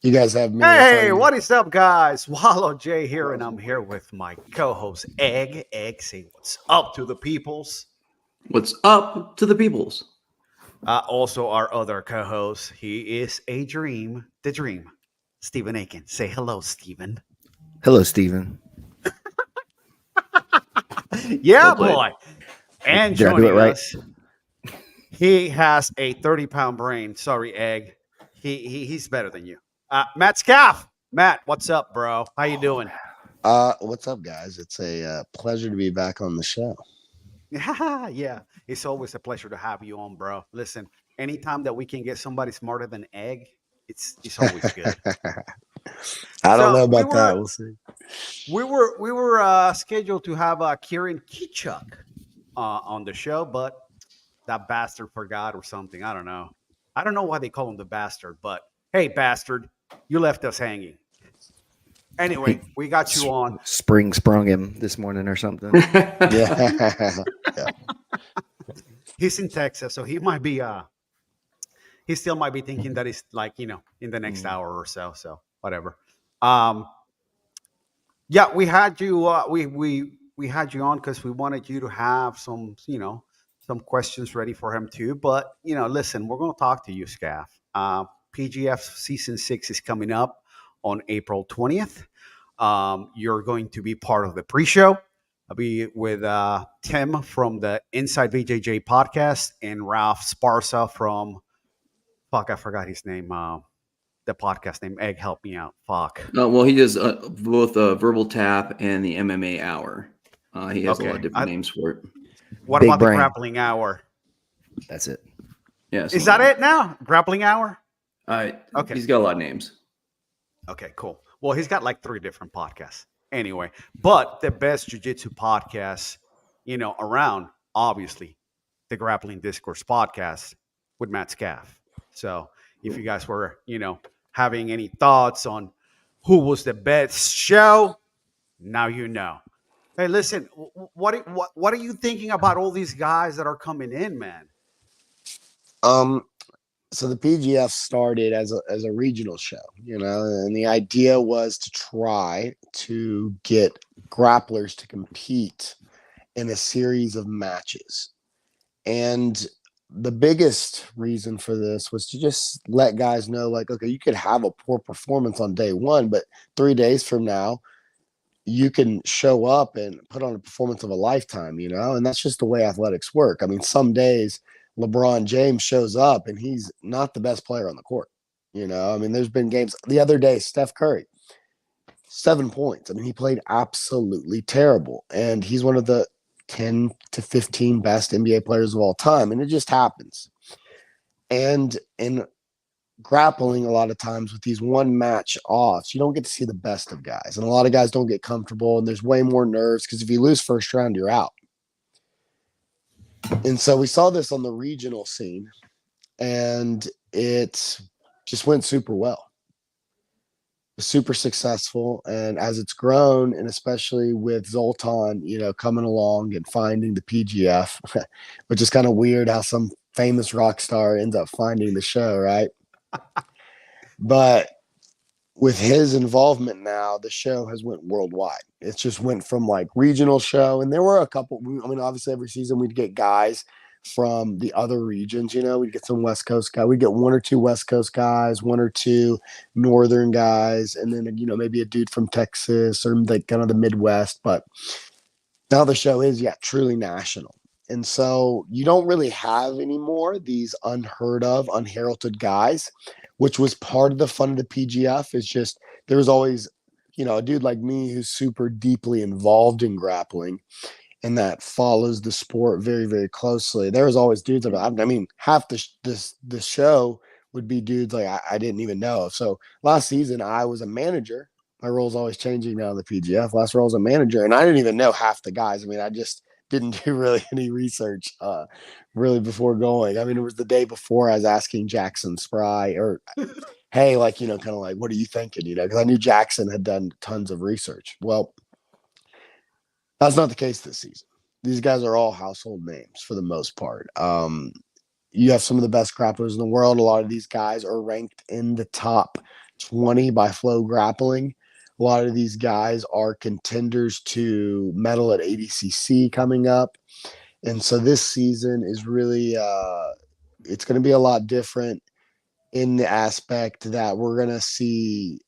You guys have me in front Hey, of you. what is up, guys? Wallow J here, and I'm here with my co-host Egg. Egg, say what's up to the peoples. What's up to the peoples? Also, our other co-host, he is a dream, the dream, Stephen Aiken. Say hello, Stephen. Hello, Stephen. Yeah, Well played. boy. And Did I do it joining right? us, he has a 30-pound brain. Sorry, Egg. He's better than you. Matt Skaff. Matt, what's up, bro? How you doing? What's up, guys? It's a pleasure to be back on the show. Yeah, it's always a pleasure to have you on, bro. Listen, anytime that we can get somebody smarter than Egg, it's always good. I don't So know we about that. were We'll see. we were scheduled to have Kieran Kichuk on the show, but that bastard forgot or something. I don't know. I don't know why they call him the bastard, but hey, bastard, you left us hanging. Anyway, we got you on. Spring sprung him this morning or something. Yeah. He's in Texas, so he might be he still might be thinking that it's like, in the next hour or so. So whatever. Um, yeah, we had you. We had you on because we wanted you to have some, some questions ready for him too. But listen, we're going to talk to you, Scaff. PGF season 6 is coming up on April 20th. You're going to be part of the pre-show. I'll be with Tim from the Inside VJJ podcast and Ralph Sparsa from fuck, I forgot his name. The podcast name. Egg, help me out. Fuck. Well, he does both Verbal Tap and the MMA Hour. He has a lot Okay. of different names for it. What Big about brain. the grappling hour? That's it. Yeah. Is that it now? Grappling hour? Okay. He's got a lot of names. Okay, cool. Well, he's got like 3 different podcasts. Anyway, but the best jiu-jitsu podcast, around, obviously, the Grappling Discourse podcast with Matt Skaff. So if you guys were, having any thoughts on who was the best show, now you know. Hey, listen, what are you thinking about all these guys that are coming in, man? So the PGF started as a regional show, and the idea was to try to get grapplers to compete in a series of matches. And the biggest reason for this was to just let guys know, like, okay, you could have a poor performance on day 1, but 3 days from now, you can show up and put on a performance of a lifetime, and that's just the way athletics work. I mean, some days LeBron James shows up and he's not the best player on the court. I mean, there's been games the other day, Steph Curry, 7 points. I mean, he played absolutely terrible, and he's one of the 10 to 15 best NBA players of all time, and it just happens. And in grappling, a lot of times with these one match offs, you don't get to see the best of guys, and a lot of guys don't get comfortable, and there's way more nerves because if you lose first round, you're out. And so we saw this on the regional scene, and it just went super well. Super successful, and as it's grown, and especially with Zoltan, coming along and finding the PGF, which is kind of weird how some famous rock star ends up finding the show, right? But with his involvement now, the show has went worldwide. It just went from like regional show, and there were a couple. I mean, obviously every season we'd get guys from the other regions. We'd get some West Coast guys. We'd get 1 or 2 West Coast guys, 1 or 2 Northern guys, and then maybe a dude from Texas or like kind of the Midwest. But now the show is truly national. And so you don't really have anymore these unheard of, unheralded guys, which was part of the fun of the PGF. Is just there was always, a dude like me who's super deeply involved in grappling and that follows the sport very, very closely. There was always dudes about. I mean, half the show would be dudes like I didn't even know. So last season I was a manager. My role's always changing now in the PGF. Last role was a manager, and I didn't even know half the guys. I mean, I just didn't do really any research really before going. I mean, it was the day before I was asking Jackson Spry or hey, like, kind of like, what are you thinking? Because I knew Jackson had done tons of research. Well, that's not the case this season. These guys are all household names for the most part. You have some of the best grapplers in the world. A lot of these guys are ranked in the top 20 by Flow Grappling. A lot of these guys are contenders to medal at ADCC coming up. And so this season is really, it's going to be a lot different in the aspect that we're going to see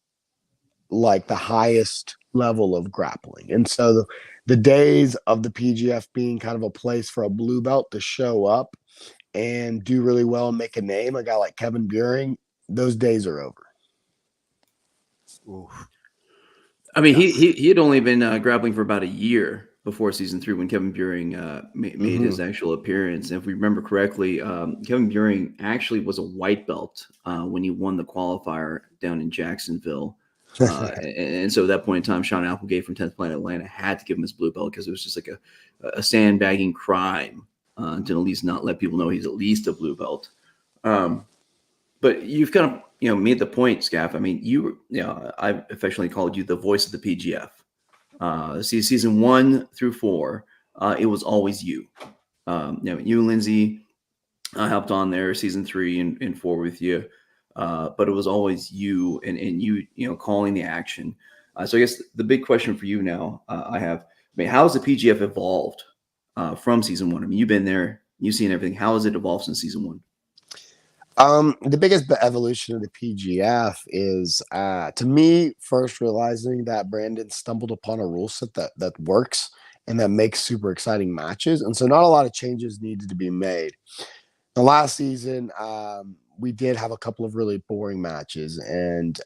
like the highest level of grappling. And so the days of the PGF being kind of a place for a blue belt to show up and do really well and make a name, a guy like Kevin Buring, those days are over. Oof. I mean, he had only been grappling for about a year before season 3 when Kevin Buring made his actual appearance. And if we remember correctly, Kevin Buring actually was a white belt when he won the qualifier down in Jacksonville. And so at that point in time, Sean Applegate from 10th Planet Atlanta had to give him his blue belt because it was just like a sandbagging crime to at least not let people know he's at least a blue belt. But you've kind of made the point, Skaff. I mean, I've affectionately called you the voice of the PGF. Season 1 through 4, it was always you. You and Lindsay helped on there season 3 and 4 with you. But it was always you and you calling the action. So I guess the big question for you now, how has the PGF evolved from season 1? I mean, you've been there, you've seen everything. How has it evolved since season 1? The biggest evolution of the PGF is, to me, first realizing that Brandon stumbled upon a rule set that works and that makes super exciting matches. And so not a lot of changes needed to be made. The last season, we did have a couple of really boring matches. And,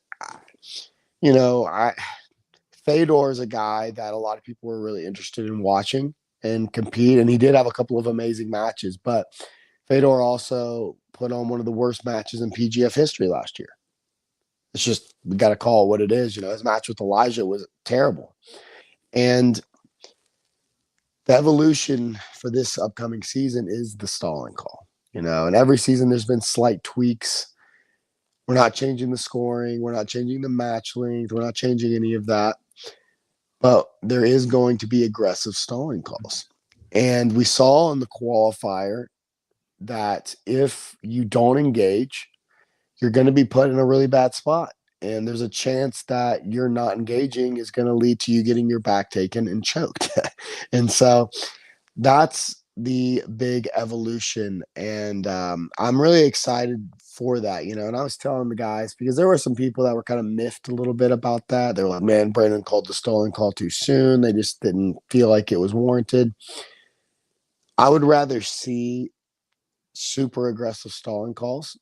Fedor is a guy that a lot of people were really interested in watching and compete. And he did have a couple of amazing matches, but Fedor also put on one of the worst matches in PGF history last year. It's just, we got to call it what it is. His match with Elijah was terrible. And the evolution for this upcoming season is the stalling call, and every season there's been slight tweaks. We're not changing the scoring. We're not changing the match length. We're not changing any of that. But there is going to be aggressive stalling calls. And we saw in the qualifier that if you don't engage, you're going to be put in a really bad spot. And there's a chance that you're not engaging is going to lead to you getting your back taken and choked. And so that's the big evolution. And I'm really excited for that, and I was telling the guys, because there were some people that were kind of miffed a little bit about that. They were like, man, Brandon called the stalling call too soon. They just didn't feel like it was warranted. I would rather see super aggressive stalling calls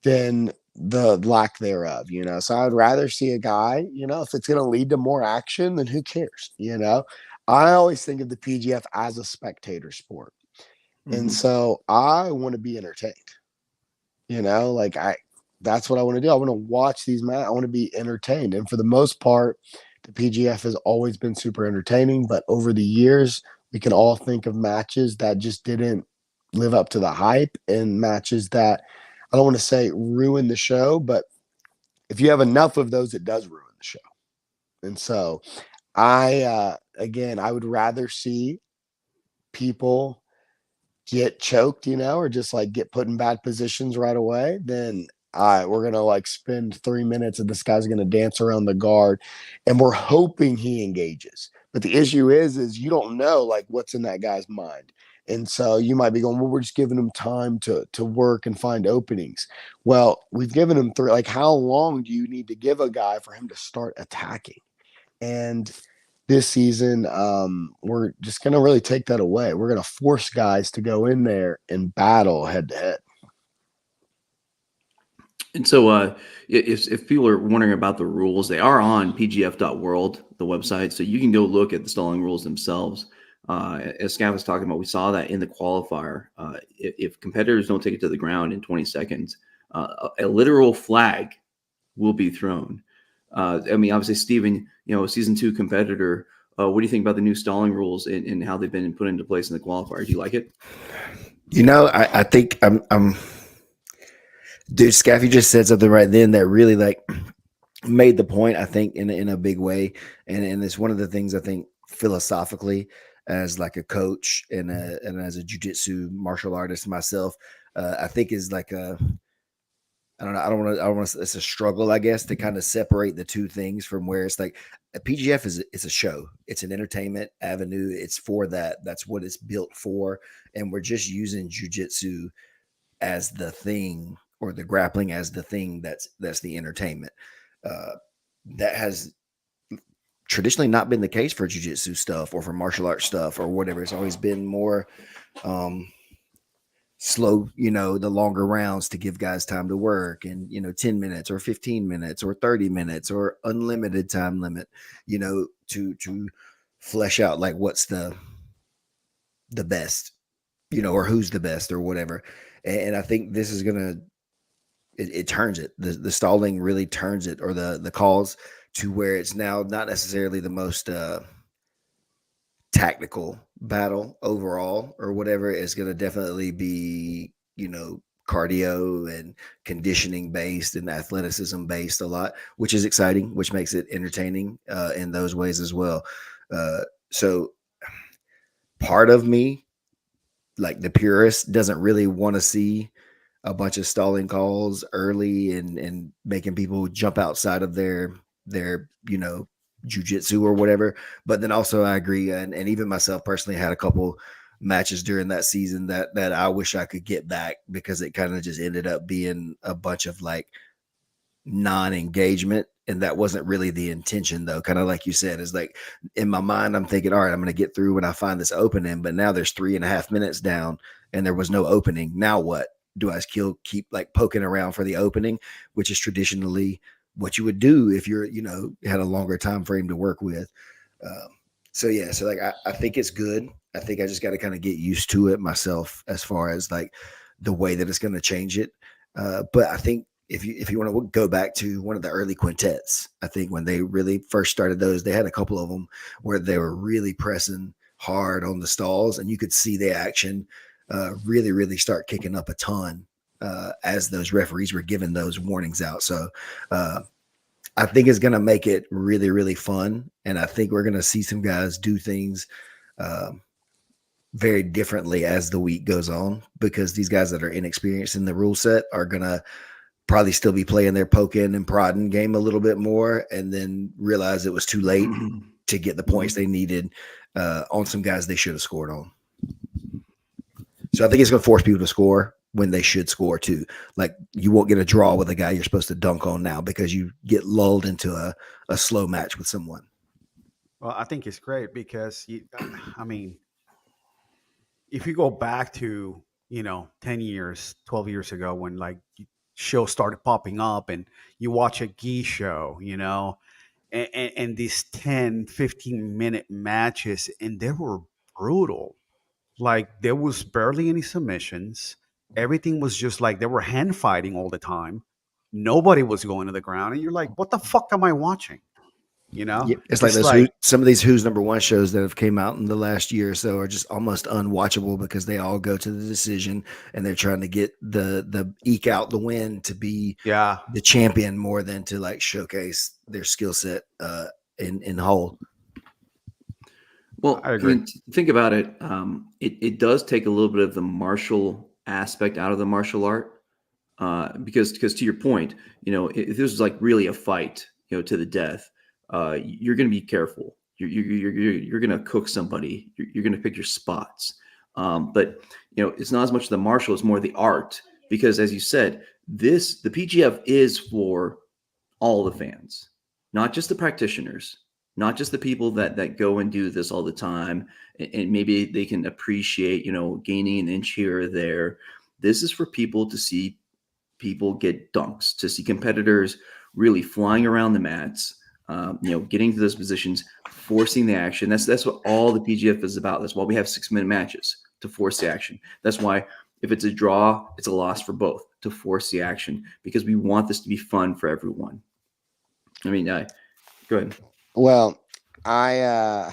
than the lack thereof, so I would rather see a guy, if it's going to lead to more action, then who cares? I always think of the PGF as a spectator sport. And so I want to be entertained, that's what I want to do. I want to watch these matches. I want to be entertained. And for the most part, the PGF has always been super entertaining, but over the years, we can all think of matches that just didn't live up to the hype, and matches that, I don't want to say ruin the show, but if you have enough of those, it does ruin the show. And so I would rather see people get choked, or just like get put in bad positions right away than we're going to spend 3 minutes and this guy's going to dance around the guard and we're hoping he engages. But the issue is you don't know what's in that guy's mind. And so you might be going, well, we're just giving him time to work and find openings. Well, we've given him 3. How long do you need to give a guy for him to start attacking? And this season, we're just going to really take that away. We're going to force guys to go in there and battle head to head. And so if people are wondering about the rules, they are on pgf.world, the website. So you can go look at the stalling rules themselves. As Skaff was talking about, we saw that in the qualifier. If competitors don't take it to the ground in 20 seconds, a literal flag will be thrown. Obviously, Steven, season 2 competitor, what do you think about the new stalling rules and how they've been put into place in the qualifier? Do you like it? I think I'm dude, Skaff, you just said something right then that really made the point, I think, in a big way. And it's one of the things I think philosophically as a coach and as a jiu-jitsu martial artist myself, I think is I don't know. I don't want to. It's a struggle, I guess, to kind of separate the two things from where it's like a PGF is a show. It's an entertainment avenue. It's for that. That's what it's built for. And we're just using jujitsu as the thing, or the grappling as the thing that's the entertainment. That has traditionally not been the case for jujitsu stuff or for martial arts stuff or whatever. It's always been more slow, the longer rounds to give guys time to work, and 10 minutes or 15 minutes or 30 minutes or unlimited time limit, to flesh out like what's the best, or who's the best or whatever. And I think this is gonna it turns it. The stalling really turns it, or the calls, to where it's now not necessarily the most tactical battle overall or whatever. Is going to definitely be, cardio and conditioning based and athleticism based a lot, which is exciting, which makes it entertaining in those ways as well. So part of me, like the purist, doesn't really want to see a bunch of stalling calls early and making people jump outside of their jujitsu or whatever. But then also I agree, and even myself personally had a couple matches during that season that I wish I could get back, because it kind of just ended up being a bunch of like non-engagement, and that wasn't really the intention, though. Kind of like you said, is like in my mind I'm thinking, all right, I'm going to get through when I find this opening, but now there's 3.5 minutes down and there was no opening. Now what? Do I keep like poking around for the opening, which is traditionally what you would do if you're, had a longer time frame to work with. So like I think it's good. I think I just got to kind of get used to it myself, as far as like the way that it's going to change it. But I think if you want to go back to one of the early quintets, I think when they really first started those, they had a couple of them where they were really pressing hard on the stalls, and you could see the action really, really start kicking up a ton as those referees were giving those warnings out. So I think it's going to make it really, really fun. And I think we're going to see some guys do things very differently as the week goes on, because these guys that are inexperienced in the rule set are going to probably still be playing their poking and prodding game a little bit more, and then realize it was too late to get the points they needed on some guys they should have scored on. So I think it's going to force people to score when they should score too. Like, you won't get a draw with a guy you're supposed to dunk on now because you get lulled into a slow match with someone. Well, I think it's great because, I mean, if you go back to, 10 years, 12 years ago, when like shows started popping up and you watch a gi show, and these 10, 15-minute matches, and they were brutal. Like, there was barely any submissions. Everything was just like they were hand fighting all the time. Nobody was going to the ground, and you're like, "What the fuck am I watching?" Yeah, it's like some of these Who's Number One shows that have came out in the last year or so are just almost unwatchable, because they all go to the decision and they're trying to get the eke out the win to be the champion more than to like showcase their skill set in whole. Well, I agree. Think about it. It does take a little bit of the martial aspect out of the martial art, because to your point, if this was like really a fight, to the death, you're going to be careful. You're going to cook somebody. You're going to pick your spots. But it's not as much the martial; it's more the art. Because, as you said, the PGF is for all the fans, not just the practitioners. Not just the people that go and do this all the time, and maybe they can appreciate, gaining an inch here or there. This is for people to see people get dunks, to see competitors really flying around the mats, getting to those positions, forcing the action. That's what all the PGF is about. That's why we have 6-minute matches, to force the action. That's why if it's a draw, it's a loss for both, to force the action, because we want this to be fun for everyone. I mean, go ahead. Well, I'm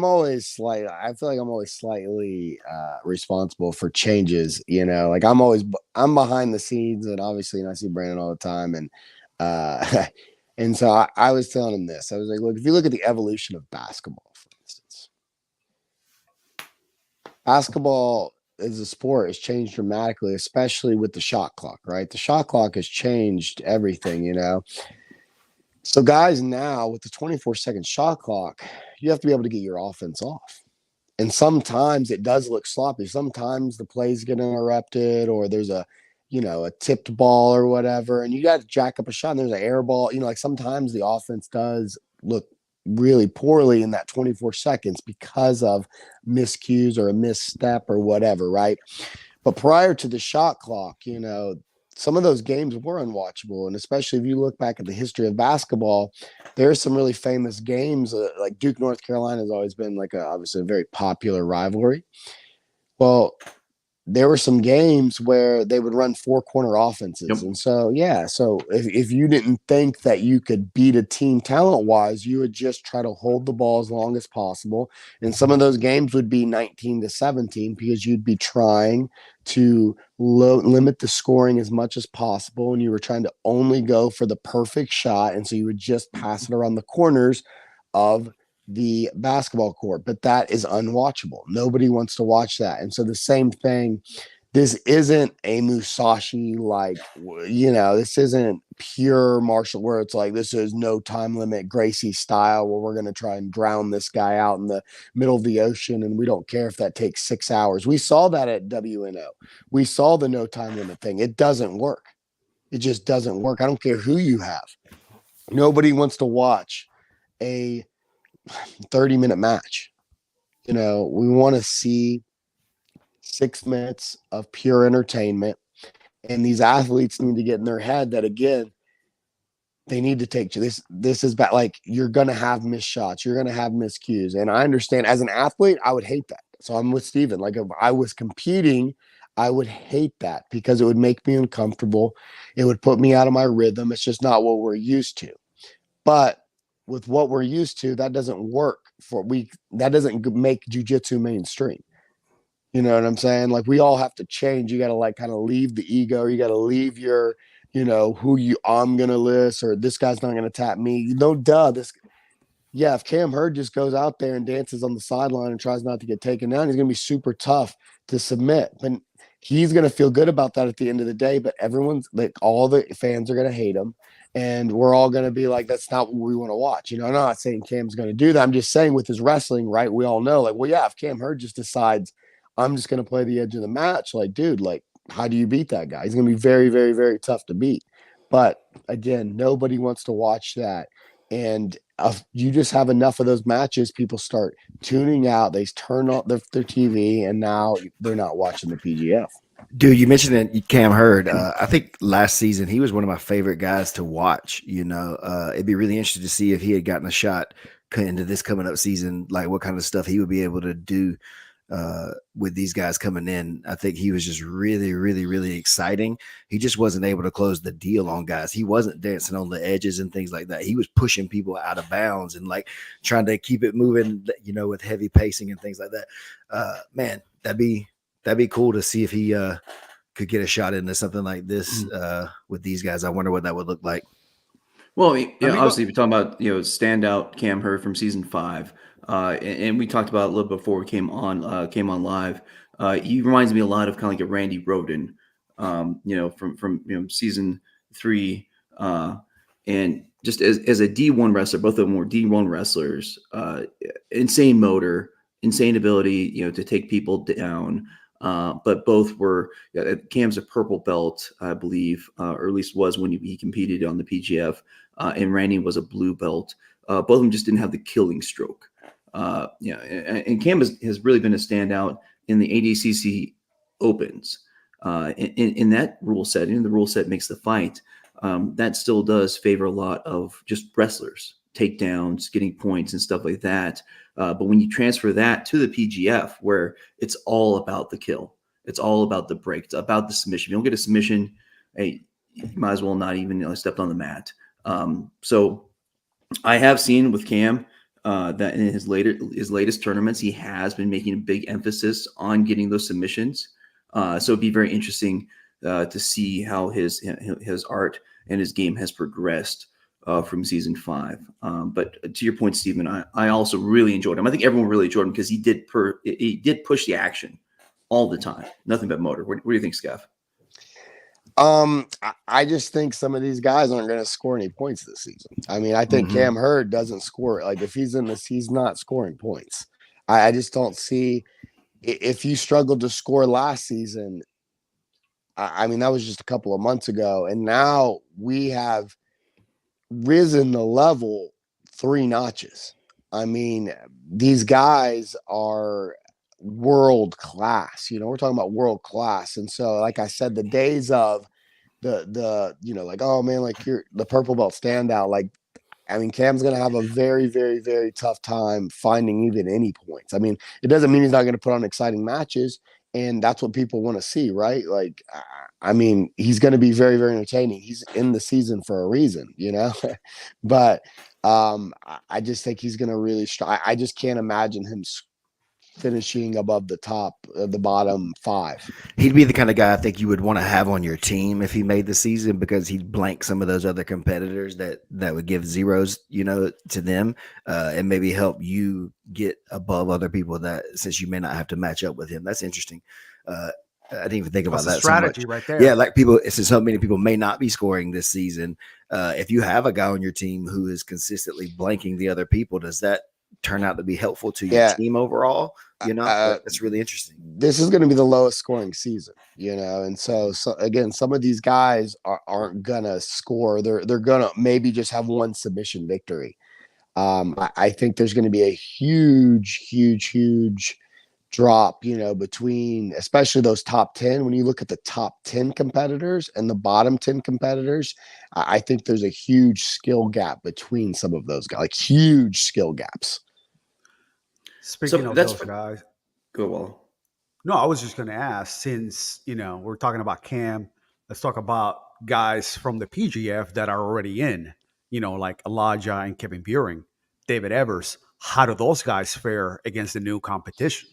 always I feel like I'm always slightly responsible for changes, like I'm behind the scenes, and obviously, I see Brandon all the time. And and so I was telling him this. I was like, look, if you look at the evolution of basketball, for instance, basketball as a sport has changed dramatically, especially with the shot clock, right? The shot clock has changed everything, you know? So guys, now with the 24-second shot clock, you have to be able to get your offense off. And sometimes it does look sloppy. Sometimes the plays get interrupted, or there's a tipped ball or whatever, and you got to jack up a shot and there's an air ball. Like sometimes the offense does look really poorly in that 24 seconds because of miscues or a misstep or whatever, right? But prior to the shot clock, some of those games were unwatchable. And especially if you look back at the history of basketball, there's some really famous games, like Duke, North Carolina has always been obviously a very popular rivalry. Well, there were some games where they would run 4-corner offenses. Yep. And so if you didn't think that you could beat a team talent-wise, you would just try to hold the ball as long as possible. And some of those games would be 19-17 because you'd be trying to limit the scoring as much as possible, and you were trying to only go for the perfect shot. And so you would just pass it around the corners of the basketball court, but that is unwatchable. Nobody wants to watch that. And so the same thing, this isn't a Musashi, this isn't pure martial where it's like, this is no time limit Gracie style where we're going to try and drown this guy out in the middle of the ocean. And we don't care if that takes 6 hours. We saw that at WNO. We saw the no time limit thing. It doesn't work. It just doesn't work. I don't care who you have. Nobody wants to watch a 30-minute match. We want to see 6 minutes of pure entertainment, and these athletes need to get in their head that, again, they need to take this is bad. Like, you're going to have missed shots, you're going to have miscues. And I understand as an athlete, I would hate that. So I'm with Steven. Like, if I was competing, I would hate that because it would make me uncomfortable. It would put me out of my rhythm. It's just not what we're used to. But with what we're used to, that doesn't work that doesn't make jiu-jitsu mainstream. You know what I'm saying? Like, we all have to change. You got to kind of leave the ego. You got to leave your, I'm going to list, or this guy's not going to tap me. If Cam Hurd just goes out there and dances on the sideline and tries not to get taken down, he's going to be super tough to submit. But he's going to feel good about that at the end of the day. But all the fans are going to hate him. And we're all going to be like, that's not what we want to watch. I'm not saying Cam's going to do that. I'm just saying with his wrestling, right? We all know, if Cam Hurd just decides, I'm just going to play the edge of the match, dude, how do you beat that guy? He's going to be very, very, very tough to beat. But again, nobody wants to watch that. And you just have enough of those matches, people start tuning out. They turn off their TV, and now they're not watching the PGF. Dude, you mentioned that Cam Hurd. I think last season he was one of my favorite guys to watch. It'd be really interesting to see if he had gotten a shot into this coming up season, like what kind of stuff he would be able to do with these guys coming in. I think he was just really, really, really exciting. He just wasn't able to close the deal on guys. He wasn't dancing on the edges and things like that. He was pushing people out of bounds and trying to keep it moving, with heavy pacing and things like that. Man, that'd be cool to see if he could get a shot into something like this with these guys. I wonder what that would look like. Well, obviously, if you're talking about standout Cam Hurd from season 5, and we talked about it a little before we came on live. He reminds me a lot of kind of like a Randy Roden, from season 3, and just as a D1 wrestler. Both of them were D1 wrestlers. Insane motor, insane ability, to take people down. But both were, Cam's a purple belt, I believe, or at least was when he competed on the PGF, and Randy was a blue belt. Both of them just didn't have the killing stroke. And Cam has really been a standout in the ADCC Opens. In that rule set, the rule set makes the fight, that still does favor a lot of just wrestlers, takedowns, getting points and stuff like that. But when you transfer that to the PGF, where it's all about the kill, it's all about the break, it's about the submission. If you don't get a submission, hey, you might as well not even step on the mat. So I have seen with Cam that in his latest tournaments, he has been making a big emphasis on getting those submissions. So it'd be very interesting to see how his art and his game has progressed from season 5. But to your point, Stephen, I also really enjoyed him. I think everyone really enjoyed him because he did push the action all the time. Nothing but motor. What do you think, Skaff? I just think some of these guys aren't going to score any points this season. I mean, I think Cam Hurd doesn't score. Like if he's in this, he's not scoring points. I just don't see if you struggled to score last season. I mean, that was just a couple of months ago. And now we have risen the level 3 notches. I mean, these guys are world class. You know, we're talking about world class. And so, like I said, the days of the like, oh man, like you're the purple belt standout, like I mean, Cam's going to have a very, very, very tough time finding even any points. I mean, it doesn't mean he's not going to put on exciting matches, and that's what people want to see, right? Like, I mean, he's going to be very, very entertaining. He's in the season for a reason, you know? But I just think he's going to really I just can't imagine him finishing above the bottom 5. He'd be the kind of guy I think you would want to have on your team if he made the season, because he'd blank some of those other competitors that would give zeros, to them, and maybe help you get above other people that, since you may not have to match up with him. That's interesting. I didn't even think about that strategy so much. right there. Yeah, like people, since so many people may not be scoring this season, if you have a guy on your team who is consistently blanking the other people, does that turn out to be helpful to your team overall? That's really interesting. This is going to be the lowest scoring season, and so again, some of these guys aren't gonna score. They're gonna maybe just have one submission victory. I think there's going to be a huge drop, between especially those top 10. When you look at the top 10 competitors and the bottom 10 competitors, I think there's a huge skill gap between some of those guys, like huge skill gaps. Speaking of those guys, go well. No, I was just going to ask, since we're talking about Cam, let's talk about guys from the PGF that are already in, like Elijah and Kevin Buring, David Evers. How do those guys fare against the new competition?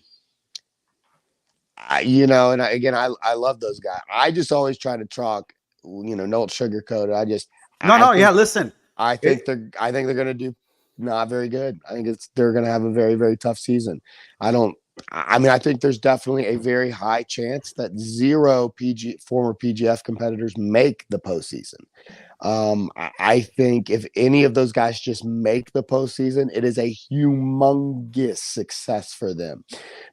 And I love those guys. I just always try to talk, no sugarcoat it. Listen. I think they're going to do not very good. I think they're going to have a very, very tough season. I think there's definitely a very high chance that 0 former PGF competitors make the postseason. I think if any of those guys just make the postseason, it is a humongous success for them.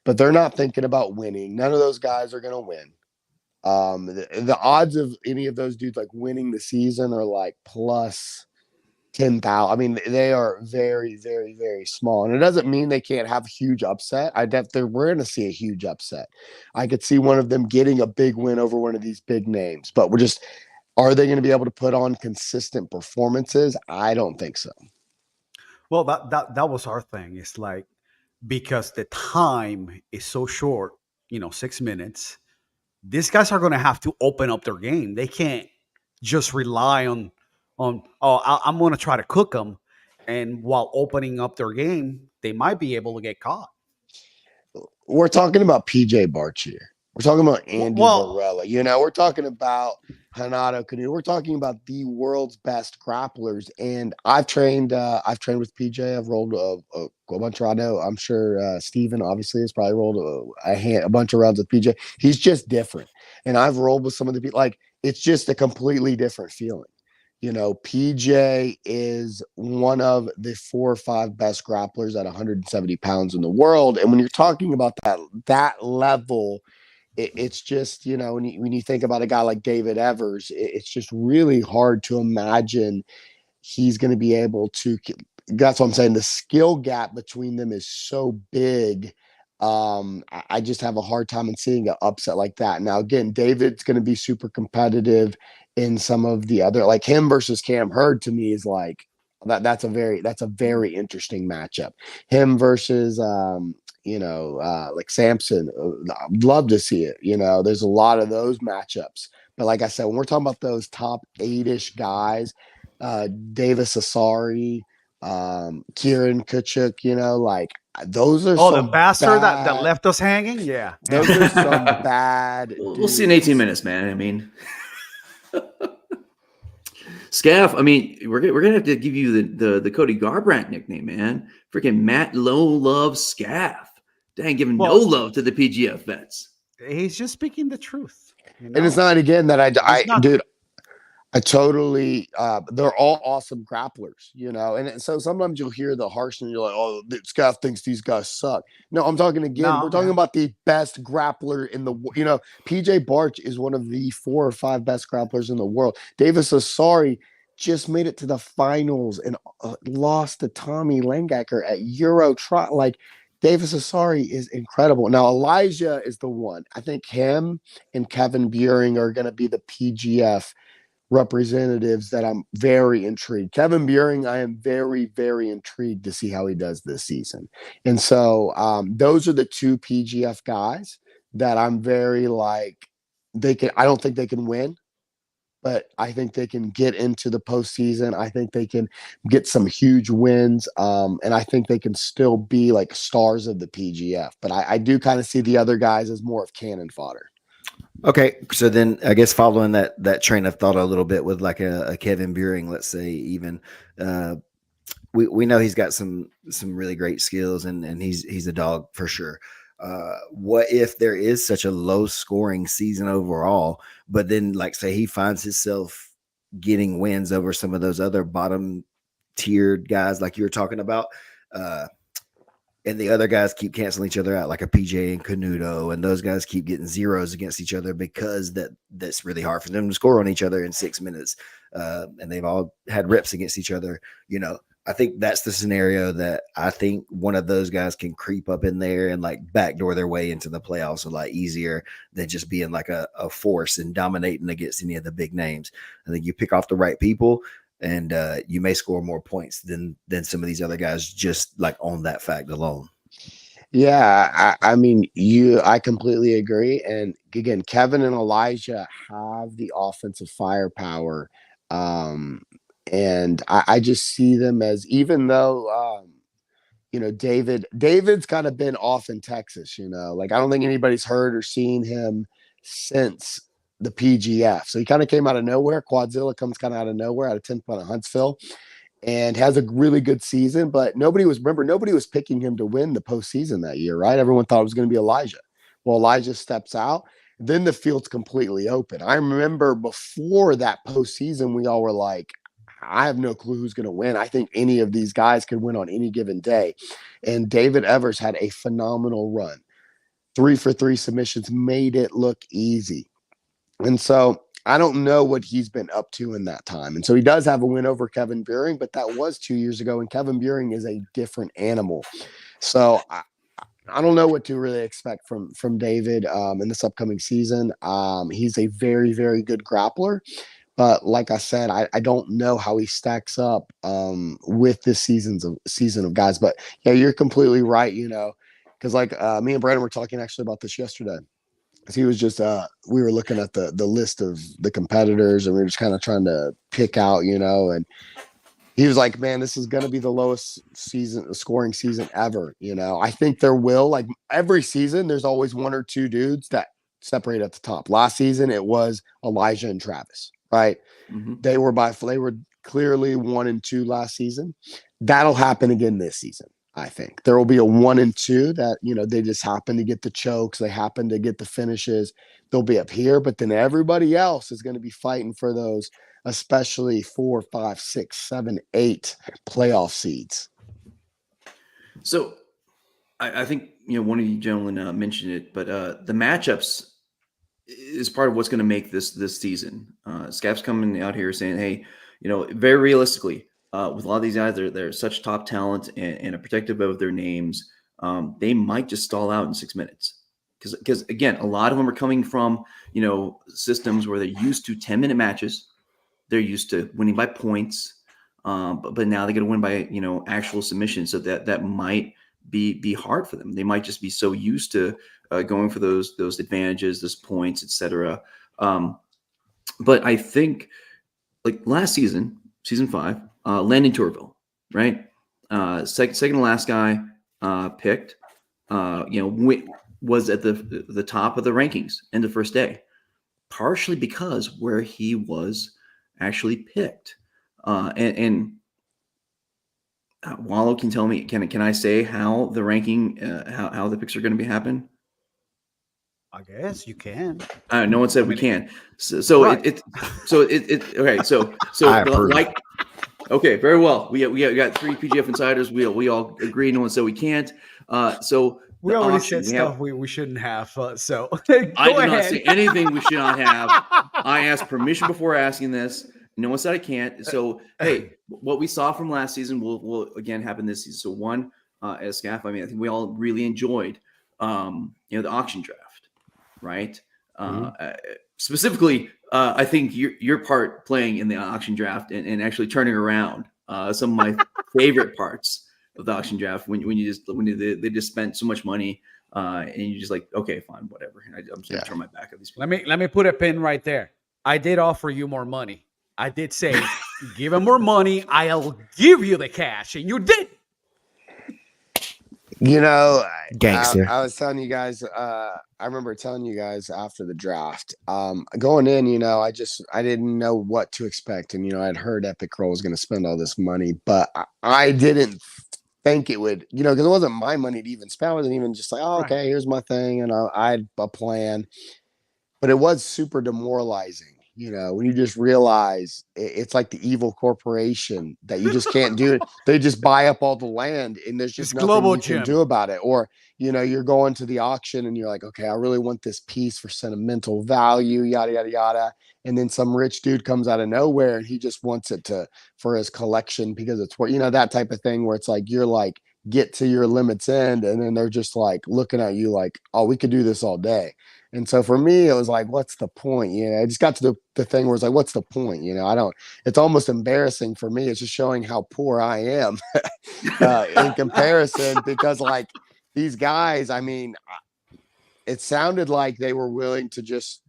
But they're not thinking about winning. None of those guys are going to win. The odds of any of those dudes like winning the season are like plus 10,000. I mean, they are very, very, very small, and it doesn't mean they can't have a huge upset. We're going to see a huge upset. I could see one of them getting a big win over one of these big names, but are they going to be able to put on consistent performances? I don't think so. Well, that was our thing. It's like, because the time is so short, 6 minutes, these guys are going to have to open up their game. They can't just rely on I'm going to try to cook them, and while opening up their game, they might be able to get caught. We're talking about PJ Barch here. We're talking about Andy Varela. We're talking about Hanato Canoe. We're talking about the world's best grapplers. And I've trained with PJ. I've rolled a bunch of, I'm sure Steven obviously has probably rolled a bunch of rounds with PJ. He's just different. And I've rolled with some of the people. Like, it's just a completely different feeling. PJ is one of the 4 or 5 best grapplers at 170 pounds in the world. And when you're talking about that level, it's just, when you think about a guy like David Evers, it's just really hard to imagine he's going to be able to. That's what I'm saying. The skill gap between them is so big. I just have a hard time in seeing an upset like that. Now, again, David's going to be super competitive in some of the other, like him versus Cam Hurd, to me is like that's a very interesting matchup. Him versus like Samson, I'd love to see it. There's a lot of those matchups. But like I said, when we're talking about those top 8-ish guys, Davis Asari, Kieran Kichuk, like those are the bastard that left us hanging. Yeah, those are some bad. We'll see in 18 minutes, man. I mean, Skaff, we're gonna have to give you the Cody Garbrandt nickname, man. Freaking Matt Low Love Skaff. Dang, giving no love to the PGF vets. he's just speaking the truth. And it's not again that not- dude. I totally, they're all awesome grapplers, and so sometimes you'll hear the harshness and you're like, oh, Skaff thinks these guys suck. No, I'm talking again, we're talking about the best grappler in the, PJ Barch is one of the 4 or 5 best grapplers in the world. Davis Asari just made it to the finals and lost to Tommy Langacker at Euro Trot. Like, Davis Asari is incredible. Now, Elijah is the one. I think him and Kevin Buring are going to be the PGF representatives that I'm very intrigued. Kevin Buring, I am very, very intrigued to see how he does this season. And so those are the 2 PGF guys that I'm very I don't think they can win, but I think they can get into the postseason. I think they can get some huge wins. And I think they can still be like stars of the PGF. But I do kind of see the other guys as more of cannon fodder. Okay, so then I guess following that train of thought a little bit with like a Kevin Buring, let's say, even we know he's got some really great skills and he's a dog for sure. What if there is such a low scoring season overall, but then like say he finds himself getting wins over some of those other bottom tiered guys like you were talking about, and the other guys keep canceling each other out, like a PJ and Canuto, and those guys keep getting zeros against each other because that's really hard for them to score on each other in 6 minutes. And they've all had rips against each other. I think that's the scenario that I think one of those guys can creep up in there and like backdoor their way into the playoffs a lot easier than just being like a force and dominating against any of the big names. I think you pick off the right people, and you may score more points than some of these other guys just like on that fact alone. Yeah, I mean, I completely agree. And again, Kevin and Elijah have the offensive firepower. And I just see them as, even though, David's kind of been off in Texas, like I don't think anybody's heard or seen him since the PGF. So he kind of came out of nowhere. Quadzilla comes kind of out of nowhere, out of 10th out of Huntsville, and has a really good season. But nobody was picking him to win the postseason that year, right? Everyone thought it was going to be Elijah. Well, Elijah steps out, then the field's completely open. I remember before that postseason, we all were like, I have no clue who's going to win. I think any of these guys could win on any given day. And David Evers had a phenomenal run. 3 for 3 submissions, made it look easy. And so I don't know what he's been up to in that time. And so he does have a win over Kevin Buring, but that was 2 years ago, and Kevin Buring is a different animal. So I don't know what to really expect from David in this upcoming season. He's a very, very good grappler. But like I said, I don't know how he stacks up with this season of guys. But yeah, you're completely right, because like me and Brandon were talking actually about this yesterday. He was just we were looking at the list of the competitors, and we were just kind of trying to pick out, and he was like, man, this is going to be the lowest scoring season ever. I think there will, like every season, there's always 1 or 2 dudes that separate at the top. Last season, it was Elijah and Travis, right? Mm-hmm. They were clearly 1 and 2 last season. That'll happen again this season. I think there will be a 1 and 2 that, they just happen to get the chokes. They happen to get the finishes. They'll be up here, but then everybody else is going to be fighting for those, especially 4, 5, 6, 7, 8 playoff seeds. So I think, one of you gentlemen mentioned it, but the matchups is part of what's going to make this season. Skaff's coming out here saying, hey, very realistically, with a lot of these guys, they're such top talent and are protective of their names. They might just stall out in 6 minutes because again, a lot of them are coming from systems where they're used to 10-minute matches. They're used to winning by points, but now they got to win by actual submission. So that might be hard for them. They might just be so used to going for those advantages, those points, etc. But I think like last season, season 5. Landon Tourville, right? Second to last guy picked, was at the top of the rankings in the first day, partially because where he was actually picked. And Wallow can tell me, can I say how the ranking, how the picks are going to be happening? I guess you can. No one said we can. So Right. Okay. So I approve. like. Okay, very well. We got 3 PGF insiders. We all agree. No one said we can't. So We the already auction, said stuff we shouldn't have. So I go did not ahead. say anything we should not have. I asked permission before asking this. No one said I can't. So hey, what we saw from last season will again happen this season. So one, as Skaff, I think we all really enjoyed, the auction draft, right? Specifically, I think your part playing in the auction draft and actually turning around some of my favorite parts of the auction draft when they just spent so much money and you're just like, okay, fine, whatever. And I'm just gonna turn my back on these people. Let me put a pin right there. I did offer you more money. I did say, give him more money. I'll give you the cash, and you did. Gangster. I was telling you guys, I remember telling you guys after the draft, going in, I didn't know what to expect. And, I'd heard Epic Roll was going to spend all this money, but I didn't think it would, because it wasn't my money to even spend. I wasn't even just like, oh, okay, here's my thing. And I had a plan, but it was super demoralizing. When you just realize it's like the evil corporation that you just can't do it. They just buy up all the land and there's just nothing you can do about it. Or, you're going to the auction and you're like, okay, I really want this piece for sentimental value, yada, yada, yada. And then some rich dude comes out of nowhere and he just wants it for his collection because it's worth, that type of thing where it's like, you're like, get to your limit's end. And then they're just like looking at you like, oh, we could do this all day. And so for me, it was like, what's the point? I just got to the thing where it's like, what's the point? It's almost embarrassing for me. It's just showing how poor I am in comparison because like these guys, it sounded like they were willing to just,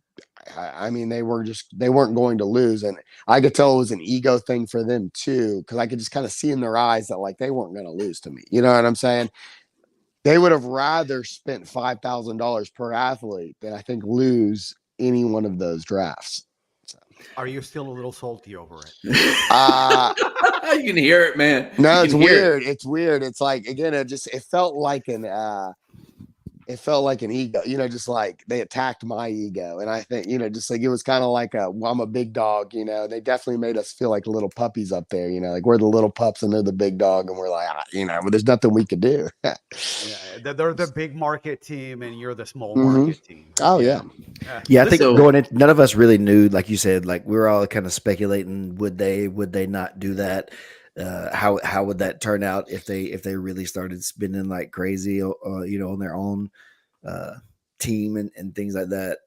they weren't going to lose. And I could tell it was an ego thing for them too. Cause I could just kind of see in their eyes that like, they weren't going to lose to me. You know what I'm saying? They would have rather spent $5,000 per athlete than I think lose any one of those drafts. So. Are you still a little salty over it? You can hear it, man. No, it's weird. It's weird. It's like, again, it felt like an ego, just like they attacked my ego. And I think, just like it was kind of like I'm a big dog, they definitely made us feel like little puppies up there, like we're the little pups and they're the big dog. And we're like, but there's nothing we could do. Yeah, they're the big market team and you're the small market team. Oh, yeah. I think going in, none of us really knew, like you said, like we were all kind of speculating, would they not do that? How would that turn out if they really started spending like crazy, on their own team and things like that.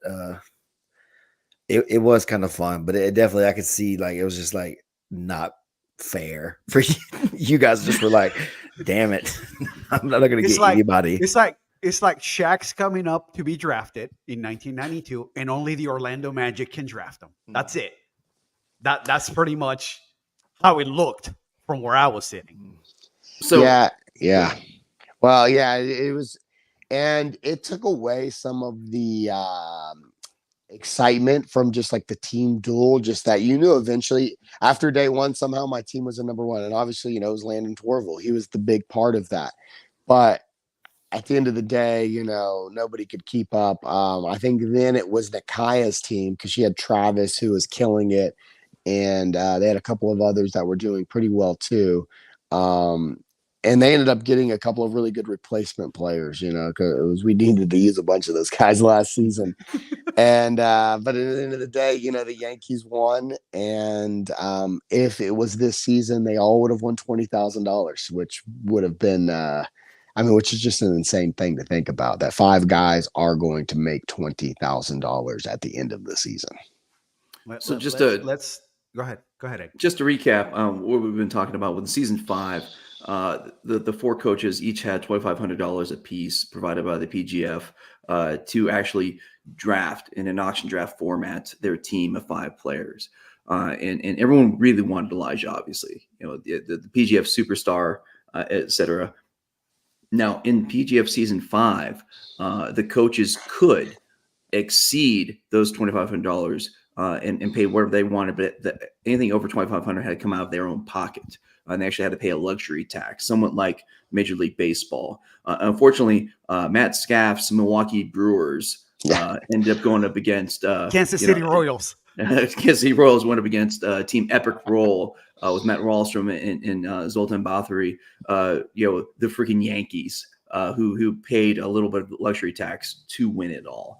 It was kind of fun, but it definitely, I could see like it was just like not fair for you. You guys just were like, damn it, I'm not going to get anybody. It's like Shaq's coming up to be drafted in 1992, and only the Orlando Magic can draft him. That's it. That's pretty much how it looked from where I was sitting. So yeah. Well, yeah, it was, and it took away some of the excitement from just like the team duel, just that eventually after day one, somehow my team was the number one. And obviously, it was Landon Torval. He was the big part of that. But at the end of the day, nobody could keep up. I think then it was Nakaya's team because she had Travis who was killing it. And they had a couple of others that were doing pretty well too. And they ended up getting a couple of really good replacement players, because we needed to use a bunch of those guys last season. And but at the end of the day, the Yankees won. And if it was this season, they all would have won $20,000, which would have been which is just an insane thing to think about, that 5 guys are going to make $20,000 at the end of the season. Let's go ahead. Ed. Just to recap, what we've been talking about with season 5, the 4 coaches each had $2,500 a piece provided by the PGF to actually draft in an auction draft format their team of 5 players, and everyone really wanted Elijah, obviously, the PGF superstar, etc. Now in PGF season 5, the coaches could exceed those $2,500. And pay whatever they wanted, but anything over $2,500 had to come out of their own pocket, and they actually had to pay a luxury tax, somewhat like Major League Baseball. Unfortunately, Matt Skaff's Milwaukee Brewers ended up going up against Kansas City Royals. Kansas City Royals went up against Team Epic Roll with Matt Wallstrom and Zoltan Bathory, the freaking Yankees, who paid a little bit of luxury tax to win it all.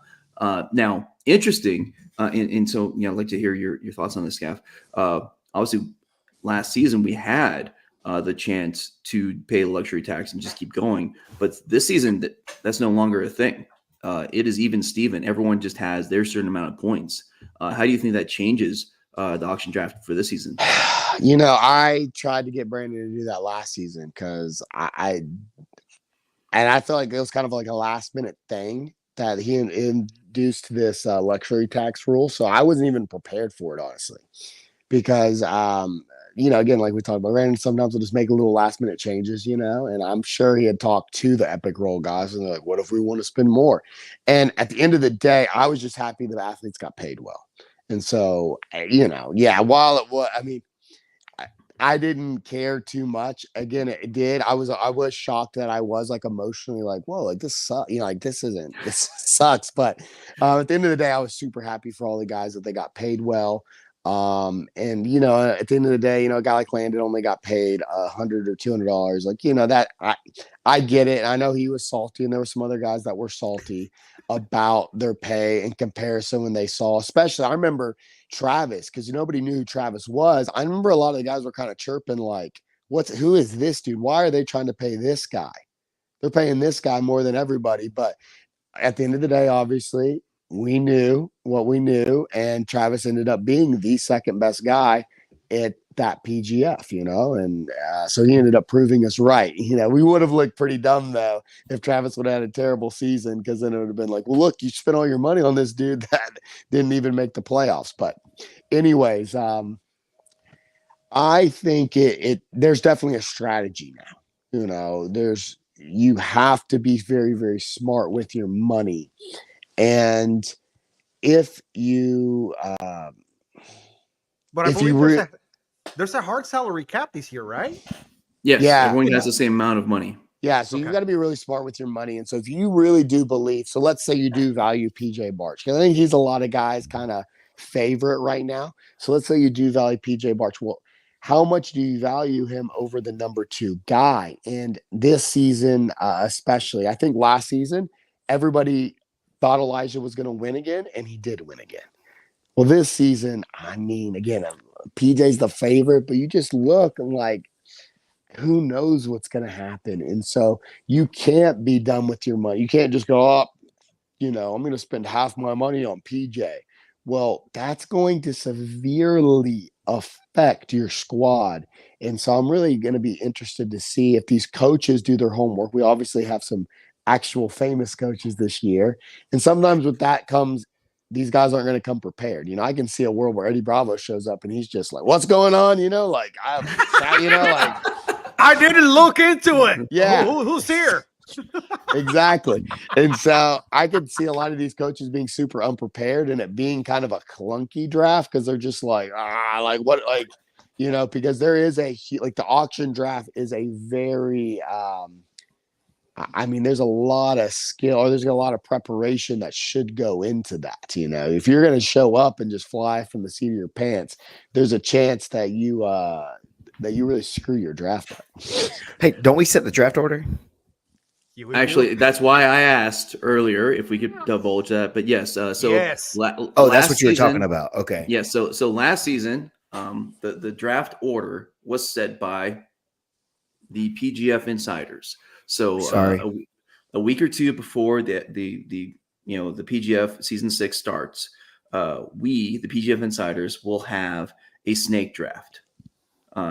Now, interesting, and so I'd like to hear your thoughts on this, Skaff. Obviously, last season we had the chance to pay luxury tax and just keep going, but this season that's no longer a thing. It is even Steven. Everyone just has their certain amount of points. How do you think that changes the auction draft for this season? I tried to get Brandon to do that last season because I feel like it was kind of like a last minute thing that he induced this luxury tax rule. So I wasn't even prepared for it, honestly, because again, like we talked about, Brandon sometimes will just make a little last minute changes, and I'm sure he had talked to the Epic Roll guys and they're like, what if we want to spend more? And at the end of the day, I was just happy the athletes got paid well. And so, while it was, I didn't care too much. Again, it did. I was shocked that I was like emotionally like, whoa, like this sucks. This sucks. But at the end of the day, I was super happy for all the guys that they got paid well. And at the end of the day, a guy like Landon only got paid $100 or $200. Like, that I get it. I know he was salty, and there were some other guys that were salty about their pay in comparison when they saw, especially I remember Travis, because nobody knew who Travis was. I remember a lot of the guys were kind of chirping like, who is this dude? Why are they trying to pay this guy? They're paying this guy more than everybody. But at the end of the day, obviously, we knew what we knew, and Travis ended up being the second best guy at that PGF, and so he ended up proving us right. We would have looked pretty dumb though if Travis would have had a terrible season, because then it would have been like, well, look, you spent all your money on this dude that didn't even make the playoffs. But anyways, I think there's definitely a strategy now. You have to be very, very smart with your money. And if you, but I believe there's a hard salary cap this year, right? Yes, everyone has the same amount of money. Yeah, so you've got to be really smart with your money. And so if you really do believe, so let's say you do value PJ Barch, because I think he's a lot of guys' kind of favorite right now. So let's say you do value PJ Barch. Well, how much do you value him over the number 2 guy? And this season, especially, I think last season, everybody thought Elijah was going to win again, and he did win again. Well, this season, again, PJ's the favorite, but you just look and like, who knows what's going to happen? And so you can't be done with your money. You can't just go up, I'm going to spend half my money on PJ. Well, that's going to severely affect your squad. And so I'm really going to be interested to see if these coaches do their homework. We obviously have some actual famous coaches this year. And sometimes with that comes, these guys aren't going to come prepared. I can see a world where Eddie Bravo shows up and he's just like, what's going on? I didn't look into it. Yeah. Who's here? Exactly. And so I could see a lot of these coaches being super unprepared and it being kind of a clunky draft, because they're just like, because there is the auction draft is a very, there's a lot of skill, or there's a lot of preparation that should go into that. If you're going to show up and just fly from the seat of your pants, there's a chance that you really screw your draft up. Hey, don't we set the draft order? Actually, that's why I asked earlier if we could divulge that. But yes, yes. That's what you were talking about. Okay. Yes. So last season, the draft order was set by the PGF Insiders. So a week or two before the PGF season 6 starts, we, the PGF Insiders, will have a snake draft.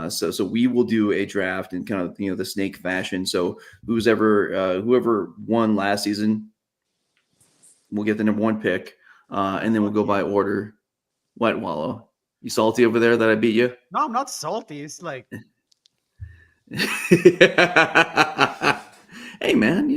So we will do a draft in kind of the snake fashion. So whoever won last season will get the number 1 pick, and then we'll go by order. What, Wallow? You salty over there that I beat you? No, I'm not salty. It's like, hey man,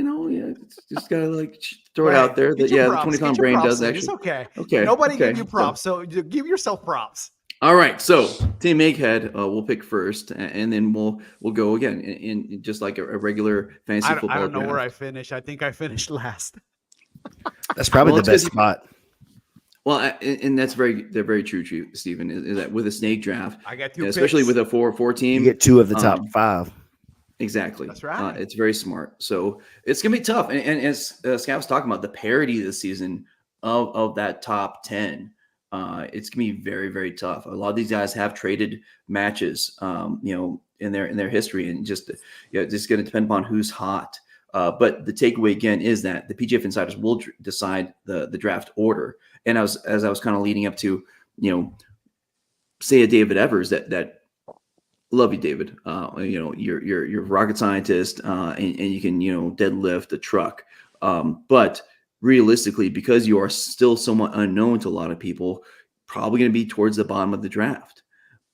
just gotta throw it out there that the 20-pound brain does actually. It's okay. Okay. Nobody gave you props, so give yourself props. All right, so Team Egghead will pick first, and then we'll go again in just like a regular fantasy football. I don't know draft. where I finished. I think I finished last. That's probably Well, the best spot. Well, and that's very true, Stephen. Is that with a snake draft, I got 2 especially picks. with a 4 team, You get 2 of the top 5. Exactly. That's right. It's very smart. So it's gonna be tough. And as Scott was talking about, the parity this season of that top 10, it's gonna be very, very tough. A lot of these guys have traded matches, in their history, and just gonna depend upon who's hot. But the takeaway again is that the PGF Insiders will decide the draft order. And as I was kind of leading up to, say a David Evers that love you, David. You're a rocket scientist, and you can deadlift a truck. But realistically, because you are still somewhat unknown to a lot of people, probably going to be towards the bottom of the draft.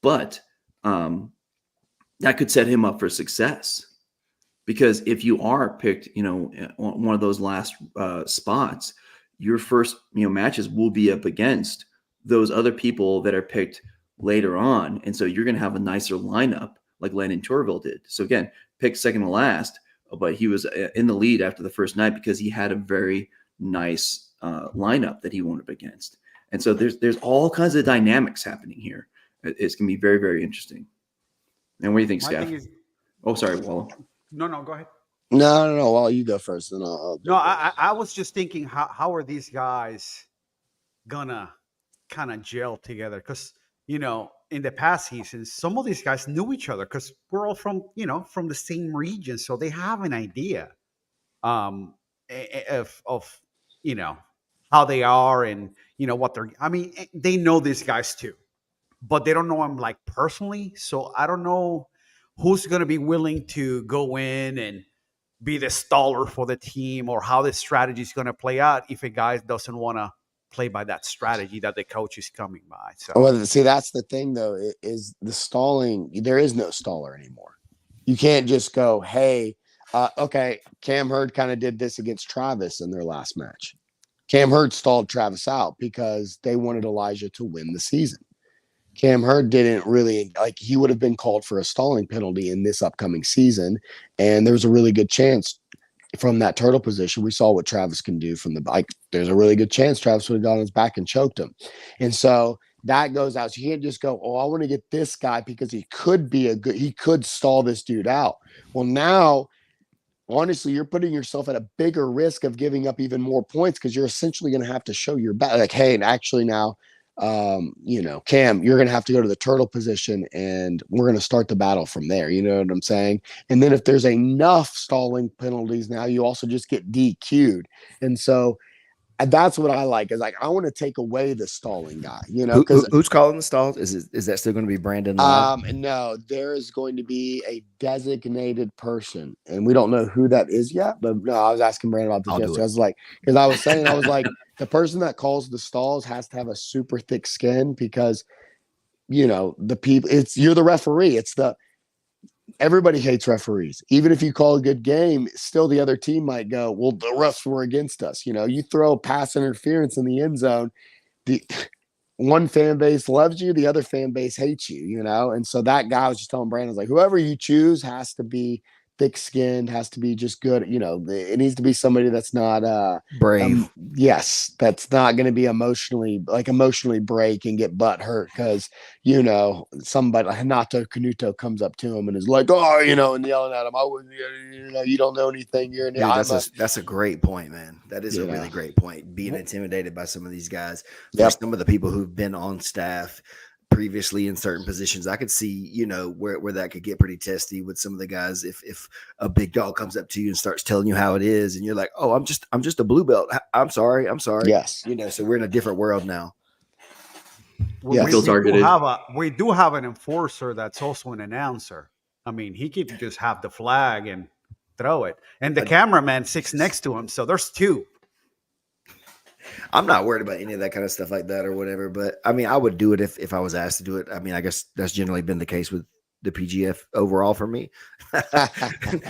But that could set him up for success, because if you are picked, on one of those last spots, your first matches will be up against those other people that are picked later on. And so you're going to have a nicer lineup like Landon Tourville did. So again, picked second to last, but he was in the lead after the first night because he had a very nice lineup that he went up against. And so there's all kinds of dynamics happening here. It's going to be very, very interesting. And what do you think, Skaff? Oh, sorry, Walla. No, go ahead. No. Well, you go first, then I'll No, I was just thinking, how are these guys gonna kind of gel together? Because in the past seasons, some of these guys knew each other because we're all from the same region, so they have an idea of how they are and what they're. I mean, they know these guys too, but they don't know them like personally. So I don't know who's going to be willing to go in and be the staller for the team, or how this strategy is going to play out if a guy doesn't want to play by that strategy that the coach is coming by. So, well, see, that's the thing though, is the stalling. There is no staller anymore. You can't just go, hey, okay, Cam Hurd kind of did this against Travis in their last match. Cam Hurd stalled Travis out because they wanted Elijah to win the season. Cam Hurd didn't really, he would have been called for a stalling penalty in this upcoming season. And there was a really good chance from that turtle position. We saw what Travis can do from the bike. There's a really good chance Travis would have gone on his back and choked him. And so that goes out. So you can't just go, oh, I want to get this guy because he could stall this dude out. Well, now, honestly, you're putting yourself at a bigger risk of giving up even more points, because you're essentially going to have to show your back. Like, hey, and actually now, Cam, you're going to have to go to the turtle position and we're going to start the battle from there. You know what I'm saying? And then if there's enough stalling penalties, now you also just get DQ'd. And so that's what I like, is I want to take away the stalling guy, because who's calling the stalls? Is that still going to be Brandon? No, there is going to be a designated person, and we don't know who that is yet. But no, I was asking Brandon about this yesterday. I was like, the person that calls the stalls has to have a super thick skin, because the people, you're the referee. Everybody hates referees. Even if you call a good game, still the other team might go, well, the refs were against us. You throw pass interference in the end zone, the one fan base loves you, the other fan base hates you, And so that guy was just telling Brandon, whoever you choose has to be thick-skinned, has to be just good. It needs to be somebody that's not brave. Yes, that's not going to be emotionally break and get butt hurt because somebody like Hanato Kanuto comes up to him and is like, oh, and yelling at him, you don't know anything. You're Dude, that's a great point, man. That is a really great point. Being intimidated by some of these guys, some of the people who've been on staff previously in certain positions, I could see, where that could get pretty testy with some of the guys. If a big dog comes up to you and starts telling you how it is, and you're like, oh, I'm just a blue belt. I'm sorry. Yes. So we're in a different world now. We do have an enforcer that's also an announcer. I mean, he could just have the flag and throw it, and the cameraman sits next to him. So there's two. I'm not worried about any of that kind of stuff like that or whatever, but I mean, I would do it if I was asked to do it. I mean, I guess that's generally been the case with the PGF overall for me.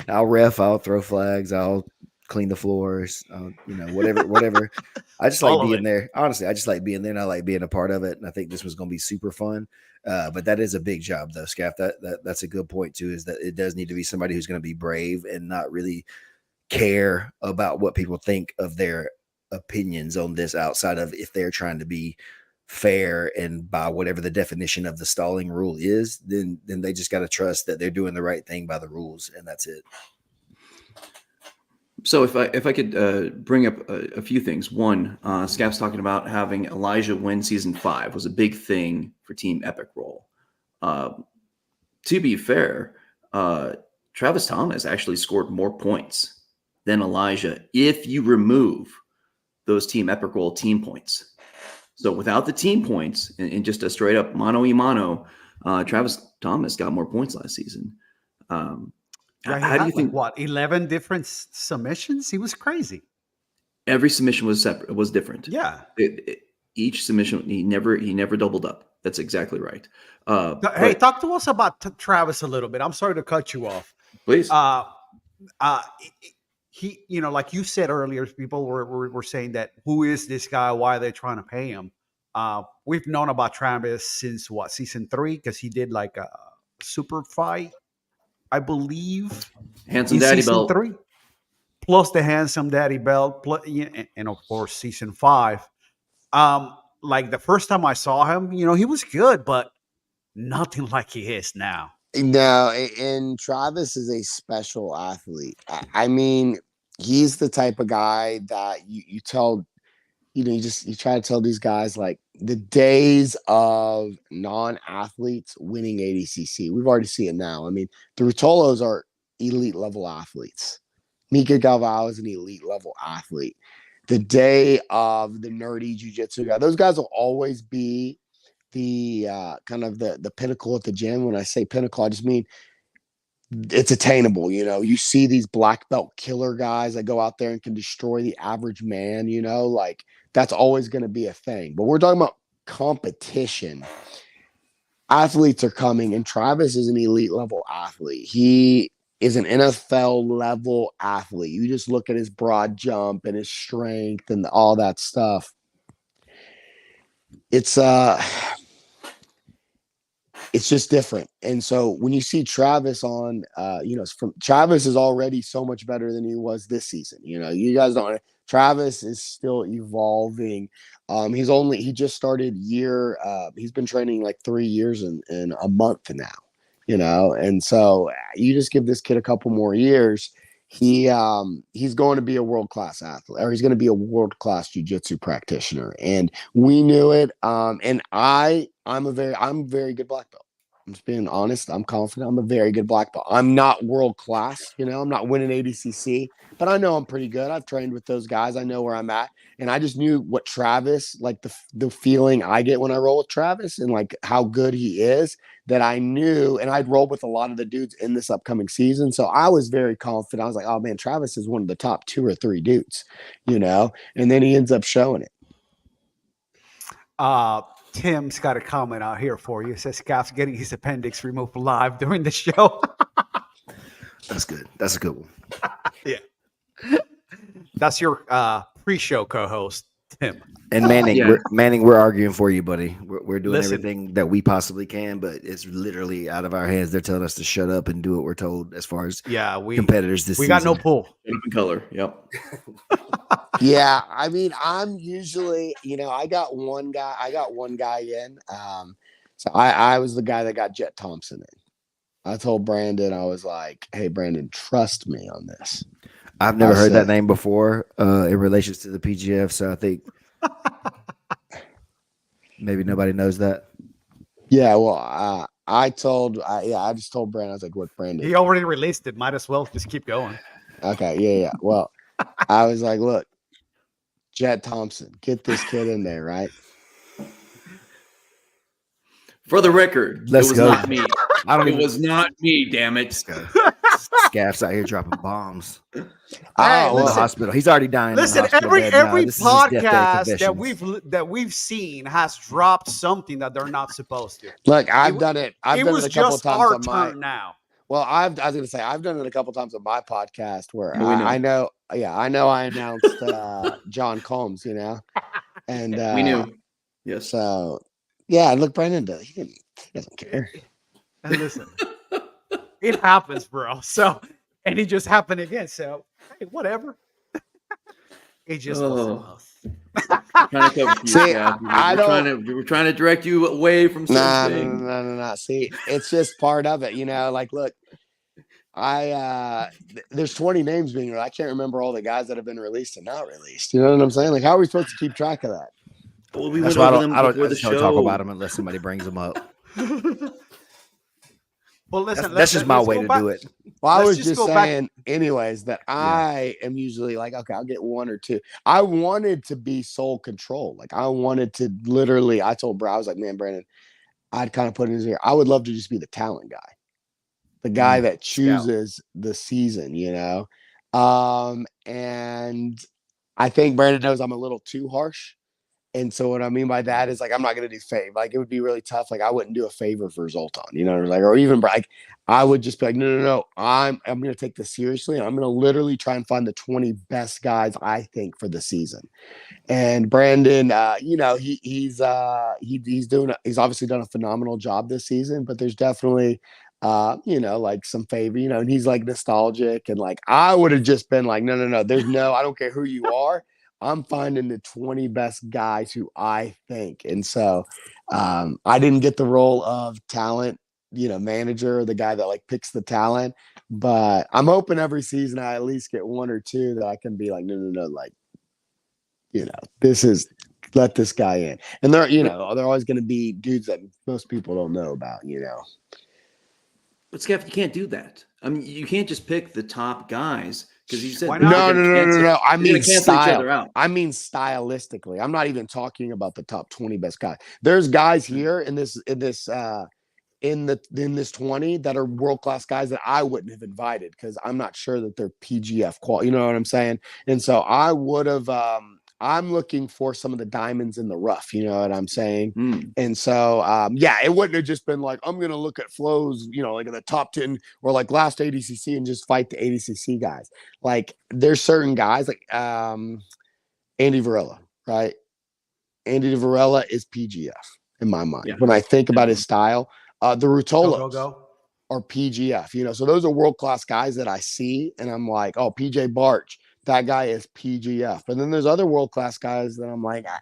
I'll ref, I'll throw flags, I'll clean the floors, whatever. I just like being there. Honestly, I just like being there, and I like being a part of it. And I think this was going to be super fun. But that is a big job, though, Skaff. That's a good point too. Is that it does need to be somebody who's going to be brave and not really care about what people think of their opinions on this outside of if they're trying to be fair and by whatever the definition of the stalling rule is, then they just got to trust that they're doing the right thing by the rules, and that's it. So if I could bring up a few things. One, Scaff's talking about having Elijah win season 5 was a big thing for Team Epic Roll. To be fair, Travis Thomas actually scored more points than Elijah if you remove those Team Epic Roll team points. So without the team points and just a straight up mano-y-mano, Travis Thomas got more points last season. How do you think? 11 different submissions? He was crazy. Every submission was separate. It was different. Yeah. Each submission, he never doubled up. That's exactly right. Hey, talk to us about Travis a little bit. I'm sorry to cut you off. Please. He, like you said earlier, people were saying that who is this guy? Why are they trying to pay him? We've known about Travis since season 3, because he did like a super fight, I believe. Handsome Daddy belt. 3, plus the Handsome Daddy belt, and of course season 5. Like the first time I saw him, he was good, but nothing like he is now. No, and Travis is a special athlete. I mean, he's the type of guy that you tell, you try to tell these guys, like, the days of non-athletes winning ADCC. We've already seen it now. I mean, the Rutolos are elite level athletes. Mika Galvao is an elite level athlete. The day of the nerdy jiu-jitsu guy, those guys will always be the kind of the pinnacle at the gym. When I say pinnacle, I just mean it's attainable. You see these black belt killer guys that go out there and can destroy the average man, like that's always going to be a thing. But we're talking about competition. Athletes are coming, and Travis is an elite level athlete. He is an NFL level athlete. You just look at his broad jump and his strength and all that stuff. It's just different. And so when you see Travis on, Travis is already so much better than he was this season. You guys don't. Travis is still evolving. He just started he's been training like 3 years in a month now, and so you just give this kid a couple more years. He's going to be a world-class athlete, or he's going to be a world-class jiu-jitsu practitioner. And we knew it. And I'm a very good black belt. I'm just being honest. I'm confident. I'm a very good black belt. I'm not world-class, I'm not winning ADCC, but I know I'm pretty good. I've trained with those guys. I know where I'm at. And I just knew what Travis, like the feeling I get when I roll with Travis and like how good he is, that I knew, and I'd roll with a lot of the dudes in this upcoming season. So I was very confident. I was like, oh man, Travis is one of the top 2 or 3 dudes, and then he ends up showing it. Tim's got a comment out here for you. It says Scaff's getting his appendix removed live during the show. That's good. That's a good one. Yeah. That's your pre-show co-host, Tim. And Manning, we're arguing for you, buddy. We're doing Listen, everything that we possibly can, but it's literally out of our hands. They're telling us to shut up and do what we're told as far as competitors this season. We got no pull. Shut up in color. Yep. Yeah, I mean, I'm usually, I got one guy in. So I was the guy that got Jet Thompson in. I told Brandon, I was like, hey, Brandon, trust me on this. I've never heard that name before in relation to the PGF, so I think maybe nobody knows that. Yeah, well, I just told Brandon, I was like, look, Brandon. He already released it. Might as well just keep going. Okay, yeah. Well, I was like, look, Jet Thompson, get this kid in there, right? For the record, Let's it was go. not me. It was not me, damn it. Scaff's out here dropping bombs. Hey, in the hospital. He's already dying. Listen, in the hospital every bed now. podcast that we've seen has dropped something that they're not supposed to. Look, I've done it. I've done it a couple times our on my turn now. Well, I was gonna say I've done it a couple times on my podcast where I know I announced John Combs, and we knew. Yes. So yeah, look, Brandon he doesn't care. And listen, it happens, bro. So, and it just happened again. So, hey, whatever. It just wasn't us. Trying to cover for you, See, Gav. We're trying to direct you away from something. No. See, it's just part of it, like, look, there's 20 names being released. I can't remember all the guys that have been released and not released. You know what I'm saying? Like, how are we supposed to keep track of that? Well, we That's went why over them before the show. talk about them unless somebody brings them up. Well, listen, that's just my way to do it. Well, I was just saying, anyways, that I am usually like, okay, I'll get one or two. I wanted to be sole control. Like, I wanted to literally, I told Bro, I was like, man, Brandon, I'd kind of put in his ear. I would love to just be the talent guy, the guy that chooses the season, and I think Brandon knows I'm a little too harsh. And so what I mean by that is, like, I'm not going to do favor. Like, it would be really tough. Like, I wouldn't do a favor for Zoltan, like, or even like, I would just be like, no. I'm going to take this seriously. I'm going to literally try and find the 20 best guys I think for the season. And Brandon, he's obviously done a phenomenal job this season, but there's definitely, like some favor, and he's like nostalgic, and like, I would have just been like, no, I don't care who you are. I'm finding the 20 best guys who I think. And so I didn't get the role of talent, manager, the guy that like picks the talent, but I'm hoping every season I at least get one or two that I can be like, no, like, let this guy in. And they're always going to be dudes that most people don't know about, But Skaff, you can't do that. I mean, you can't just pick the top guys. Because you said no. I mean style. I mean stylistically. I'm not even talking about the top 20 best guys. There's guys here in this 20 that are world-class guys that I wouldn't have invited because I'm not sure that they're PGF quality. You know what I'm saying? And so I would have I'm looking for some of the diamonds in the rough, you know what I'm saying? And so, it wouldn't have just been like, I'm going to look at flows, like in the top 10 or like last ADCC and just fight the ADCC guys. Like, there's certain guys like Andy Varela, right? Andy Varela is PGF in my mind. When I think about his style, the Rutolos are PGF, so those are world-class guys that I see and I'm like, oh, PJ Barch, that guy is PGF. But then there's other world-class guys that I'm like, I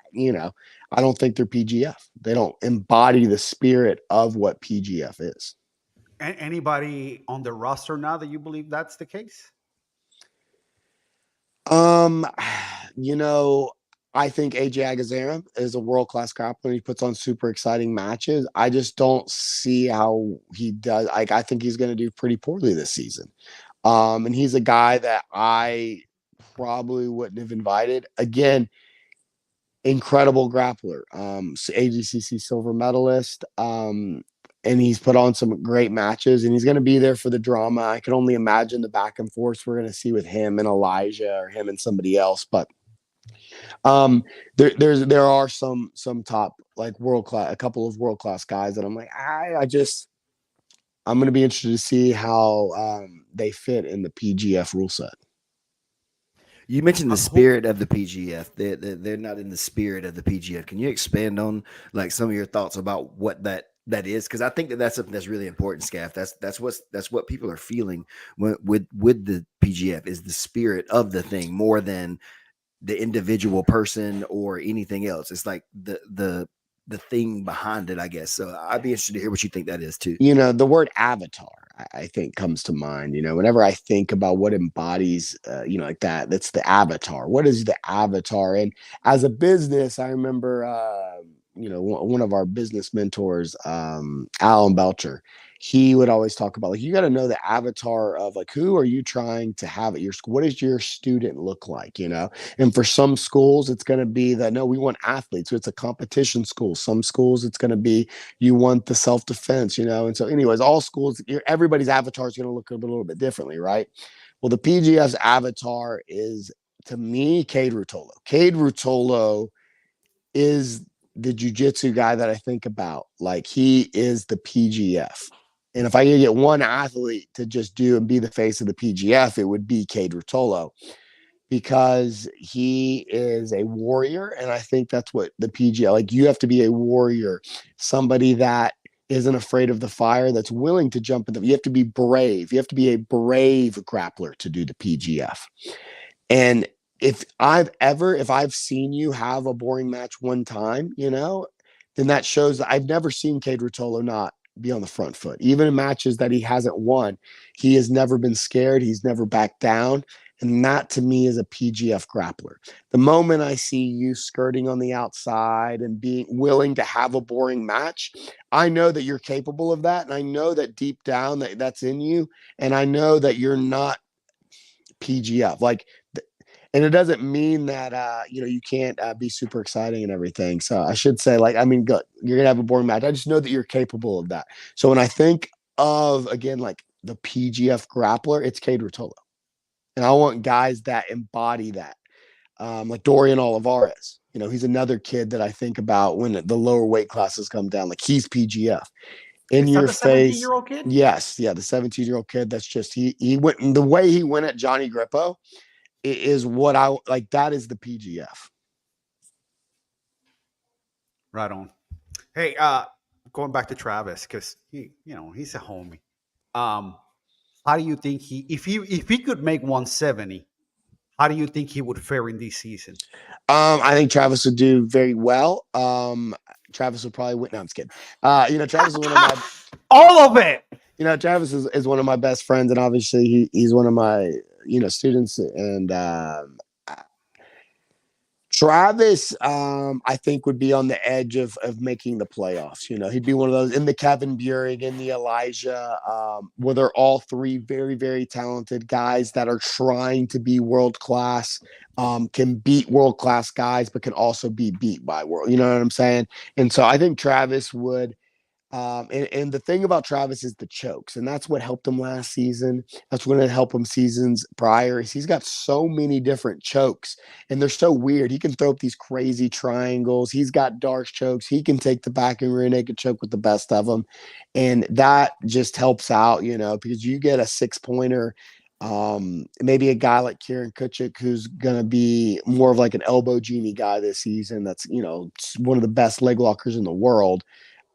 don't think they're PGF. They don't embody the spirit of what PGF is. Anybody on the roster now that you believe that's the case? I think AJ Agazaram is a world-class grappler. He puts on super exciting matches. I just don't see how he does. Like, I think he's going to do pretty poorly this season. And he's a guy that I probably wouldn't have invited. Again, incredible grappler, ADCC silver medalist, and he's put on some great matches, and he's going to be there for the drama. I can only imagine the back and forth we're going to see with him and Elijah or him and somebody else. But there are some top, like, world-class, a couple of world-class guys that I'm like, I'm going to be interested to see how they fit in the PGF rule set. You mentioned the spirit of the PGF. They're not in the spirit of the PGF. Can you expand on like some of your thoughts about what that is? Because I think that's something that's really important, Skaff. That's what people are feeling with the PGF is the spirit of the thing more than the individual person or anything else. It's like the thing behind it, I guess. So I'd be interested to hear what you think that is too. The word avatar, I think, comes to mind. Whenever I think about what embodies, like that's the avatar. What is the avatar? And as a business, I remember, one of our business mentors, Alan Belcher, he would always talk about, like, you got to know the avatar of, like, who are you trying to have at your school? What does your student look like, And for some schools, it's going to be that, no, we want athletes. So it's a competition school. Some schools, it's going to be, you want the self-defense, And so anyways, all schools, everybody's avatar is going to look a little bit differently, right? Well, the PGF's avatar is, to me, Cade Rutolo. Cade Rutolo is the jiu-jitsu guy that I think about. Like, he is the PGF. And if I could get one athlete to just do and be the face of the PGF, it would be Cade Rutolo, because he is a warrior. And I think that's what the PGF, like, you have to be a warrior, somebody that isn't afraid of the fire, that's willing to jump in. You have to be brave. You have to be a brave grappler to do the PGF. And if I've seen you have a boring match one time, then that shows that I've never seen Cade Rotolo not be on the front foot. Even in matches that he hasn't won, he has never been scared. He's never backed down. And that to me is a PGF grappler. The moment I see you skirting on the outside and being willing to have a boring match, I know that you're capable of that. And I know that deep down that's in you. And I know that you're not PGF. And it doesn't mean that you can't be super exciting and everything. So I should say, good, you're gonna have a boring match. I just know that you're capable of that. So when I think of again the PGF grappler, it's Cade Rotolo, and I want guys that embody that, like Dorian Olivares. He's another kid that I think about when the lower weight classes come down. Like he's PGF in your face. 17-year-old kid? Yes, yeah, the 17-year-old kid. That's just he went the way he went at Johnny Grippo. Is what I like. That is the PGF. Right on. Hey, going back to Travis, because he's a homie. How do you think if he could make 170, how do you think he would fare in this season? I think Travis would do very well. Travis would probably win. No, I'm just kidding. Travis is one of my all of it. Travis is one of my best friends, and obviously he's one of my students. And Travis, I think would be on the edge of making the playoffs. He'd be one of those in the Kevin Buring, in the Elijah, where they're all three very, very talented guys that are trying to be world class, can beat world class guys, but can also be beat by world. You know what I'm saying? And so I think Travis would. And the thing about Travis is the chokes, and that's what helped him last season. That's what helped him seasons prior. He's got so many different chokes, and they're so weird. He can throw up these crazy triangles. He's got dark chokes. He can take the back and rear naked choke with the best of them, and that just helps out, because you get a 6-pointer. Maybe a guy like Kieran Kichuk, who's going to be more of like an elbow genie guy this season. That's one of the best leg lockers in the world.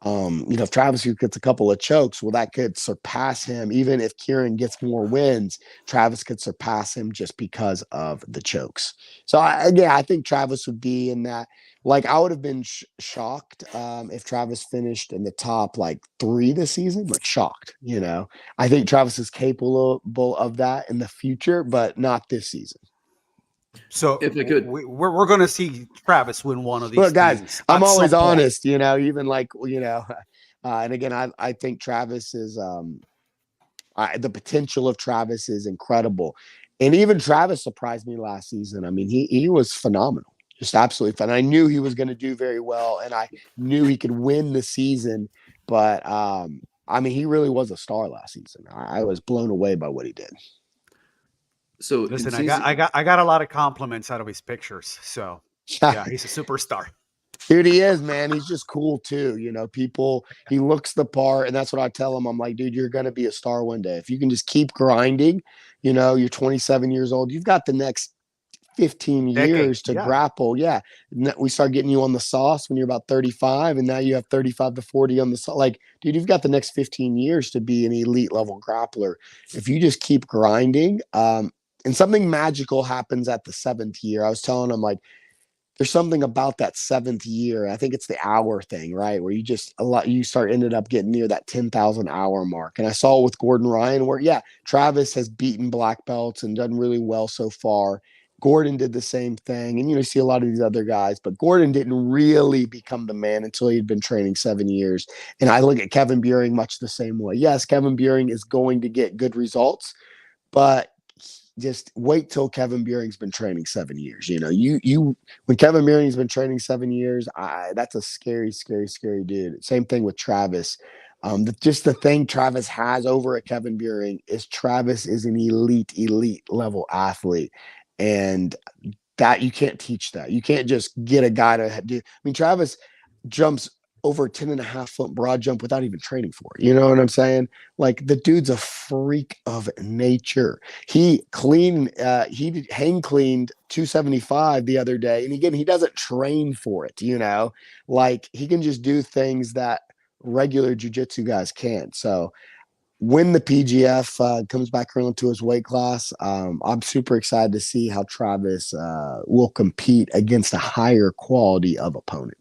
If Travis gets a couple of chokes, well, that could surpass him. Even if Kieran gets more wins, Travis could surpass him just because of the chokes. So I think Travis would be in that. Like, I would have been shocked if Travis finished in the top 3 this season. Like, shocked. I think Travis is capable of that in the future, but not this season. So if I could, we're going to see Travis win one of these. Look, guys, things I'm always honest, even and again, I think Travis is, the potential of Travis is incredible. And even Travis surprised me last season. I mean, he was phenomenal, just absolutely fun. I knew he was going to do very well, and I knew he could win the season, but he really was a star last season. I was blown away by what he did. So listen, I got a lot of compliments out of his pictures. So yeah, he's a superstar. Dude, he is, man. He's just cool too. He looks the part, and that's what I tell him. I'm like, dude, you're going to be a star one day. If you can just keep grinding, you're 27 years old. You've got the next 15 years to grapple. Yeah. We start getting you on the sauce when you're about 35, and now you have 35 to 40 on the sauce. Like, dude, you've got the next 15 years to be an elite level grappler. If you just keep grinding, and something magical happens at the 7th year. I was telling him, there's something about that 7th year. I think it's the hour thing, right? Where you ended up getting near that 10,000 hour mark. And I saw it with Gordon Ryan where, Travis has beaten black belts and done really well so far. Gordon did the same thing. And, you see a lot of these other guys, but Gordon didn't really become the man until he'd been training 7 years. And I look at Kevin Buring much the same way. Yes, Kevin Buring is going to get good results, but just wait till Kevin Buring's been training 7 years. When Kevin Buring's been training 7 years, that's a scary, scary, scary dude. Same thing with Travis. The thing Travis has over at Kevin Buring is Travis is an elite level athlete. And that you can't teach that. You can't just get a guy to do. Travis jumps over a 10.5-foot broad jump without even training for it. You know what I'm saying? Like, the dude's a freak of nature. He hang cleaned 275 the other day. And again, he doesn't train for it, like he can just do things that regular jiu-jitsu guys can't. So when the PGF comes back around to his weight class, I'm super excited to see how Travis will compete against a higher quality of opponent.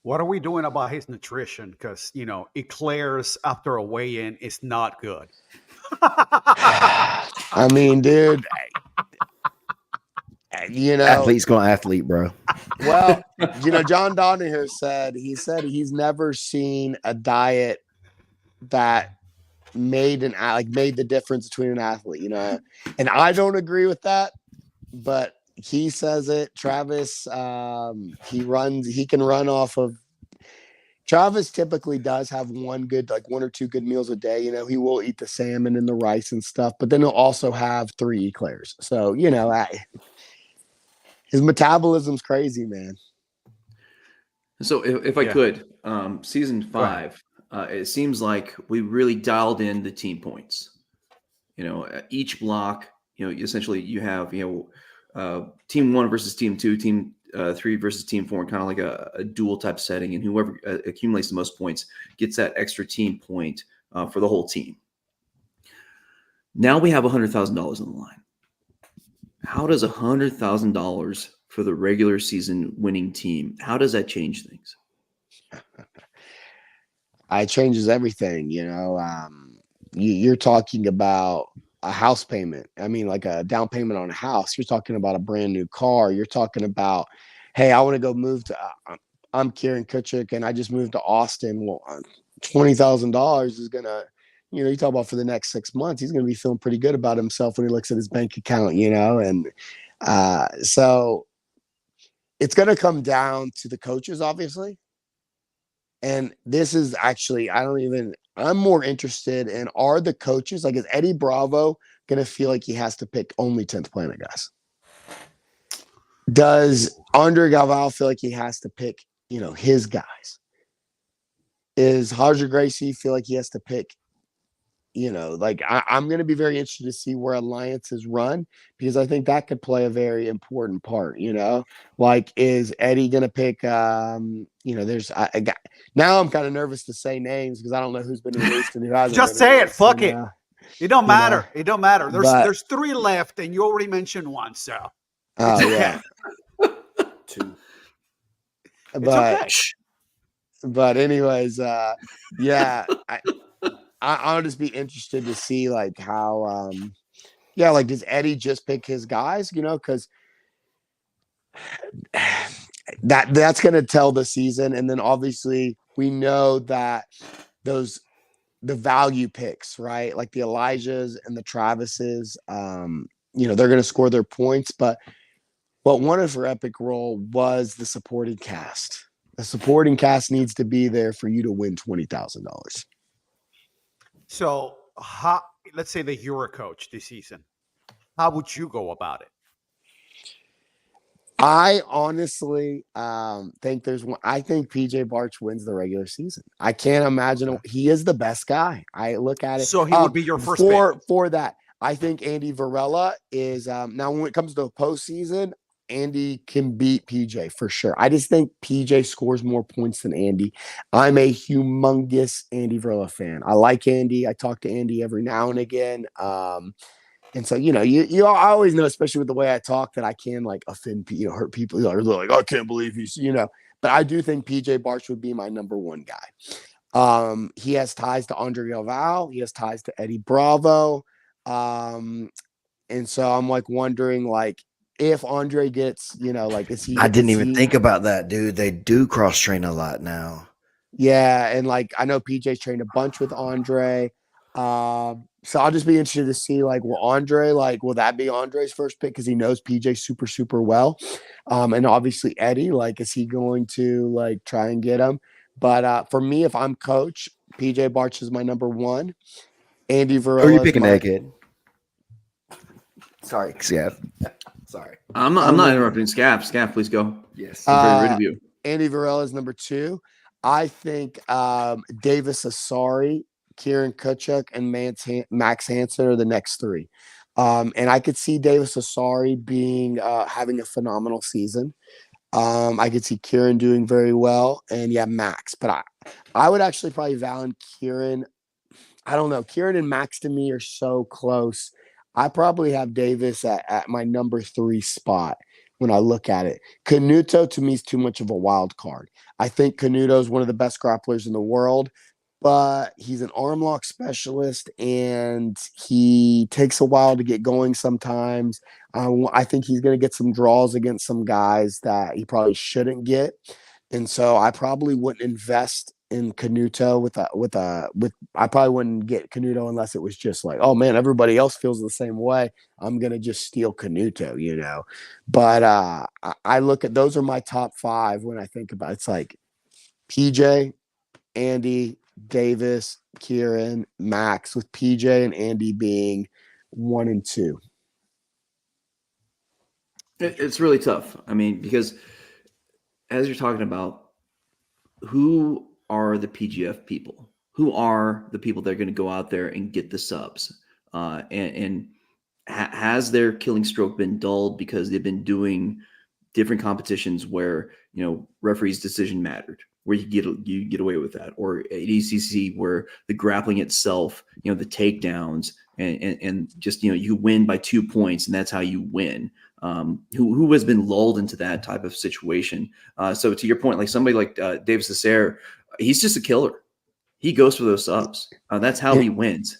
What are we doing about his nutrition? Because, eclairs after a weigh-in is not good. I mean, dude, Athlete's gonna athlete, bro. well, John Donahue said he's never seen a diet that made the difference between an athlete, and I don't agree with that, but he says it. Travis, he can run off of. Travis typically does have one or two good meals a day. He will eat the salmon and the rice and stuff, but then he'll also have 3 eclairs. So, his metabolism's crazy, man. So if I could, season 5, it seems like we really dialed in the team points. Each block, essentially you have, team 1 versus team 2, team 3 versus team 4, and kind of like a dual type setting. And whoever accumulates the most points gets that extra team point for the whole team. Now we have $100,000 on the line. How does $100,000 for the regular season winning team, how does that change things? It changes everything. You're talking about a house payment. I mean, like a down payment on a house. You're talking about a brand new car. You're talking about, hey, I want to go move to. I'm Kieran Kichuk, and I just moved to Austin. Well, $20,000 is gonna, you talk about for the next 6 months. He's gonna be feeling pretty good about himself when he looks at his bank account. And so it's gonna come down to the coaches, obviously. And this is actually, I'm more interested in, are the coaches, like, is Eddie Bravo going to feel like he has to pick only 10th planet guys? Does Andre Galval feel like he has to pick, his guys? Is Roger Gracie feel like he has to pick, I'm going to be very interested to see where alliances run, because I think that could play a very important part, like, is Eddie going to pick, there's a guy. Now I'm kind of nervous to say names because I don't know who's been released and who hasn't. Just been say released, it. Fuck it. It don't matter. It don't matter. There's 3 left, and you already mentioned 1. So. Oh yeah. 2. But anyways, yeah. I'll just be interested to see like how, does Eddie just pick his guys? Because that's going to tell the season. And then obviously we know that the value picks, right? Like the Elijahs and the Travises, they're going to score their points. But what won it for Epic Roll was the supporting cast. The supporting cast needs to be there for you to win $20,000. So, let's say that you're a coach this season. How would you go about it? I honestly think I think PJ Barch wins the regular season. I can't imagine he is the best guy. I look at it. So he would be your first pick. For that. I think Andy Varela is now when it comes to postseason, Andy can beat PJ for sure. I just think PJ scores more points than Andy. I'm a humongous Andy Varela fan. I like Andy. I talk to Andy every now and again. And so, I always know, especially with the way I talk, that I can like offend people, hurt people. They're like, I can't believe he's, but I do think PJ Barch would be my number 1 guy. He has ties to Andre Galval. He has ties to Eddie Bravo. And so I'm like wondering, like, if Andre gets, is he? I didn't even think about that, dude. They do cross train a lot now. Yeah, and like I know PJ's trained a bunch with Andre. So I'll just be interested to see, like, will that be Andre's first pick because he knows PJ super, super well? And obviously Eddie, like, is he going to like try and get him? But for me, if I'm coach, PJ Barch is my number 1. Andy Varela. Who are you picking, kid? Sorry, Skaff. Sorry. I'm not interrupting. Skaff, please go. Yes. I'm very rude of you. Andy Varela is number 2. I think Davis Asari, Kieran Kichuk, and Max Hansen are the next 3. And I could see Davis Asari being having a phenomenal season. I could see Kieran doing very well, and Max. But I would actually probably value Kieran. I don't know. Kieran and Max to me are so close. I probably have Davis at my number 3 spot when I look at it. Canuto to me is too much of a wild card. I think Canuto is one of the best grapplers in the world, but he's an arm lock specialist and he takes a while to get going sometimes. I think he's going to get some draws against some guys that he probably shouldn't get. And so I probably wouldn't invest in Canuto with I probably wouldn't get Canuto unless it was just like, oh man, everybody else feels the same way. I'm gonna just steal Canuto, you know. But I look at those are my top 5 when I think about it. It's like PJ, Andy, Davis, Kieran, Max, with PJ and Andy being 1 and 2. It's really tough. I mean, because as you're talking about, who are the PGF people? Who are the people that are going to go out there and get the subs? Has their killing stroke been dulled because they've been doing different competitions where, you know, referee's decision mattered, where you get away with that, or at ECC where the grappling itself, you know, the takedowns and just, you know, you win by 2 points and that's how you win. Who has been lulled into that type of situation? So to your point, like somebody like Davis Cesare, he's just a killer. He goes for those subs. That's how he wins.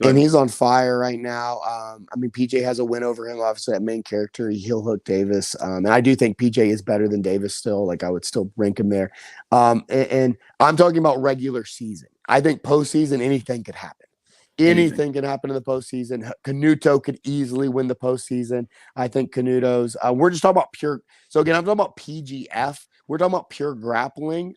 And he's on fire right now. I mean, PJ has a win over him, obviously, that main character. He'll hook Davis. And I do think PJ is better than Davis still. Like, I would still rank him there. And I'm talking about regular season. I think postseason, anything could happen. Anything can happen in the postseason. Canuto could easily win the postseason. I think Canuto's. We're just talking about pure. So again, I'm talking about PGF. We're talking about pure grappling.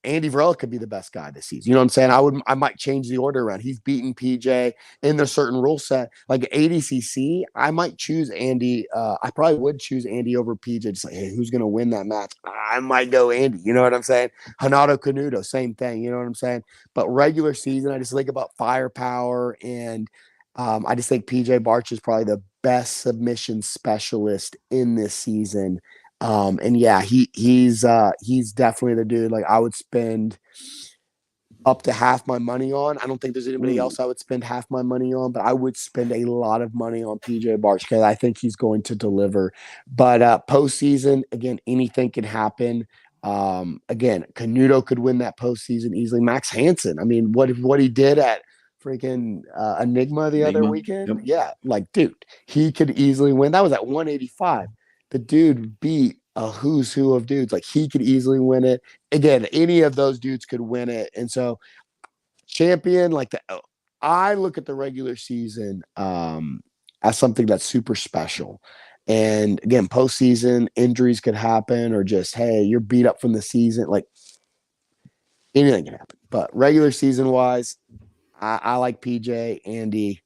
Andy Varela could be the best guy this season. You know what I'm saying? I might change the order around. He's beaten PJ in the certain rule set. Like ADCC, I might choose Andy. I probably would choose Andy over PJ. Just like, hey, who's going to win that match? I might go Andy. You know what I'm saying? Hanato Canuto, same thing. You know what I'm saying? But regular season, I just think about firepower, and I just think PJ Barch is probably the best submission specialist in this season. And yeah, he's definitely the dude. Like, I would spend up to half my money on. I don't think there's anybody else I would spend half my money on, but I would spend a lot of money on PJ Barch because I think he's going to deliver. But postseason, again, anything can happen. Again, Canuto could win that postseason easily. Max Hansen, I mean, what he did at freaking Enigma the other weekend, yep. Yeah, like, dude, he could easily win. That was at 185. The dude beat a who's who of dudes. Like, he could easily win it. Again, any of those dudes could win it. And so champion, like, I look at the regular season as something that's super special. And again, postseason injuries could happen, or just, hey, you're beat up from the season. Like, anything can happen. But regular season wise, I like PJ, Andy,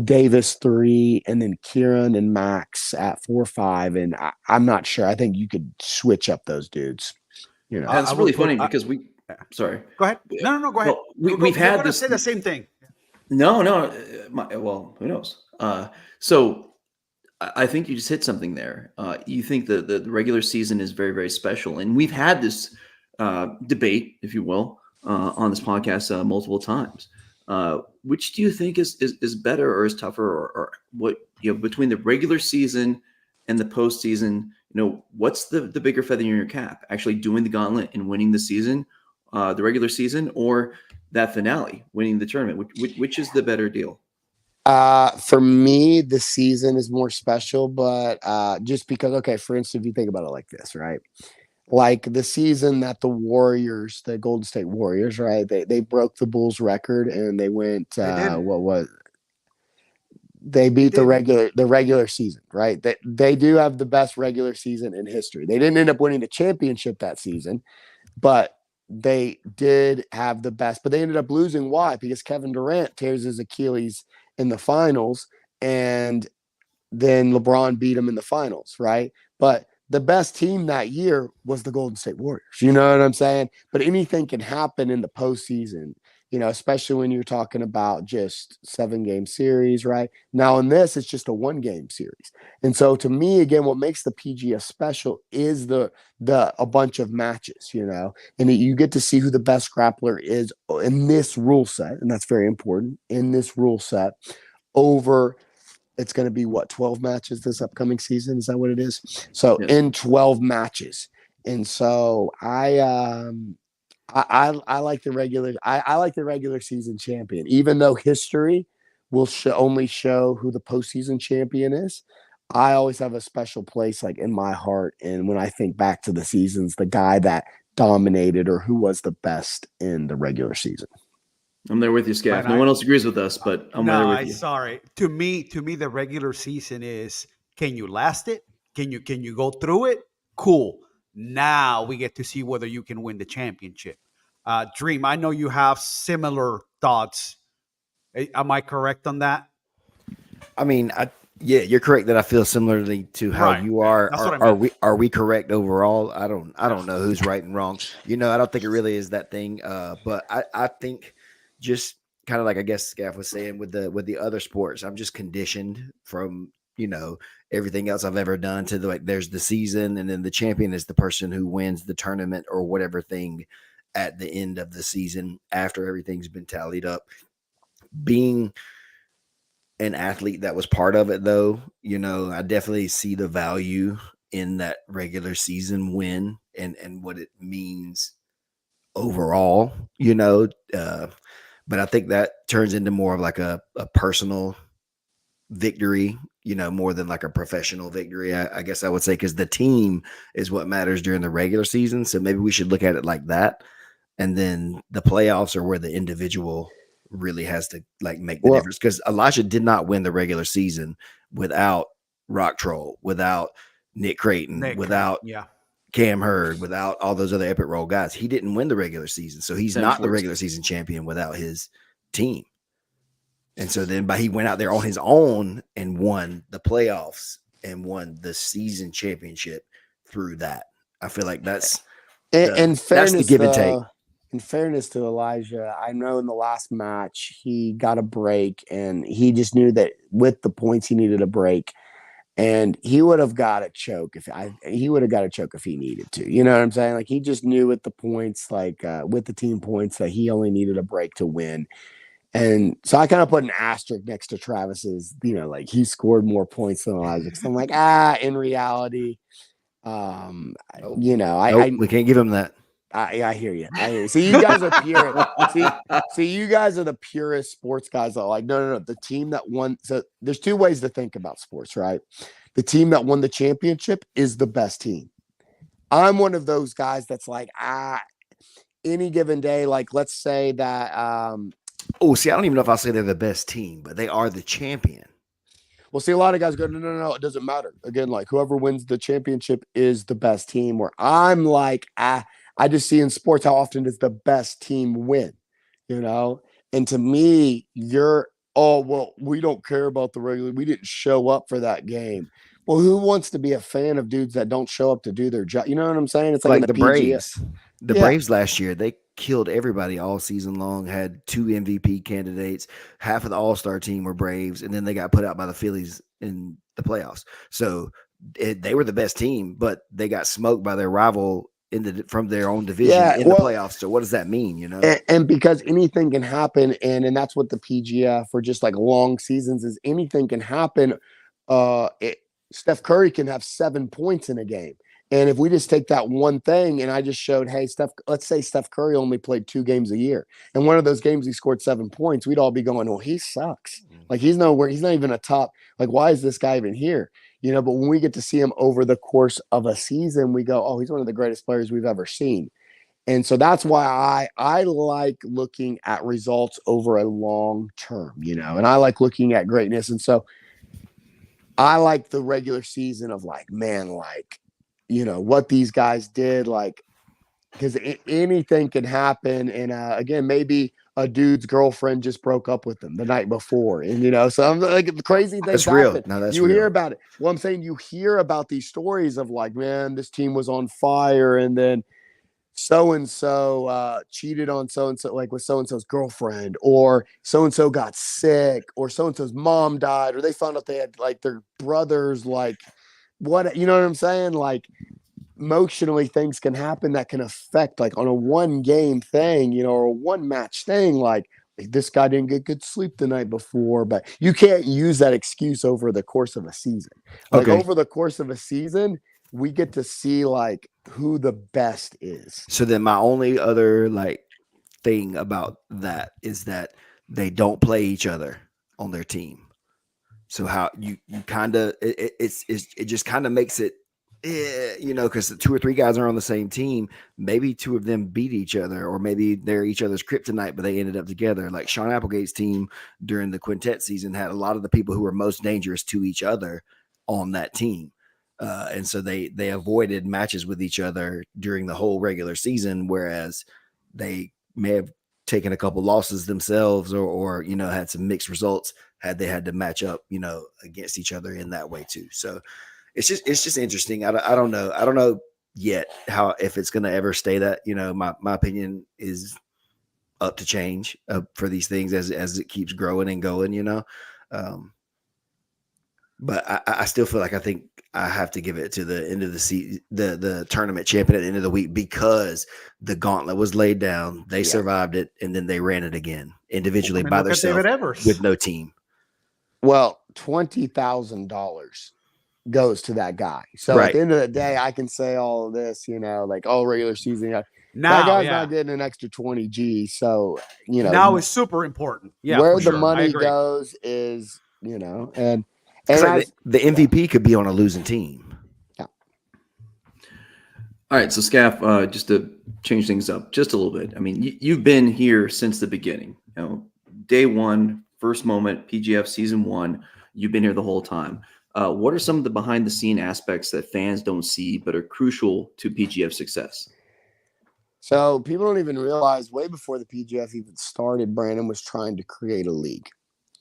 Davis 3, and then Kieran and Max at 4, 5. And I'm not sure. I think you could switch up those dudes. You know, it's really funny because sorry. Go ahead. No, go ahead. Well, we've had this. Say the same thing. No. Well, who knows? So I think you just hit something there. You think the regular season is very, very special, and we've had this debate, if you will, on this podcast multiple times. Which do you think is better or is tougher, or what, you know, between the regular season and the postseason? You know, what's the bigger feather in your cap? Actually doing the gauntlet and winning the season, the regular season, or that finale, winning the tournament? Which is the better deal? For me, the season is more special, but just because, okay, for instance, if you think about it like this, right? Like the season that the Warriors, the Golden State Warriors, right? They broke the Bulls record and they went they beat the regular season, right? They do have the best regular season in history. They didn't end up winning the championship that season, but they did have the best. But they ended up losing. Why? Because Kevin Durant tears his Achilles in the finals, and then LeBron beat him in the finals, right? But the best team that year was the Golden State Warriors. You know what I'm saying? But anything can happen in the postseason. especially when you're talking about just 7-game series, right? Now in this, it's just a 1-game series. And so to me, again, what makes the PGF special is a bunch of matches, and you get to see who the best grappler is in this rule set. And that's very important in this rule set over, it's going to be 12 matches this upcoming season. Is that what it is? So Yes. in 12 matches. And so I like the regular. I like the regular season champion, even though history will only show who the postseason champion is. I always have a special place like in my heart, and when I think back to the seasons, the guy that dominated or who was the best in the regular season. I'm there with you, Skaff. No one else agrees with us, but I'm there with you. Sorry. To me, the regular season is: can you last it? Can you go through it? Cool. Now we get to see whether you can win the championship. Dream, I know you have similar thoughts. Am I correct on that? I mean, yeah, you're correct that I feel similarly to how you are. That's what I meant. Are we correct overall? I don't know who's right and wrong. I don't think it really is that thing. But I think just kind of like I guess Skaff was saying with the other sports, I'm just conditioned from everything else I've ever done to there's the season, and then the champion is the person who wins the tournament or whatever thing at the end of the season after everything's been tallied up. Being an athlete that was part of it, though, I definitely see the value in that regular season win and what it means overall, but I think that turns into more of like a personal victory, more than like a professional victory, I guess I would say, because the team is what matters during the regular season. So maybe we should look at it like that. And then the playoffs are where the individual really has to make the difference, because Elijah did not win the regular season without Rock Troll, without Nick Creighton, without Cam Hurd, without all those other Epic Roll guys. He didn't win the regular season, so he's not the regular season champion without his team. And so then he went out there on his own and won the playoffs and won the season championship through that. I feel like that's fairness, that's the give and take. In fairness to Elijah, I know in the last match he got a break, and he just knew that with the points he needed a break, and he would have got a choke if he needed to. You know what I'm saying? Like, he just knew with the points, with the team points, that he only needed a break to win. And so I kind of put an asterisk next to Travis's, he scored more points than Elijah. So I'm like, in reality, we can't give him that. I hear you. See, you guys are pure. see, you guys are the purest sports guys that are like, no. The team that won. So there's two ways to think about sports, right? The team that won the championship is the best team. I'm one of those guys that's like, any given day, let's say that. I don't even know if I'll say they're the best team, but they are the champion. Well, see, a lot of guys go, no, it doesn't matter. Again, whoever wins the championship is the best team. Where I'm like, I just see in sports how often does the best team win, And to me, we don't care about the regular. We didn't show up for that game. Well, who wants to be a fan of dudes that don't show up to do their job? You know what I'm saying? It's like the Braves. The Braves last year, they killed everybody all season long, had 2 MVP candidates. Half of the All-Star team were Braves, and then they got put out by the Phillies in the playoffs. So they were the best team, but they got smoked by their rival from their own division in the playoffs. So what does that mean, And because anything can happen, and that's what the PGF or just long seasons is, anything can happen. Steph Curry can have 7 points in a game. And if we just take that one thing, and I just showed, hey, let's say Steph Curry only played 2 games a year, and one of those games he scored 7 points, we'd all be going, well, he sucks. He's nowhere. He's not even a top. Why is this guy even here? But when we get to see him over the course of a season, we go, oh, he's one of the greatest players we've ever seen. And so that's why I like looking at results over a long term, and I like looking at greatness. And so I like the regular season of what these guys did, because anything can happen. And again, maybe a dude's girlfriend just broke up with him the night before. And, so I'm like, the crazy things happen. No, that's you real. Hear about it. Well, I'm saying you hear about these stories of man, this team was on fire. And then, so and so cheated on so and so, like with so and so's girlfriend, or so and so got sick, or so and so's mom died, or they found out they had like their brothers, like what, you know what I'm saying? Like emotionally, things can happen that can affect, like on a one game thing, or a one match thing, like this guy didn't get good sleep the night before, but you can't use that excuse over the course of a season. Like over the course of a season, we get to see like who the best is. So then my only other like thing about that is that they don't play each other on their team. So how you kind of it just kind of makes it, because the 2 or 3 guys are on the same team. Maybe 2 of them beat each other, or maybe they're each other's kryptonite, but they ended up together. Like Sean Applegate's team during the quintet season had a lot of the people who were most dangerous to each other on that team. And so they avoided matches with each other during the whole regular season, whereas they may have taken a couple losses themselves, or had some mixed results had they had to match up, against each other in that way too. So it's just interesting. I don't know yet how, if it's going to ever stay that, my opinion is up to change for these things as it keeps growing and going, but I still feel like I think I have to give it to the end of the season, the tournament champion at the end of the week, because the gauntlet was laid down. They survived it, and then they ran it again individually by themselves with no team. Well, $20,000 goes to that guy. So at the end of the day, I can say all of this, like all regular season. That guy's not getting an extra 20 G. So, now it's super important. Yeah, where the money goes is, and like the MVP could be on a losing team. Yeah. All right. So Skaff, just to change things up just a little bit. I mean, you've been here since the beginning, day one, first moment, PGF season 1, you've been here the whole time. What are some of the behind the scene aspects that fans don't see but are crucial to PGF success? So people don't even realize, way before the PGF even started, Brandon was trying to create a league.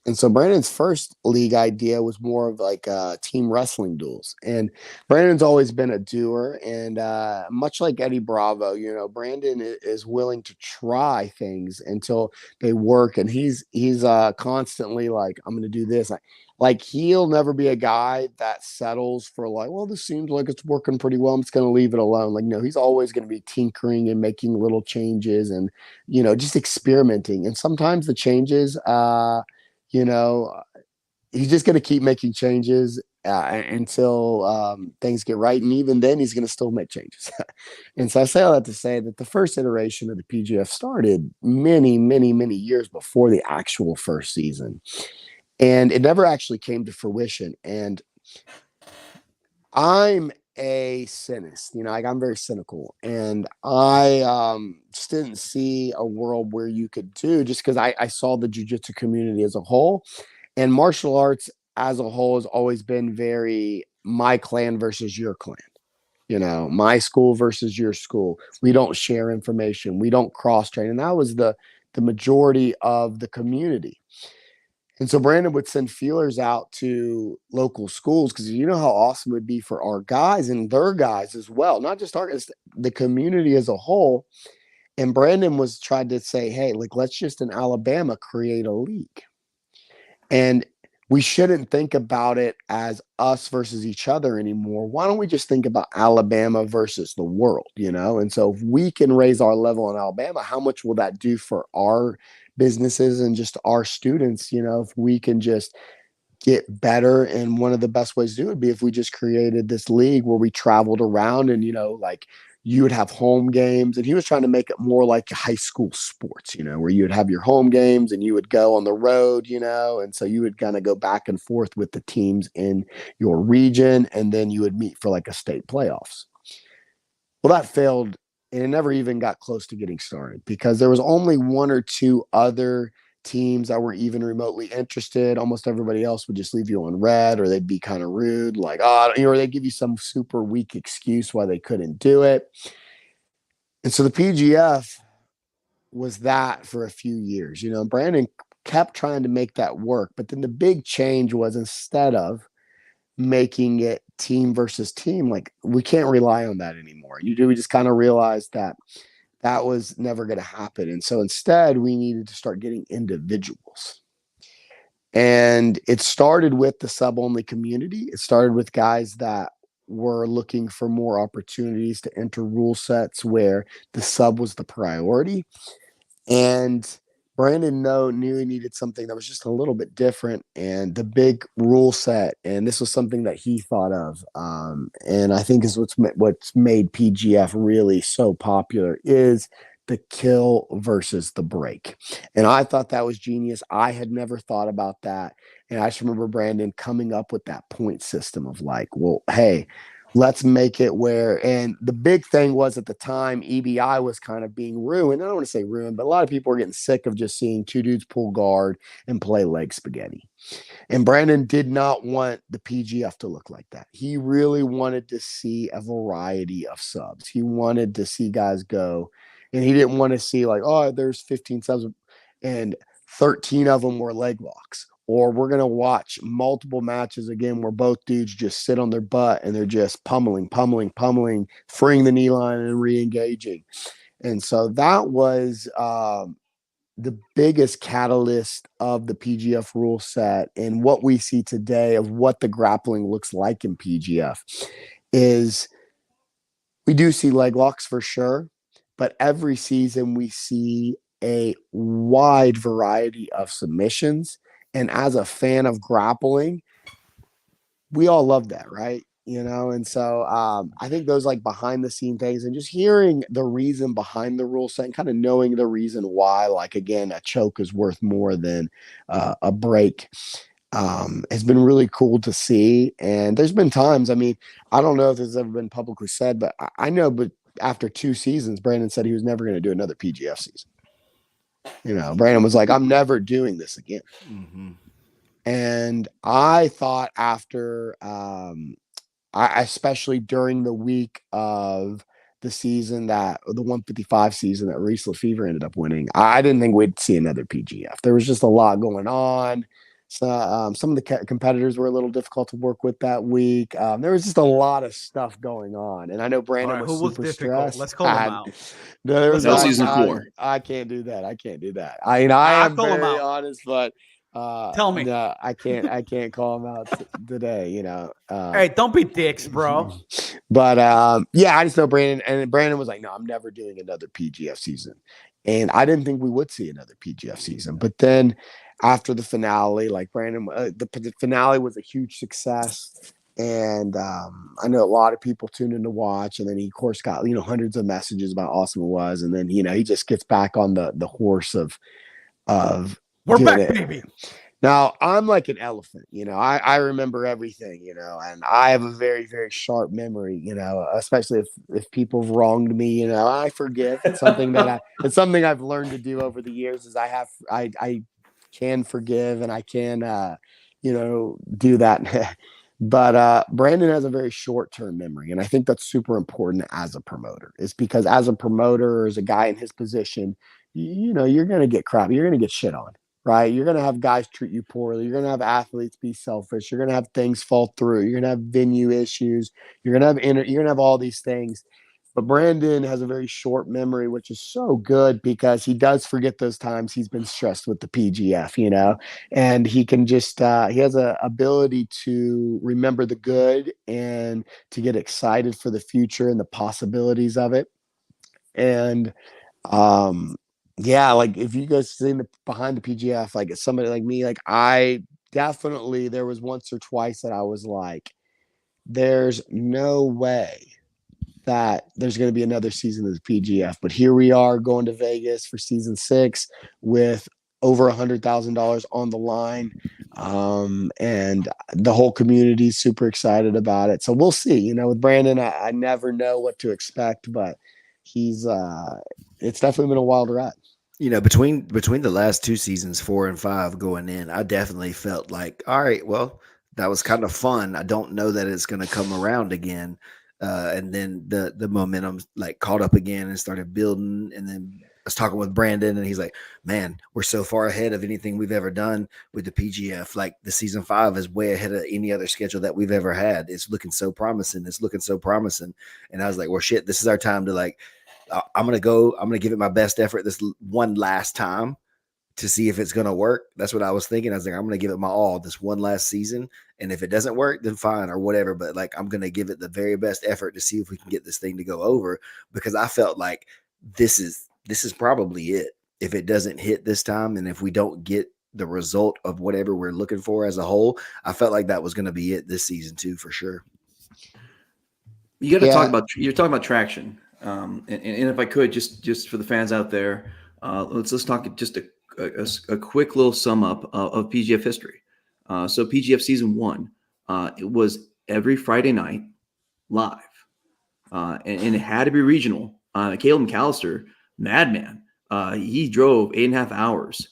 And so Brandon's first league idea was more of like team wrestling duels. And Brandon's always been a doer. And much like Eddie Bravo, Brandon is willing to try things until they work. And he's constantly like, I'm going to do this. Like he'll never be a guy that settles for like, well, this seems like it's working pretty well, I'm just going to leave it alone. Like, no, he's always going to be tinkering and making little changes and, just experimenting. And sometimes the changes, he's just going to keep making changes until things get right. And even then he's going to still make changes. And so I say all that to say that the first iteration of the PGF started many, many, many years before the actual first season. And it never actually came to fruition. And I'm a cynist, like I'm very cynical, and I just didn't see a world where you could do, just because I saw the jiu-jitsu community as a whole, and martial arts as a whole has always been very my clan versus your clan, my school versus your school. We don't share information, we don't cross train, and that was the majority of the community. And so Brandon would send feelers out to local schools, because you know how awesome it would be for our guys and their guys as well, not just our guys, the community as a whole. And Brandon was trying to say, hey, like, let's just in Alabama create a league. And we shouldn't think about it as us versus each other anymore. Why don't we just think about Alabama versus the world, And so if we can raise our level in Alabama, how much will that do for our businesses and just our students? If we can just get better. And one of the best ways to do it would be if we just created this league where we traveled around and, like you would have home games. And he was trying to make it more like high school sports, where you would have your home games and you would go on the road, and so you would kind of go back and forth with the teams in your region, and then you would meet for like a state playoffs. Well, that failed, and it never even got close to getting started, because there was only 1 or 2 other teams that were even remotely interested. Almost everybody else would just leave you on red, or they'd be kind of rude, like, or they'd give you some super weak excuse why they couldn't do it. And so the PGF was that for a few years. Brandon kept trying to make that work, but then the big change was, instead of making it team versus team, like, we can't rely on that anymore. We just kind of realized that that was never going to happen. And so instead, we needed to start getting individuals. And it started with the sub-only community. It started with guys that were looking for more opportunities to enter rule sets where the sub was the priority. And Brandon knew he needed something that was just a little bit different, and the big rule set. And this was something that he thought of. And I think is what's made PGF really so popular is the kill versus the break. And I thought that was genius. I had never thought about that. And I just remember Brandon coming up with that point system of like, well, hey, let's make it where, and the big thing was at the time, EBI was kind of being ruined. I don't want to say ruined, but a lot of people were getting sick of just seeing two dudes pull guard and play leg spaghetti. And Brandon did not want the PGF to look like that. He really wanted to see a variety of subs. He wanted to see guys go, and he didn't want to see like, oh, there's 15 subs and 13 of them were leg locks. Or we're going to watch multiple matches again where both dudes just sit on their butt and they're just pummeling, freeing the knee line and re-engaging. And so that was the biggest catalyst of the PGF rule set. And what we see today of what the grappling looks like in PGF is we do see leg locks for sure, but every season we see a wide variety of submissions. And as a fan of grappling, we all love that, right? And so I think those like behind the scene things and just hearing the reason behind the rule set and kind of knowing the reason why, like, again, a choke is worth more than a break has been really cool to see. And there's been times, I mean, I don't know if this has ever been publicly said, but I know, but after 2 seasons, Brandon said he was never going to do another PGF season. Brandon was like, I'm never doing this again. Mm-hmm. And I thought after, especially during the week of the season the 155 season that Reese Lefevre ended up winning, I didn't think we'd see another PGF. There was just a lot going on. So some of the competitors were a little difficult to work with that week. There was just a lot of stuff going on, and I know Brandon was super stressed. Let's call him out. No, there was season 4. I can't do that. I am very honest, but tell me. no, I can't call him out today. Hey, don't be dicks, bro. But yeah, I just know Brandon, and Brandon was like, no, I'm never doing another PGF season. And I didn't think we would see another PGF season. But then after the finale, like Brandon, the finale was a huge success. And I know a lot of people tuned in to watch. And then he, of course, got, hundreds of messages about how awesome it was. And then, he just gets back on the horse of we're back, baby. Now, I'm like an elephant, I remember everything, and I have a very, very sharp memory, especially if people have wronged me, I forgive. It's something it's something I've learned to do over the years is I can forgive and I can, do that. But Brandon has a very short-term memory, and I think that's super important as a promoter. Is because as a promoter or as a guy in his position, you're going to get crap. You're going to get shit on. Right? You're going to have guys treat you poorly. You're going to have athletes be selfish. You're going to have things fall through. You're going to have venue issues. You're going to have all these things. But Brandon has a very short memory, which is so good because he does forget those times he's been stressed with the PGF, and he can just, he has an ability to remember the good and to get excited for the future and the possibilities of it. And, yeah, like if you guys seen behind the PGF, like as somebody like me, like I definitely, there was once or twice that I was like, there's no way that there's going to be another season of the PGF. But here we are going to Vegas for season 6 with over $100,000 on the line. And the whole community is super excited about it. So we'll see, with Brandon, I never know what to expect, but he's, it's definitely been a wild ride. Between the last 2 seasons, 4 and 5 going in, I definitely felt like, all right, well, that was kind of fun. I don't know that it's going to come around again. And then the momentum like caught up again and started building. And then I was talking with Brandon and he's like, man, we're so far ahead of anything we've ever done with the PGF. Like the season 5 is way ahead of any other schedule that we've ever had. It's looking so promising. And I was like, well, shit, this is our time to like I'm going to give it my best effort this one last time to see if it's going to work. That's what I was thinking. I was like, I'm going to give it my all this one last season. And if it doesn't work, then fine or whatever. But like, I'm going to give it the very best effort to see if we can get this thing to go over, because I felt like this is probably it. If it doesn't hit this time, and if we don't get the result of whatever we're looking for as a whole, I felt like that was going to be it this season too, for sure. You got to talk about, you're talking about traction. And if I could, just for the fans out there, let's talk just a quick little sum up of PGF history. So PGF season 1, it was every Friday night live, and it had to be regional. Caleb McAllister, madman, he drove 8.5 hours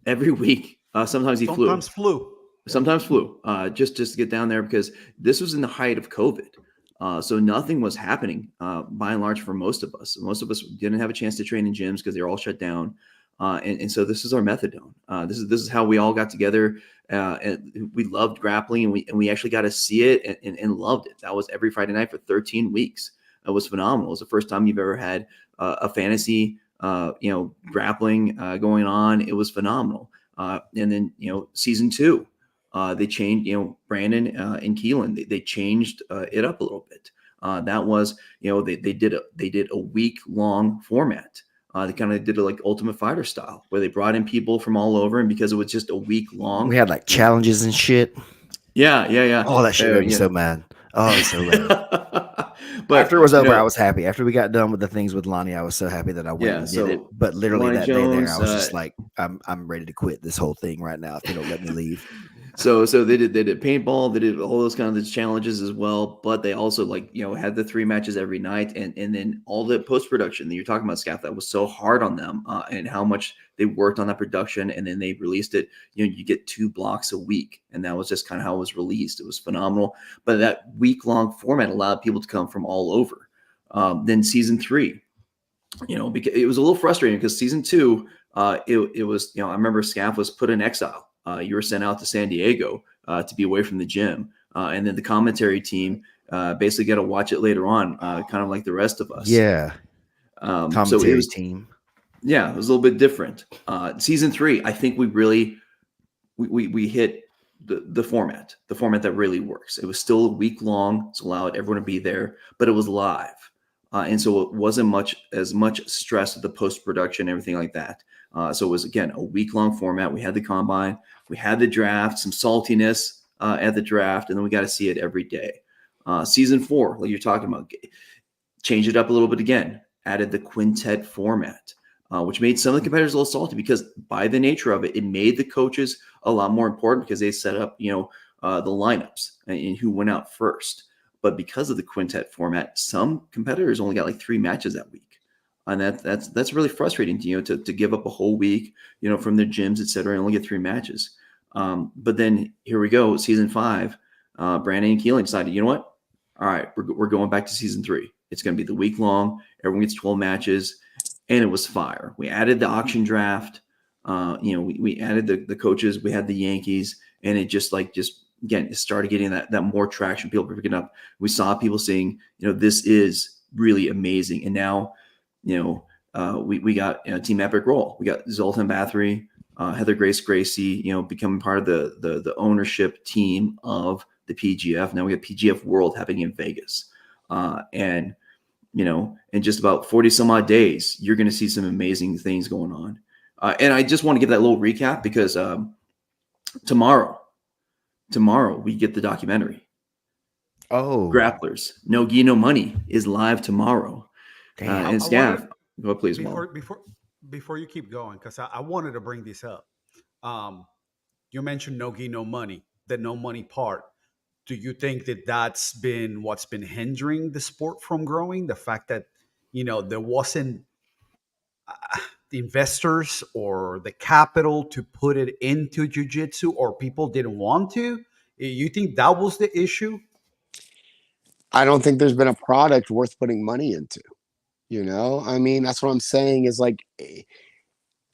every week. Sometimes he flew. Sometimes flew, just to get down there, because this was in the height of COVID. So nothing was happening by and large for most of us. Most of us didn't have a chance to train in gyms because they were all shut down. And so this is our methadone. This is how we all got together. And we loved grappling, and we actually got to see it and loved it. That was every Friday night for 13 weeks. It was phenomenal. It was the first time you've ever had a fantasy, grappling going on. It was phenomenal. And then, season 2, they changed, Brandon and Keelan, they changed it up a little bit. That was, they did a week-long format. They kind of did it like Ultimate Fighter style, where they brought in people from all over, and because it was just a week long, we had like challenges and shit. Yeah. Oh, that shit made me so mad. Oh, so mad. But after it was over, I was happy. After we got done with the things with Lonnie, I was so happy that I went and did it. But literally Lonnie that Jones, day there, I was just like, I'm ready to quit this whole thing right now if they don't let me leave. So they did paintball, they did all those kinds of challenges as well, but they also had the 3 matches every night, and then all the post-production that you're talking about, Skaff, that was so hard on them, and how much they worked on that production, and then they released it. You get 2 blocks a week, and that was just kind of how it was released. It was phenomenal, but that week-long format allowed people to come from all over. Then season 3, because it was a little frustrating, because season 2, it was, I remember Skaff was put in exile. You were sent out to San Diego to be away from the gym. And then the commentary team basically got to watch it later on, kind of like the rest of us. Yeah. Commentary team. Yeah, it was a little bit different. Season 3, I think we really we hit the format that really works. It was still a week long, so allowed everyone to be there, but it was live. And so it wasn't as much stress with the post-production, everything like that. So it was, again, a week-long format. We had the combine, we had the draft, some saltiness at the draft, and then we got to see it every day. Season 4, like you're talking about, changed it up a little bit again, added the quintet format, which made some of the competitors a little salty, because by the nature of it, it made the coaches a lot more important, because they set up, the lineups and who went out first. But because of the quintet format, some competitors only got like 3 matches that week. And that's really frustrating to give up a whole week, from their gyms, et cetera, and only get 3 matches. But then here we go, season 5, Brandon and Keelan decided, you know what? All right, we're going back to season 3. It's going to be the week long. Everyone gets 12 matches, and it was fire. We added the auction draft. We added the coaches. We had the Yankees, and it just again, it started getting that more traction. People were picking up. We saw people saying, this is really amazing. And now, we got Team Epic Roll. We got Zoltan Bathory, Heather Grace Gracie, becoming part of the ownership team of the PGF. Now we got PGF World happening in Vegas. And in just about 40 some odd days, you're going to see some amazing things going on. And I just want to give that little recap, because tomorrow we get the documentary. Oh, Grapplers, No Gi, No Money is live tomorrow. And Skaff, go please. Before you keep going, because I wanted to bring this up. You mentioned no gi, no money, the no money part. Do you think that that's been what's been hindering the sport from growing? The fact that, there wasn't the investors or the capital to put it into jiu-jitsu, or people didn't want to? You think that was the issue? I don't think there's been a product worth putting money into. I mean, that's what I'm saying is, like,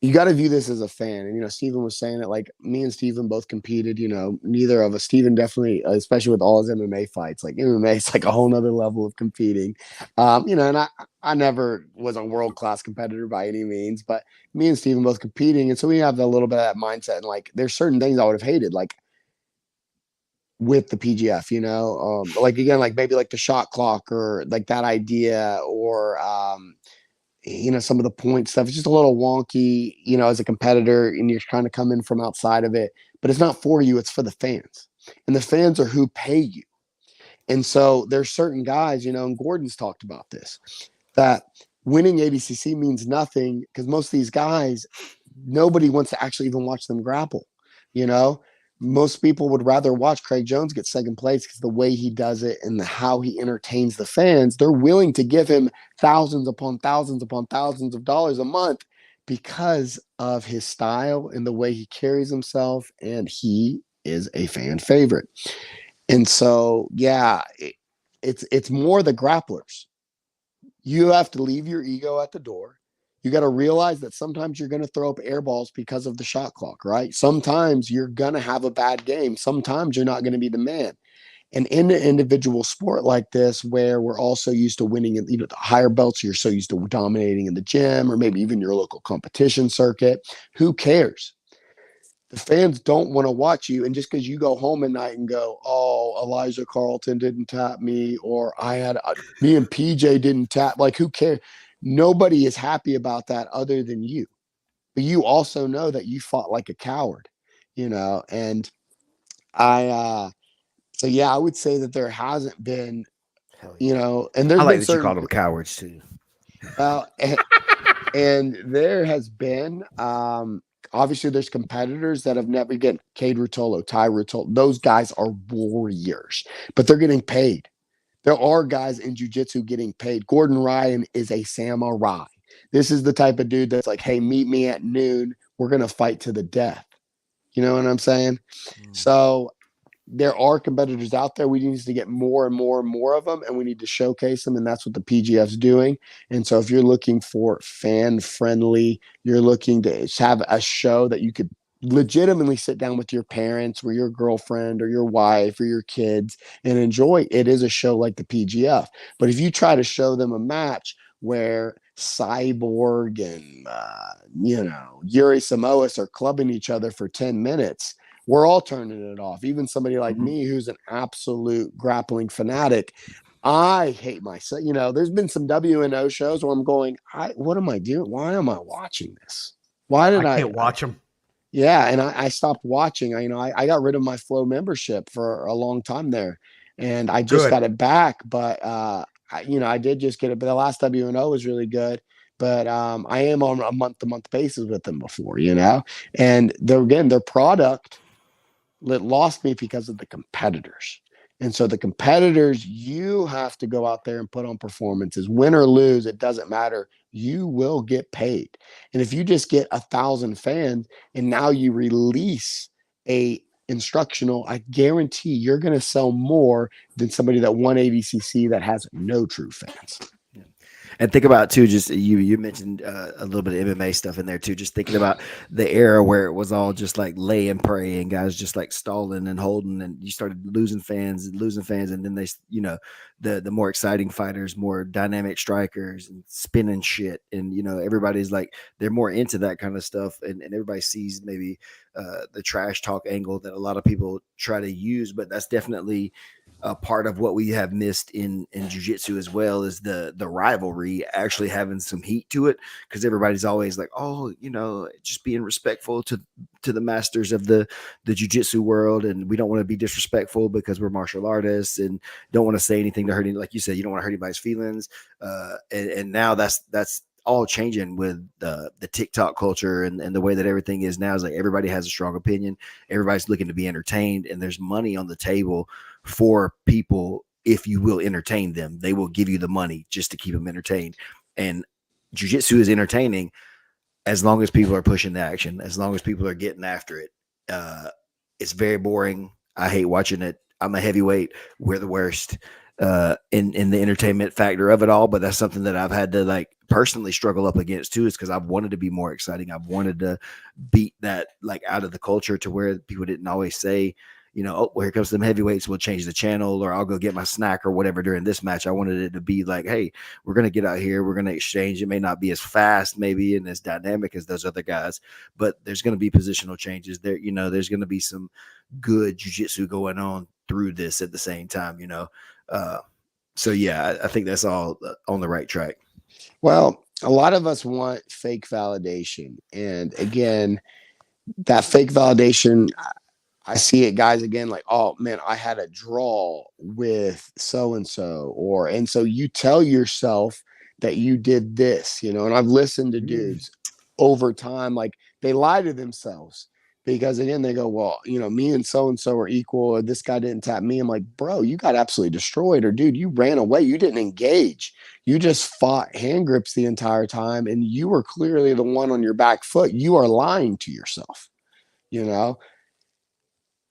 you got to view this as a fan. And, Steven was saying it, like me and Steven both competed, neither of us, Steven definitely, especially with all his MMA fights, like MMA, it's like a whole nother level of competing. And I never was a world-class competitor by any means, but me and Steven both competing. And so we have a little bit of that mindset. And like, there's certain things I would have hated, like with the PGF, like again, like maybe like the shot clock or like that idea or, some of the point stuff. It's just a little wonky, as a competitor, and you're trying to come in from outside of it. But it's not for you, it's for the fans. And the fans are who pay you. And so there's certain guys, and Gordon's talked about this, that winning ADCC means nothing because most of these guys, nobody wants to actually even watch them grapple. Most people would rather watch Craig Jones get second place because the way he does it and how he entertains the fans, they're willing to give him thousands upon thousands upon thousands of dollars a month because of his style and the way he carries himself. And he is a fan favorite. And so, yeah, it's more the grapplers. You have to leave your ego at the door. You got to realize that sometimes you're going to throw up air balls because of the shot clock, right? Sometimes you're going to have a bad game. Sometimes you're not going to be the man. And in an individual sport like this, where we're also used to winning in, the higher belts, you're so used to dominating in the gym or maybe even your local competition circuit, who cares? The fans don't want to watch you. And just because you go home at night and go, oh, Elijah Carlton didn't tap me, or me and PJ didn't tap, like, who cares? Nobody is happy about that other than you. But you also know that you fought like a coward, and so yeah, I would say that there hasn't been, and there's I like been that certain, you called them cowards too. And there has been, obviously there's competitors that have never get Cade Rutolo, Ty Rutolo. Those guys are warriors, but they're getting paid. There are guys in jiu-jitsu getting paid. Gordon Ryan is a samurai. This is the type of dude that's like, hey, meet me at noon. We're going to fight to the death. You know what I'm saying? So there are competitors out there. We need to get more and more and more of them, and we need to showcase them, and that's what the PGF's doing. And so if you're looking for fan-friendly, you're looking to have a show that you could legitimately sit down with your parents or your girlfriend or your wife or your kids and enjoy, it is a show like the PGF. But if you try to show them a match where Cyborg and Yuri Samoas are clubbing each other for 10 minutes, we're all turning it off. Even somebody like me, who's an absolute grappling fanatic, I hate myself. There's been some WNO shows where I'm going, what am I doing? Why am I watching this? Why did I can't watch them? Yeah, and I stopped watching. I got rid of my Flow membership for a long time there, and I just got it back. But I did just get it. But the last WNO was really good. But I am on a month-to-month basis with them before, and their product lost me because of the competitors. And so the competitors, you have to go out there and put on performances. Win or lose, it doesn't matter. You will get paid. And if you just get 1,000 fans and now you release a instructional, I guarantee you're going to sell more than somebody that won ADCC that has no true fans. And think about too, just you mentioned a little bit of MMA stuff in there too. Just thinking about the era where it was all just like lay and pray, and guys just like stalling and holding, and you started losing fans, and then they, the more exciting fighters, more dynamic strikers, and spinning shit, and everybody's like they're more into that kind of stuff, and everybody sees maybe the trash talk angle that a lot of people try to use, but that's definitely a part of what we have missed in jiu-jitsu as well, is the rivalry actually having some heat to it, because everybody's always like, oh, just being respectful to the masters of the jiu-jitsu world, and we don't want to be disrespectful because we're martial artists and don't want to say anything to hurt any, like you said, you don't want to hurt anybody's feelings, and now that's all changing with the TikTok culture and the way that everything is now. Is like everybody has a strong opinion, everybody's looking to be entertained, and there's money on the table for people. If you will entertain them, they will give you the money just to keep them entertained. And jiu-jitsu is entertaining as long as people are pushing the action, as long as people are getting after it. It's very boring. I hate watching it. I'm a heavyweight. We're the worst. in the entertainment factor of it all. But that's something that I've had to like personally struggle up against too, is because I've wanted to be more exciting. I've wanted to beat that like out of the culture to where people didn't always say, you know, oh, well, here comes some heavyweights, we'll change the channel, or I'll go get my snack or whatever during this match. I wanted it to be like, hey, we're going to get out here, we're going to exchange. It may not be as fast maybe and as dynamic as those other guys, but there's going to be positional changes there. You know, there's going to be some good jiu-jitsu going on through this at the same time, you know. So yeah, I think that's all on the right track. Well, a lot of us want fake validation. And again, that fake validation, I see it, guys, again, like, oh man, I had a draw with so-and-so, and so you tell yourself that you did this, you know, and I've listened to dudes over time, like they lie to themselves because again, they go, well, you know, me and so-and-so are equal, or this guy didn't tap me. I'm like, bro, you got absolutely destroyed, or dude, you ran away. You didn't engage. You just fought hand grips the entire time. And you were clearly the one on your back foot. You are lying to yourself, you know.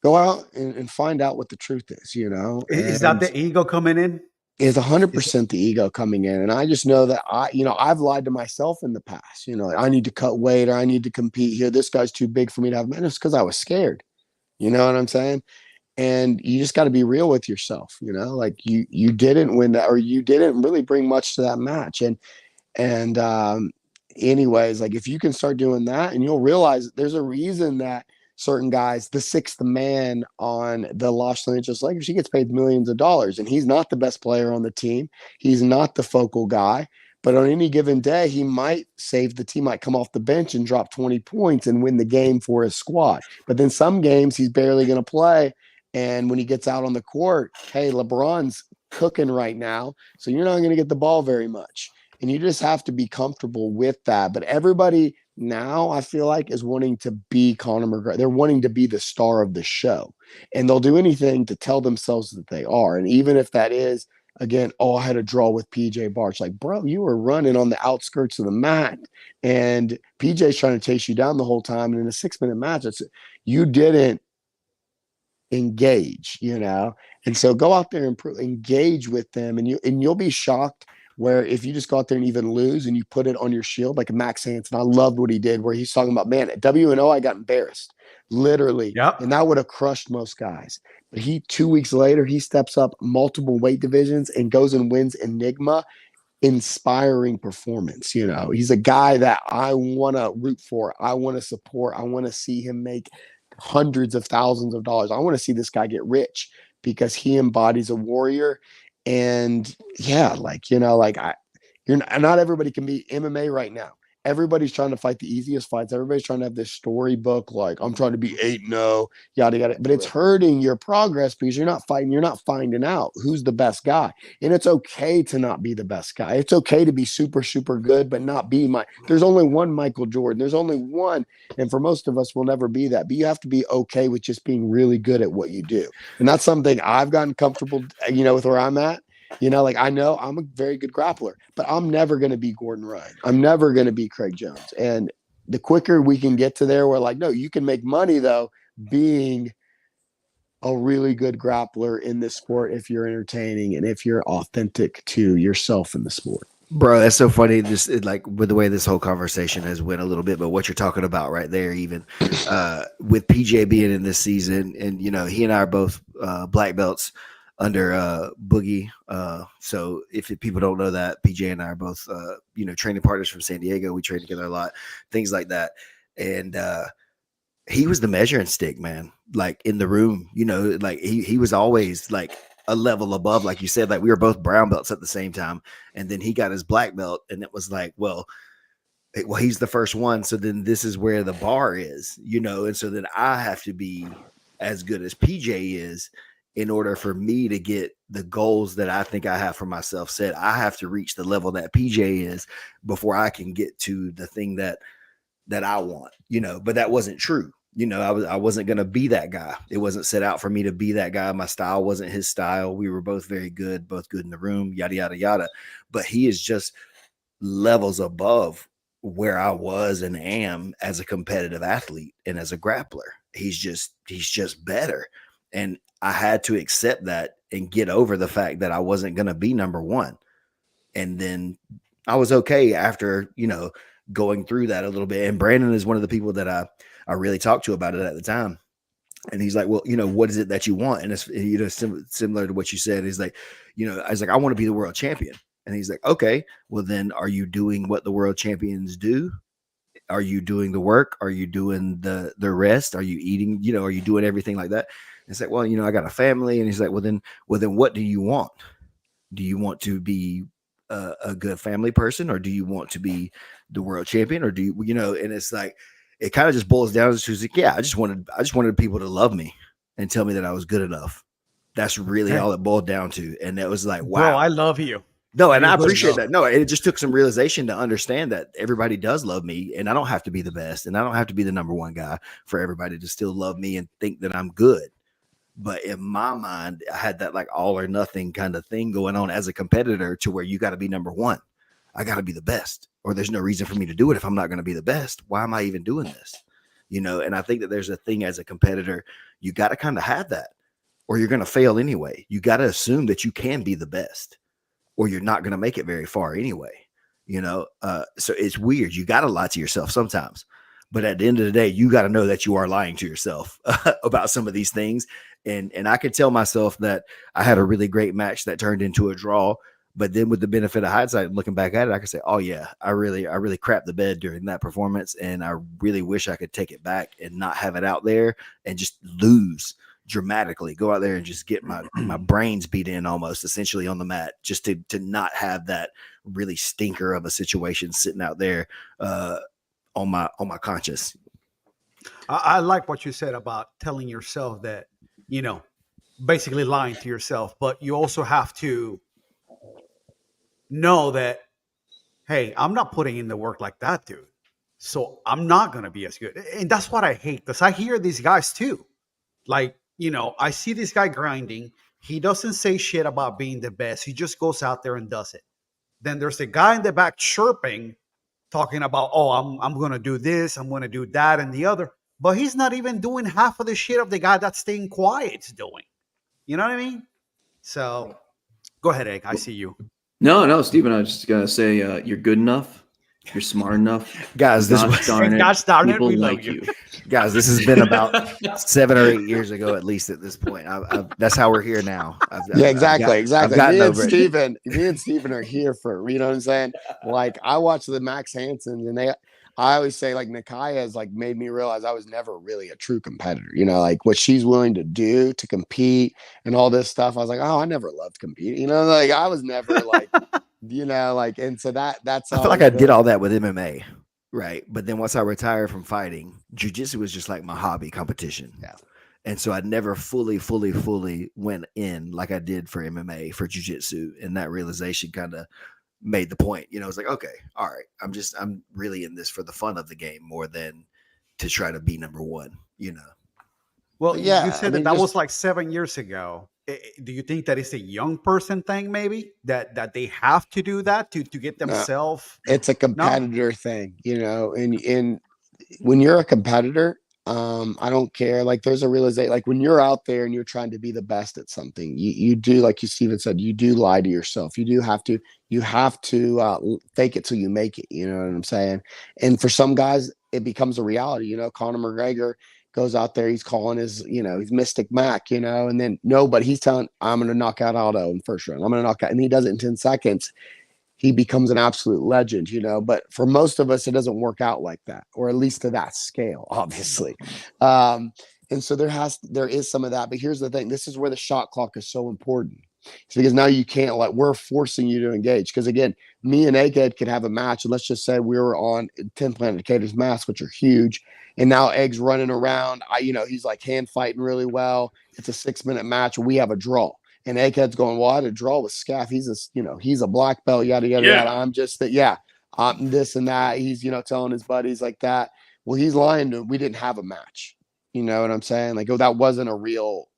Go out and find out what the truth is, you know. Is that the ego coming in? Is 100% the ego coming in. And I just know that I've lied to myself in the past. You know, I need to cut weight, or I need to compete here. This guy's too big for me to have. Man, it's because I was scared. You know what I'm saying? And you just got to be real with yourself. You know, like you didn't win that, or you didn't really bring much to that match. And anyways, like if you can start doing that, and you'll realize there's a reason that certain guys, the sixth man on the Los Angeles Lakers, he gets paid millions of dollars, and he's not the best player on the team. He's not the focal guy, but on any given day, he might save the team, might come off the bench and drop 20 points and win the game for his squad. But then some games he's barely going to play. And when he gets out on the court, hey, LeBron's cooking right now, so you're not going to get the ball very much. And you just have to be comfortable with that. But everybody now, I feel like, is wanting to be Conor McGregor. They're wanting to be the star of the show. And they'll do anything to tell themselves that they are. And even if that is, again, oh, I had a draw with PJ Barch. Like, bro, you were running on the outskirts of the mat. And PJ's trying to chase you down the whole time. And in a 6-minute match, you didn't engage, you know. And so go out there and engage with them. And you'll be shocked where if you just go out there and even lose and you put it on your shield, like Max Hansen, I loved what he did, where he's talking about, man, at W&O, I got embarrassed, literally. Yep. And that would have crushed most guys. But 2 weeks later, he steps up multiple weight divisions and goes and wins Enigma. Inspiring performance. You know, he's a guy that I want to root for. I want to support. I want to see him make hundreds of thousands of dollars. I want to see this guy get rich because he embodies a warrior. And yeah, like, you know, like not everybody can be MMA right now. Everybody's trying to fight the easiest fights. Everybody's trying to have this storybook, like I'm trying to be 8-0, yada, yada. But it's hurting your progress because you're not fighting. You're not finding out who's the best guy. And it's okay to not be the best guy. It's okay to be super, super good, but not be there's only one Michael Jordan. There's only one. And for most of us, we'll never be that. But you have to be okay with just being really good at what you do. And that's something I've gotten comfortable, you know, with where I'm at. You know, like I know I'm a very good grappler, but I'm never going to be Gordon Ryan. I'm never going to be Craig Jones. And the quicker we can get to there, we're like, no, you can make money though, being a really good grappler in this sport if you're entertaining and if you're authentic to yourself in the sport. Bro, that's so funny. Just like with the way this whole conversation has went a little bit, but what you're talking about right there, even with PJ being in this season, and you know, he and I are both black belts under Boogie. So if people don't know that, PJ and I are both you know, training partners from San Diego. We train together a lot, things like that. And he was the measuring stick, man. Like in the room, you know, like he was always like a level above, like you said. Like we were both brown belts at the same time, and then he got his black belt, and it was like, well, he's the first one, so then this is where the bar is, you know. And so then I have to be as good as PJ is in order for me to get the goals that I think I have for myself set. I have to reach the level that PJ is before I can get to the thing that I want, you know. But that wasn't true. You know, I wasn't going to be that guy. It wasn't set out for me to be that guy. My style wasn't his style. We were both very good, both good in the room, yada, yada, yada. But he is just levels above where I was and am as a competitive athlete and as a grappler. He's just better. And I had to accept that and get over the fact that I wasn't going to be number one. And then I was okay after, going through that a little bit. And Brandon is one of the people that I really talked to about it at the time. And he's like, well, what is it that you want? And it's, similar to what you said. He's like, I was like, I want to be the world champion. And he's like, okay, well then are you doing what the world champions do? Are you doing the work? Are you doing the rest? Are you eating, are you doing everything like that? And it's like, well, I got a family. And he's like, well then what do you want? Do you want to be a good family person, or do you want to be the world champion, or do you, and it's like, it kind of just boils down to like, yeah, I just wanted people to love me and tell me that I was good enough. That's really all it boiled down to. And it was like, wow, Bro, I love you. No, and I appreciate that. No, it just took some realization to understand that everybody does love me, and I don't have to be the best, and I don't have to be the number one guy for everybody to still love me and think that I'm good. But in my mind, I had that like all or nothing kind of thing going on as a competitor, to where you got to be number one. I got to be the best, or there's no reason for me to do it if I'm not going to be the best. Why am I even doing this? And I think that there's a thing as a competitor, you got to kind of have that, or you're going to fail anyway. You got to assume that you can be the best, or you're not going to make it very far anyway. So it's weird. You got to lie to yourself sometimes, but at the end of the day, you got to know that you are lying to yourself about some of these things. And I could tell myself that I had a really great match that turned into a draw, but then with the benefit of hindsight, looking back at it, I could say, oh yeah, I really crapped the bed during that performance. And I really wish I could take it back and not have it out there and just lose dramatically, go out there and just get my brains beat in almost essentially on the mat, just to not have that really stinker of a situation sitting out there on my conscience. I like what you said about telling yourself that, basically lying to yourself, but you also have to know that, hey, I'm not putting in the work like that dude, so I'm not going to be as good. And that's what I hate, because I hear these guys too. Like, I see this guy grinding. He doesn't say shit about being the best. He just goes out there and does it. Then there's a guy in the back chirping, talking about, oh, I'm going to do this, I'm going to do that and the other. But he's not even doing half of the shit of the guy that's staying quiet's doing. You know what I mean? So go ahead, Egg. I see you. No, Stephen, I was just going to say you're good enough. You're smart enough. Guys, gosh darn it, people we love like you. Guys, this has been about 7 or 8 years ago, at least at this point. That's how we're here now. Exactly. I've Me and Steven are here for, you know what I'm saying? Like, I watch the Max Hansons, and I always say, like, Nakaya has like made me realize I was never really a true competitor. Like what she's willing to do to compete and all this stuff. I was like, oh, I never loved competing. Like I was never like, and so that's. I feel like I did all that with MMA, right? But then once I retired from fighting, jiu-jitsu was just like my hobby competition. Yeah. And so I never fully went in like I did for MMA, for jiu-jitsu, and that realization kind of made the point. It's like, okay, all right, I'm really in this for the fun of the game more than to try to be number one. Well, yeah, you said that was like 7 years ago. Do you think that it's a young person thing, maybe that they have to do that to get themselves? It's a competitor thing, and when you're a competitor, I don't care. Like, there's a realization, like when you're out there and you're trying to be the best at something, you do, like Steven said, you do lie to yourself. You have to fake it till you make it. You know what I'm saying? And for some guys, it becomes a reality. Conor McGregor goes out there, he's calling his, he's Mystic Mac, and then but he's telling, I'm going to knock out Aldo in the first round. I'm going to knock out, and he does it in 10 seconds. He becomes an absolute legend, but for most of us, it doesn't work out like that, or at least to that scale, obviously. And so there is some of that, but here's the thing. This is where the shot clock is so important. It's because now you can't, like, we're forcing you to engage. Because again, me and Egghead could have a match. And let's just say we were on 10 Planet Caters masks, which are huge. And now Egg's running around. He's like hand fighting really well. It's a 6-minute match. We have a draw. And Egghead's going, well, I had a draw with Skaff. He's a black belt, yada, yada, yada. I'm just I'm this and that. He's, telling his buddies like that. Well, he's lying to him. We didn't have a match. You know what I'm saying? Like, it wasn't a real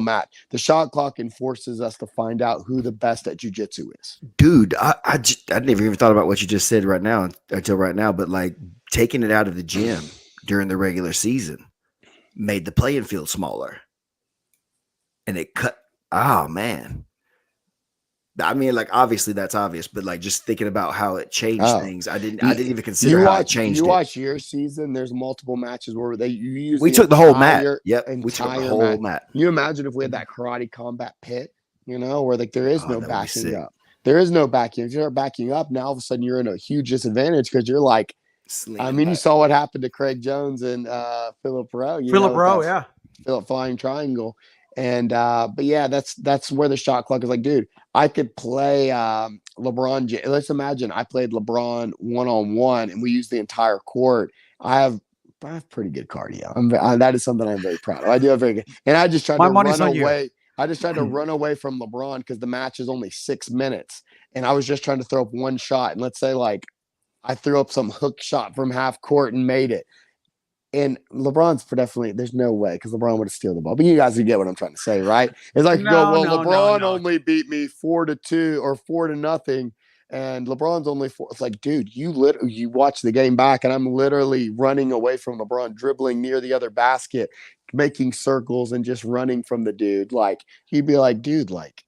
match. The shot clock enforces us to find out who the best at jiu-jitsu is. Dude, I never even thought about what you just said until right now, but like taking it out of the gym during the regular season made the playing field smaller. and it cut. Oh man. I mean, like obviously that's obvious, but like just thinking about how it changed things, I didn't even consider how it changed. You watch your season. There's multiple matches where you use. We took the whole mat. Yep, we took the whole mat. Can you imagine if we had that karate combat pit? You know, where like there is no backing up. There is no backing. If you're backing up, now all of a sudden you're in a huge disadvantage because you're like. I mean, you saw what happened to Craig Jones and Philip Rowe. Philip Rowe, yeah. Philip Flying Triangle. And but yeah, that's where the shot clock is like, dude, I could play LeBron. Let's imagine I played LeBron one-on-one and we used the entire court. I have pretty good cardio. That is something I'm very proud of. I do have very good. And I just tried to run away. I just tried to run away from LeBron because the match is only 6 minutes. And I was just trying to throw up one shot. And let's say like I threw up some hook shot from half court and made it. And LeBron's definitely, there's no way because LeBron would have steal the ball. But you guys get what I'm trying to say, right? It's like, LeBron only beat me 4-2 or 4-0. And LeBron's only 4. It's like, dude, you watch the game back and I'm literally running away from LeBron, dribbling near the other basket, making circles and just running from the dude. Like, he'd be like, dude, like,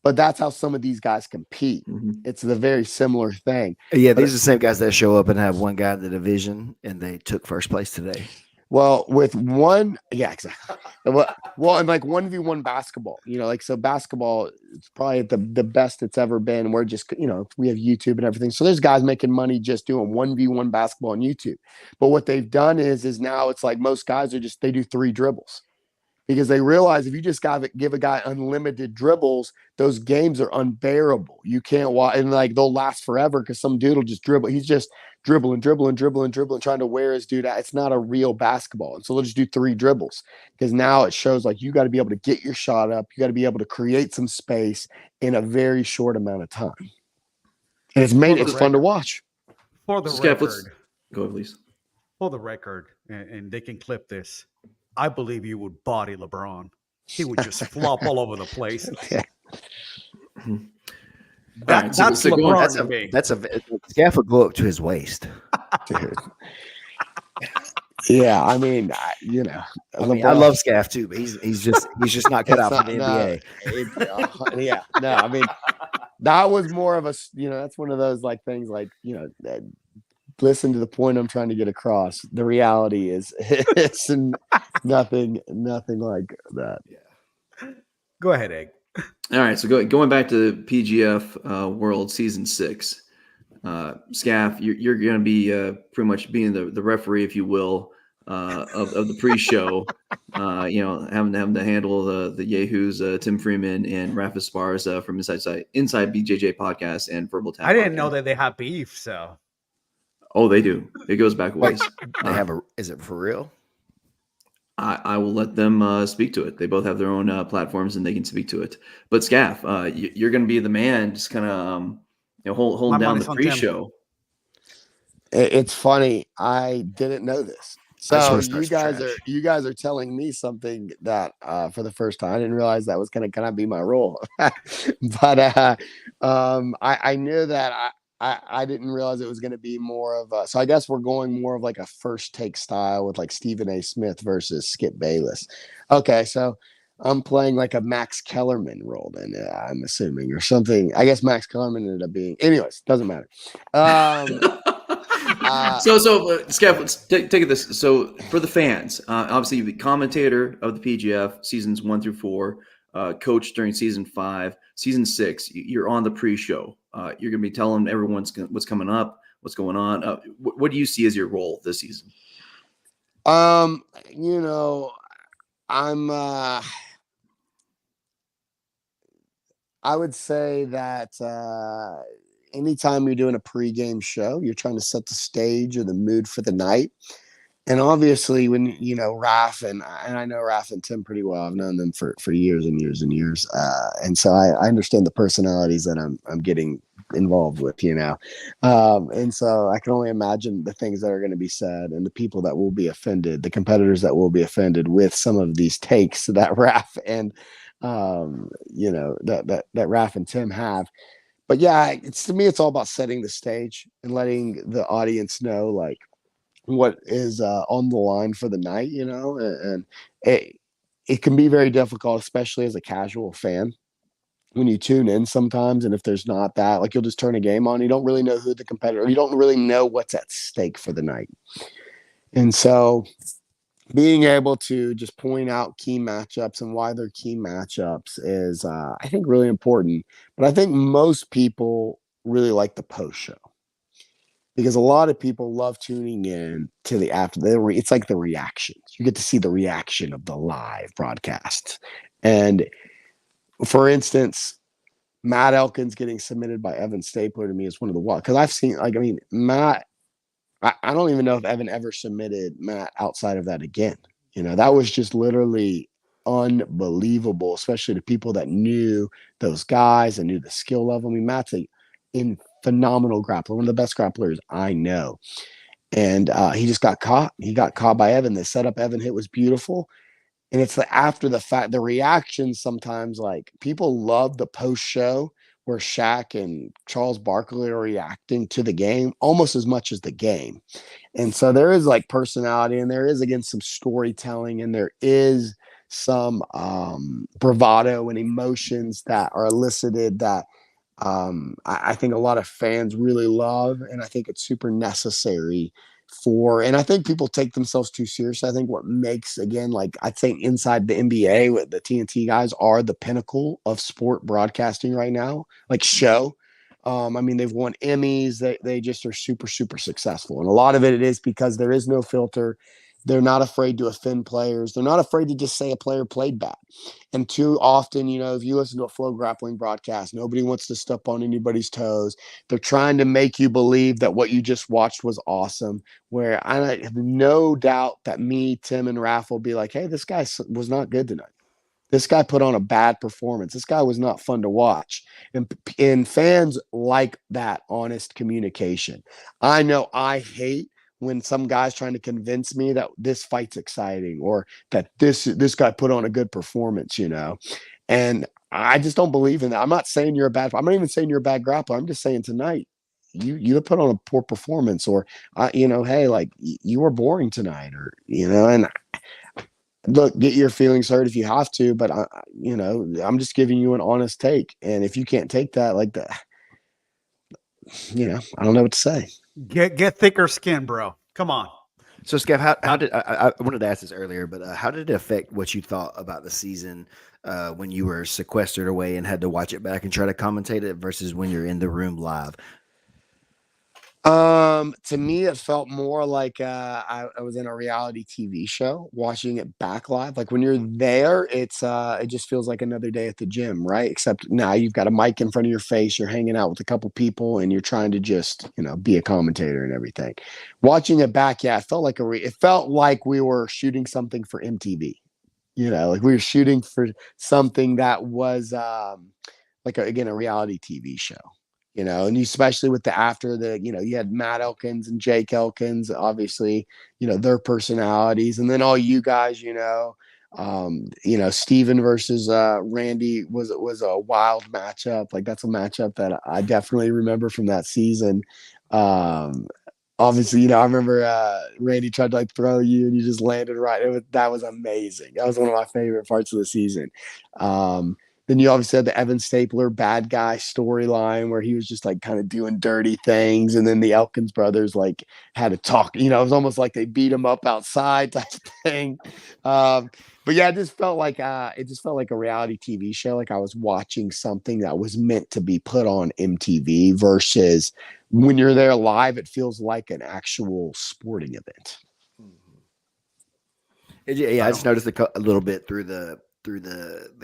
but that's how some of these guys compete. Mm-hmm. It's the very similar thing. Yeah, these are the same guys that show up and have one guy in the division, and they took first place today. Well, with one, yeah, exactly. Well, and like 1v1 basketball, you know, like so basketball is probably the best it's ever been. We're just, you know, we have YouTube and everything. So there's guys making money just doing 1v1 basketball on YouTube. But what they've done is now it's like most guys they do 3 dribbles. Because they realize if you just give a guy unlimited dribbles, those games are unbearable. You can't watch, and like they'll last forever because some dude will just dribble. He's just dribbling, trying to wear his dude out. It's not a real basketball. And so they'll just do 3 dribbles because now it shows like you got to be able to get your shot up. You got to be able to create some space in a very short amount of time. And it's fun to watch. For the Skaff, record, go ahead, please. For the record, and they can clip this. I believe you would body LeBron. He would just flop all over the place. Yeah. That's LeBron to me. That's a Skaff would go up to his waist. Dude. Yeah, I mean, you know, I love Skaff too, but he's just not cut out for the NBA. Yeah, no, I mean, that was more of a, you know, that's one of those like things like, you know, listen to the point I'm trying to get across. The reality is it's nothing like that. Yeah. Go ahead, Egg. All right, so going back to PGF World Season 6, Skaff, you're going to be pretty much being the referee, if you will, of the pre-show. You know, having to handle the yahoos, Tim Freeman and Rafa Spars from Inside BJJ podcast and Verbal Tap. I didn't know that they have beef, so. Oh, they do. It goes back ways. They have is it for real? I will let them speak to it. They both have their own platforms and they can speak to it. But Skaff, you're going to be the man, just kind of holding down the pre-show. It's funny. I didn't know this. So you guys are telling me something that for the first time I didn't realize that was going to kind of be my role. But I knew that I didn't realize it was going to be more of a, so I guess we're going more of like a first take style with like Stephen A. Smith versus Skip Bayless. Okay, so I'm playing like a Max Kellerman role then, I'm assuming, or something. I guess Max Kellerman ended up being, anyways, doesn't matter. So Skaff, let's take it this. So for the fans, obviously you're the commentator of the PGF seasons 1 through 4, coach during season 5, season 6. You're on the pre-show. You're going to be telling everyone what's coming up, what's going on. What do you see as your role this season? You know, I would say that anytime you're doing a pregame show, you're trying to set the stage or the mood for the night. And obviously when, you know, Raph and I know Raph and Tim pretty well, I've known them for years and years and years. And so I understand the personalities that I'm getting involved with, you know? And so I can only imagine the things that are going to be said and the people that will be offended, the competitors that will be offended with some of these takes that Raph and, you know, that Raph and Tim have. But yeah, to me, it's all about setting the stage and letting the audience know, like, what is on the line for the night, you know, and it can be very difficult, especially as a casual fan, when you tune in sometimes. And if there's not that, like, you'll just turn a game on, you don't really know who the competitor, you don't really know what's at stake for the night. And so being able to just point out key matchups and why they're key matchups is, I think, really important. But I think most people really like the post show, because a lot of people love tuning in to the after. It's like the reactions. You get to see the reaction of the live broadcast. And for instance, Matt Elkins getting submitted by Evan Stapler to me is one of the wild, because I've seen, like, I mean, Matt, I don't even know if Evan ever submitted Matt outside of that again. That was just literally unbelievable, especially to people that knew those guys and knew the skill level. I mean, Matt's a phenomenal grappler, one of the best grapplers I know. And he just got caught. He got caught by Evan. The setup Evan hit was beautiful. And it's after the fact, the reactions sometimes, like, people love the post show where Shaq and Charles Barkley are reacting to the game almost as much as the game. And so there is, like, personality, and there is, again, some storytelling, and there is some bravado and emotions that are elicited that I think a lot of fans really love. And I think it's super necessary and I think people take themselves too seriously. I think what makes, again, like, I'd say inside the NBA, with the TNT guys are the pinnacle of sport broadcasting right now, like show. I mean, they've won Emmys. They just are super, super successful. And a lot of it is because there is no filter. They're not afraid to offend players. They're not afraid to just say a player played bad. And too often, if you listen to a Flow Grappling broadcast, nobody wants to step on anybody's toes. They're trying to make you believe that what you just watched was awesome, where I have no doubt that me, Tim, and Raph will be like, hey, this guy was not good tonight. This guy put on a bad performance. This guy was not fun to watch. And fans like that honest communication. I know I hate when some guy's trying to convince me that this fight's exciting, or that this guy put on a good performance, and I just don't believe in that. I'm not saying you're a bad, I'm not even saying you're a bad grappler. I'm just saying tonight you put on a poor performance, or hey, like, you were boring tonight, or and look, get your feelings hurt if you have to, but I'm just giving you an honest take. And if you can't take that, like, that, I don't know what to say. Get thicker skin, bro. Come on. So, Skaff, how did I wanted to ask this earlier, but how did it affect what you thought about the season when you were sequestered away and had to watch it back and try to commentate it versus when you're in the room live? To me, it felt more like I was in a reality TV show watching it back live. Like, when you're there, it just feels like another day at the gym, right? Except now you've got a mic in front of your face, you're hanging out with a couple people, and you're trying to just be a commentator and everything. Watching it back, yeah, it felt like it felt like we were shooting something for MTV. Like, we were shooting for something that was like a reality TV show. And especially with you had Matt Elkins and Jake Elkins, obviously, their personalities. And then all you guys, Steven versus Randy was a wild matchup. Like, that's a matchup that I definitely remember from that season. Obviously, I remember Randy tried to, like, throw you, and you just landed right. That was amazing. That was one of my favorite parts of the season. Then you obviously had the Evan Stapler bad guy storyline, where he was just, like, kind of doing dirty things. And then the Elkins brothers, like, had to talk, it was almost like they beat him up outside type of thing. But yeah, it just felt like a reality TV show. Like, I was watching something that was meant to be put on MTV, versus when you're there live, it feels like an actual sporting event. Yeah, I just noticed a little bit through the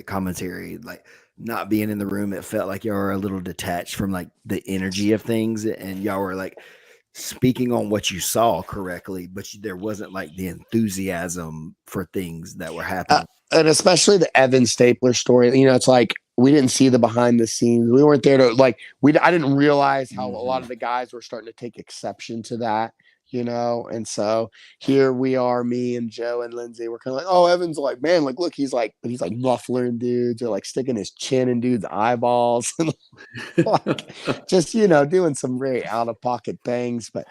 commentary, like, not being in the room, it felt like y'all were a little detached from, like, the energy of things, and y'all were, like, speaking on what you saw correctly, but there wasn't, like, the enthusiasm for things that were happening. And especially the Evan Stapler story, it's like, we didn't see the behind the scenes. We weren't there to, like, I didn't realize how a lot of the guys were starting to take exception to that. And so here we are, me and Joe and Lindsay, we're kind of like, oh, Evan's like, man, like, look, he's like muffling dudes, or, like, sticking his chin in dudes' eyeballs, and, like, just, doing some very out of pocket things. But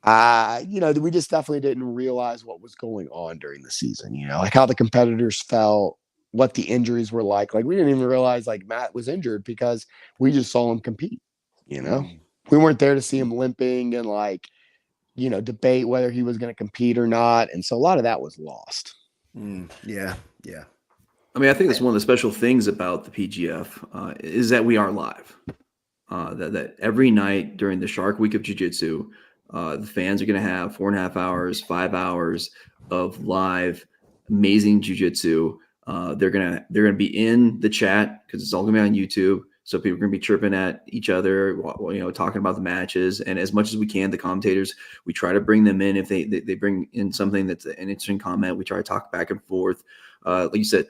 We just definitely didn't realize what was going on during the season, like how the competitors felt, what the injuries were like. Like we didn't even realize like Matt was injured because we just saw him compete, you know. We weren't there to see him limping and like, debate whether he was going to compete or not. And so a lot of that was lost. Yeah. Yeah. I mean, I think that's one of the special things about the PGF is that we are live. That every night during the Shark Week of Jiu-Jitsu, the fans are going to have 4.5 hours, 5 hours of live, amazing Jiu-Jitsu. They're gonna be in the chat because it's all going to be on YouTube. So people are going to be chirping at each other, talking about the matches. And as much as we can, the commentators, we try to bring them in. If they bring in something that's an interesting comment, we try to talk back and forth. Like you said,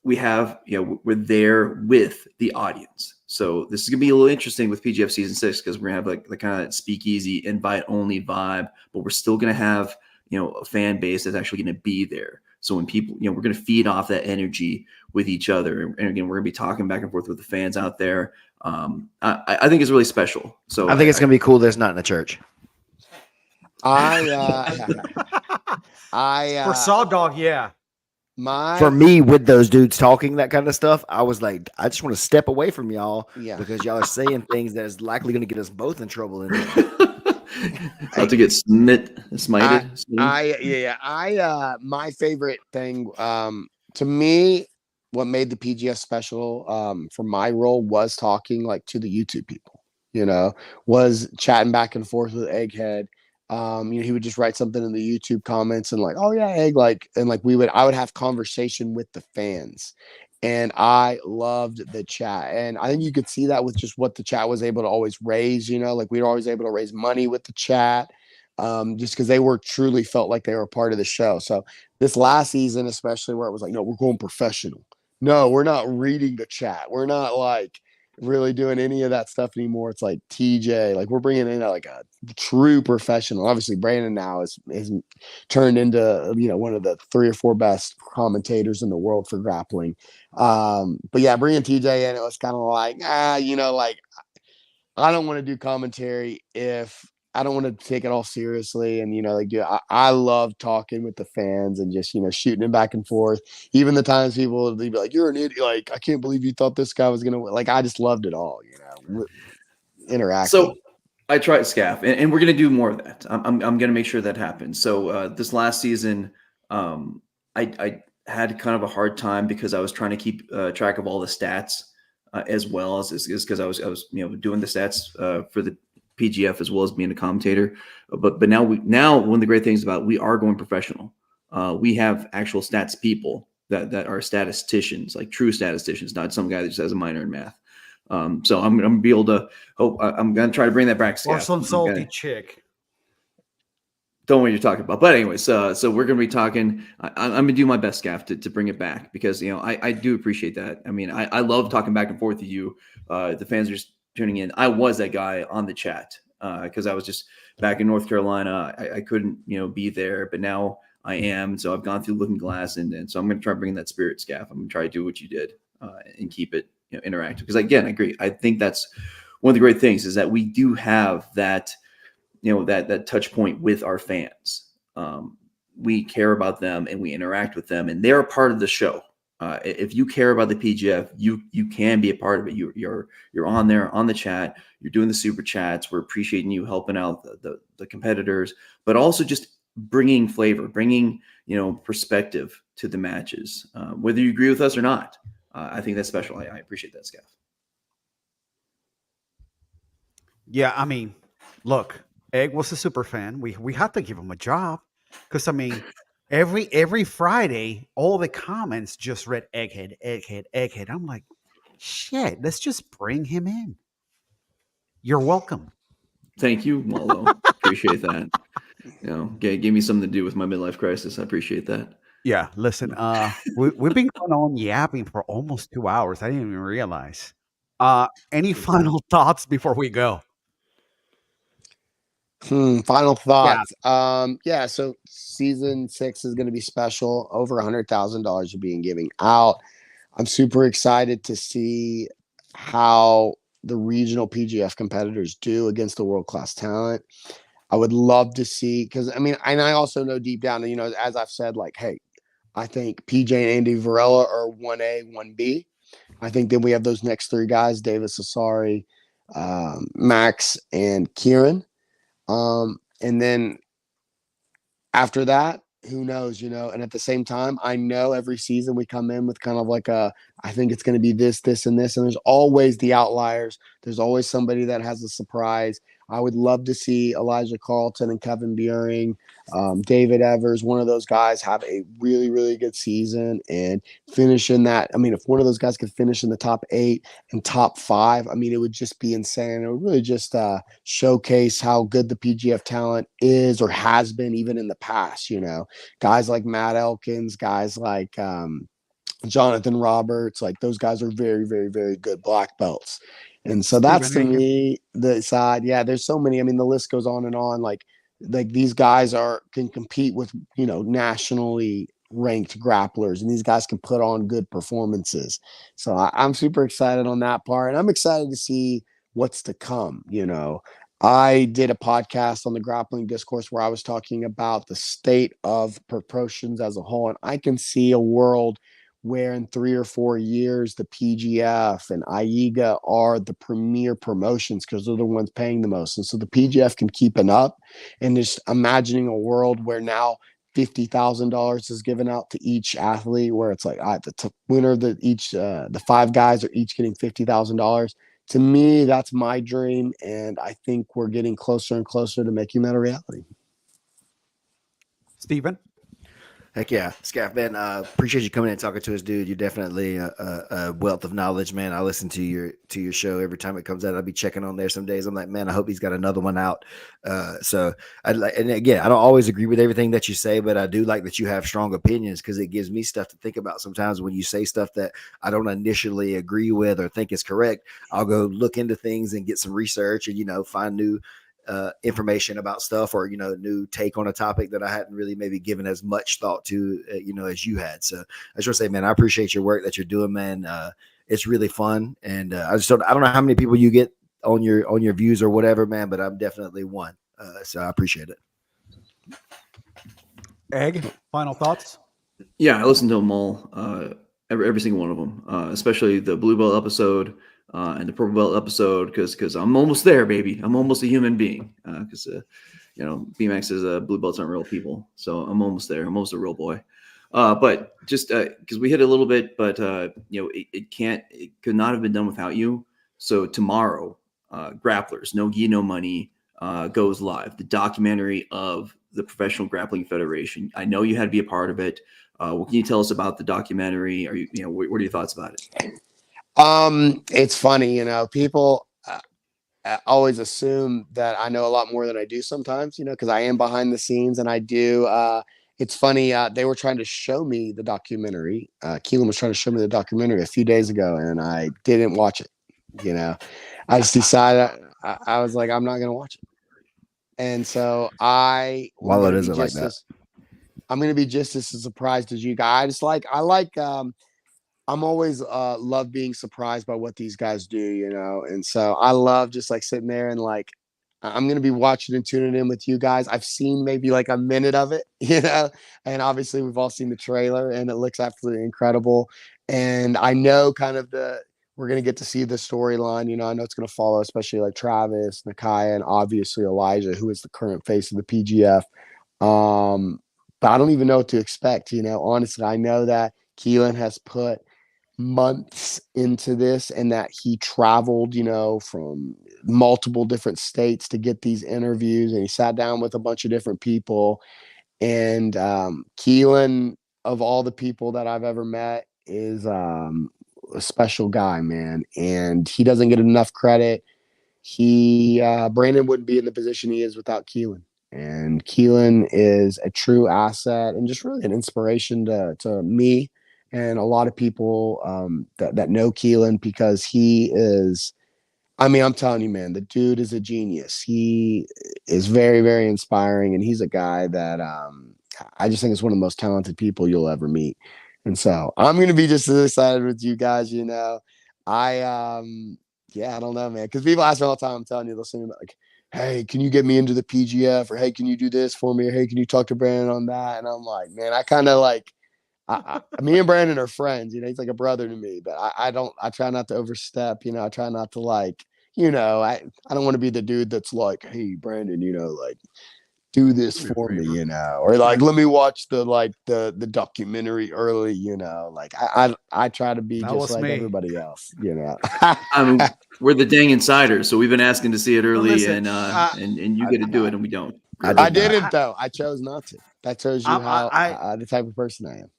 we're there with the audience. So this is gonna be a little interesting with PGF season 6 because we're gonna have like the kind of speakeasy invite only vibe, but we're still gonna have a fan base that's actually gonna be there. So when people, we're gonna feed off that energy with each other, and again, we're gonna be talking back and forth with the fans out there. I think it's really special. So I think it's gonna be cool that it's not in the church. For Saw Dog, yeah. For me, with those dudes talking that kind of stuff, I was like, I just want to step away from y'all because y'all are saying things that is likely going to get us both in trouble. About to get smited. My favorite thing, to me, what made the PGF special, for my role was talking like to the YouTube people, was chatting back and forth with Egghead. He would just write something in the YouTube comments and like, oh yeah, Egg, and I would have conversation with the fans, and I loved the chat. And I think you could see that with just what the chat was able to always raise, like we were always able to raise money with the chat, just because they were truly felt like they were part of the show. So this last season, especially where it was like, no, we're going professional. No, we're not reading the chat. We're not like really doing any of that stuff anymore. It's like TJ, like we're bringing in like a true professional. Obviously Brandon now is turned into one of the 3 or 4 best commentators in the world for grappling. But yeah, bringing TJ in, it was kind of like like I don't want to do commentary if I don't want to take it all seriously. And, dude, I love talking with the fans and just, shooting them back and forth. Even the times people would be like, you're an idiot. Like, I can't believe you thought this guy was going to win. Like, I just loved it all, interacting. So I tried Skaff, and we're going to do more of that. I'm going to make sure that happens. So this last season, I had kind of a hard time because I was trying to keep track of all the stats as well as because I was doing the stats for the PGF as well as being a commentator. But now one of the great things about we are going professional. We have actual stats people that are statisticians, like true statisticians, not some guy that just has a minor in math. So I'm going to be able to hope I'm going to try to bring that back. Or some salty chick. Don't know what you're talking about. But anyways, so we're going to be talking. I'm going to do my best, Skaff, to bring it back because, I do appreciate that. I mean, I love talking back and forth with you. The fans are just tuning in. I was that guy on the chat because I was just back in North Carolina. I couldn't, be there, but now I am. So I've gone through Looking Glass, and so I'm going to try bringing that spirit, Skaff. I'm going to try to do what you did and keep it interactive. Because again, I agree. I think that's one of the great things is that we do have that, that touch point with our fans. We care about them and we interact with them, and they're a part of the show. If you care about the PGF, you can be a part of it. You're on there on the chat. You're doing the super chats. We're appreciating you helping out the competitors, but also just bringing flavor, bringing perspective to the matches, whether you agree with us or not. I think that's special. I appreciate that, Skaff. Yeah, I mean, look, Egg was a super fan. We had to give him a job because I mean. Every Friday, all the comments just read Egghead, Egghead, Egghead. I'm like, shit, let's just bring him in. You're welcome. Thank you, Waldo. Appreciate that. Gave me something to do with my midlife crisis. I appreciate that. Yeah, listen, we've been going on yapping for almost 2 hours. I didn't even realize. Any final thoughts before we go? Final thoughts. Yeah. So season 6 is going to be special. Over $100,000 are being given out. I'm super excited to see how the regional PGF competitors do against the world-class talent. I would love to see, because I mean, and I also know deep down, you know, as I've said, like, hey, I think PJ and Andy Varela are 1A, 1B. I think then we have those next three guys, Davis Asari, Max, and Kieran. And then after that, who knows, you know? And at the same time, I know every season we come in with kind of like I think it's going to be this, this, and this. And there's always the outliers. There's always somebody that has a surprise. I would love to see Elijah Carlton and Kevin Buring, David Evers, one of those guys have a really, really good season and finish in that. I mean, if one of those guys could finish in the top 8 and top 5, I mean, it would just be insane. It would really just showcase how good the PGF talent is or has been even in the past, you know. Guys like Matt Elkins, guys like Jonathan Roberts, like those guys are very, very, very good black belts. And so that's to me the side. Yeah, there's so many. I mean, the list goes on and on. Like these guys can compete with, you know, nationally ranked grapplers, and these guys can put on good performances. So I'm super excited on that part, and I'm excited to see what's to come. You know, I did a podcast on the Grappling Discourse where I was talking about the state of promotions as a whole, and I can see a world where in 3 or 4 years, the PGF and IEGA are the premier promotions because they're the ones paying the most. And so the PGF can keep it up, and just imagining a world where now $50,000 is given out to each athlete, where it's like the winner of the 5 guys are each getting $50,000. To me, that's my dream, and I think we're getting closer and closer to making that a reality. Stephen? Heck yeah, Skaff, man. Appreciate you coming in and talking to us, dude. You're definitely a wealth of knowledge, man. I listen to your show every time it comes out. I'll be checking on there some days. I'm like, man, I hope he's got another one out. So and again, I don't always agree with everything that you say, but I do like that you have strong opinions because it gives me stuff to think about. Sometimes when you say stuff that I don't initially agree with or think is correct, I'll go look into things and get some research and, you know, find new information about stuff, or, you know, new take on a topic that I hadn't really maybe given as much thought to, you know, as you had. So I just want to say, man, I appreciate your work that you're doing, man. It's really fun. And I don't know how many people you get on your views or whatever, man, but I'm definitely one. So I appreciate it. Egg, final thoughts? Yeah, I listened to them all, every single one of them, especially the Blue Belt episode and the Purple Belt episode, because I'm almost there, baby. I'm almost a human being. Because you know, BMAX says Blue Belts aren't real people, so I'm almost there. I'm almost a real boy. But just because we hit a little bit, but you know, it could not have been done without you. So tomorrow, Grapplers, No Gi, No Money goes live. The documentary of the Professional Grappling Federation. I know you had to be a part of it. What can you tell us about the documentary? What are your thoughts about it? It's funny, you know, people always assume that I know a lot more than I do sometimes, you know, because I am behind the scenes and I do. It's funny. They were trying to show me the documentary. Keelan was trying to show me the documentary a few days ago, and I didn't watch it. You know, I just decided I was like, I'm not going to watch it. And so Wallow doesn't like that. I'm going to be just as surprised as you guys. I'm always love being surprised by what these guys do, you know? And so I love just like sitting there and like, I'm going to be watching and tuning in with you guys. I've seen maybe like a minute of it, you know, and obviously we've all seen the trailer and it looks absolutely incredible. And I know kind of we're going to get to see the storyline, you know, I know it's going to follow, especially like Travis, Nakaya, and obviously Elijah, who is the current face of the PGF. But I don't even know what to expect, you know, honestly. I know that Keelan has put months into this and that he traveled, you know, from multiple different states to get these interviews, and he sat down with a bunch of different people. And Keelan, of all the people that I've ever met, is a special guy, man, and he doesn't get enough credit. Brandon wouldn't be in the position he is without Keelan. And Keelan is a true asset and just really an inspiration to me and a lot of people that know Keelan, because he is, I mean, I'm telling you, man, the dude is a genius. He is very, very inspiring, and he's a guy that I just think is one of the most talented people you'll ever meet. And so I'm going to be just as excited with you guys, you know. I don't know, man, because people ask me all the time, I'm telling you, listening, like, hey, can you get me into the PGF? Or hey, can you do this for me? Or hey, can you talk to Brandon on that? And I'm like, man, I kind of like, me and Brandon are friends. He's like a brother to me, but I try not to overstep. I try not to like, I don't want to be the dude that's like, hey, Brandon, like, do this for me, or like, let me watch the documentary early, like I try to be That just was like me. everybody else, We're the dang insiders, so we've been asking to see it early, listen, and you get to do it, and we don't. I didn't though. I chose not to. That shows you how the type of person I am.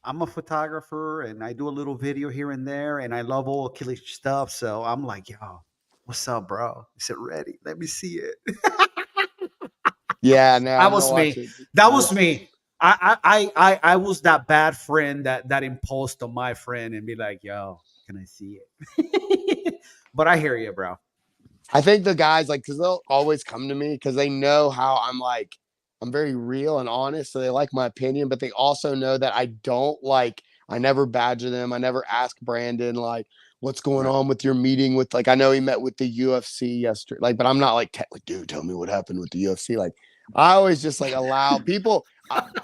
I'm a photographer and I do a little video here and there, and I love all Achilles stuff. So I'm like, yo, what's up, bro? Is it ready? Let me see it. Yeah, no, That was me. That was me. I was that bad friend that imposed on my friend and be like, yo, can I see it? But I hear you, bro. I think the guys because they'll always come to me because they know how I'm very real and honest. So they like my opinion, but they also know that I never badger them. I never ask Brandon, like, what's going on with your meeting with, I know he met with the UFC yesterday, but I'm not like, dude, tell me what happened with the UFC. Like, I always just allow people,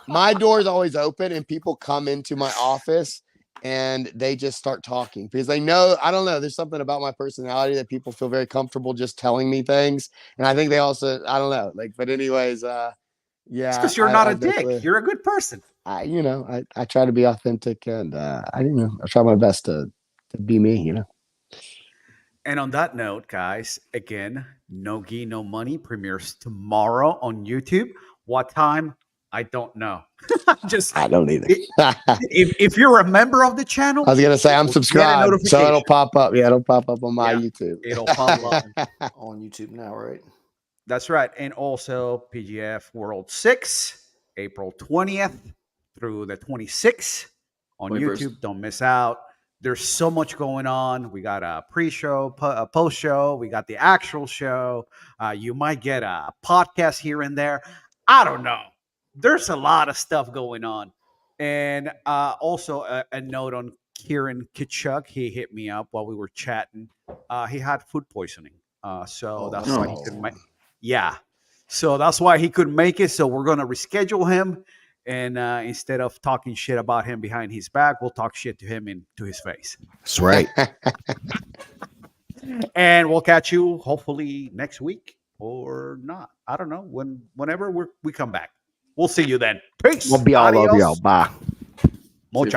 my door is always open and people come into my office and they just start talking because they know, I don't know, there's something about my personality that people feel very comfortable just telling me things. And I think they also, I don't know, but anyways, yeah. It's because you're not a dick. You're a good person. I try to be authentic and I try my best to be me, And on that note, guys, again, No Gi, No Money premieres tomorrow on YouTube. What time? I don't know. I don't either. If you're a member of the channel, I was gonna say I'm subscribed, so it'll pop up. Yeah, it'll pop up on my YouTube. It'll pop up on YouTube now, right? That's right. And also PGF World 6, April 20th through the 26th on 21st. YouTube. Don't miss out. There's so much going on. We got a pre-show, a post-show. We got the actual show. You might get a podcast here and there. I don't know. There's a lot of stuff going on. And also a note on Kieran Kichuk. He hit me up while we were chatting. He had food poisoning. So that's why he couldn't make. Yeah. So that's why he couldn't make it. So we're going to reschedule him. And instead of talking shit about him behind his back, we'll talk shit to him into his face. That's right. And we'll catch you hopefully next week or not. I don't know. Whenever we come back. We'll see you then. Peace. We'll be all over y'all. Bye. Muchachos.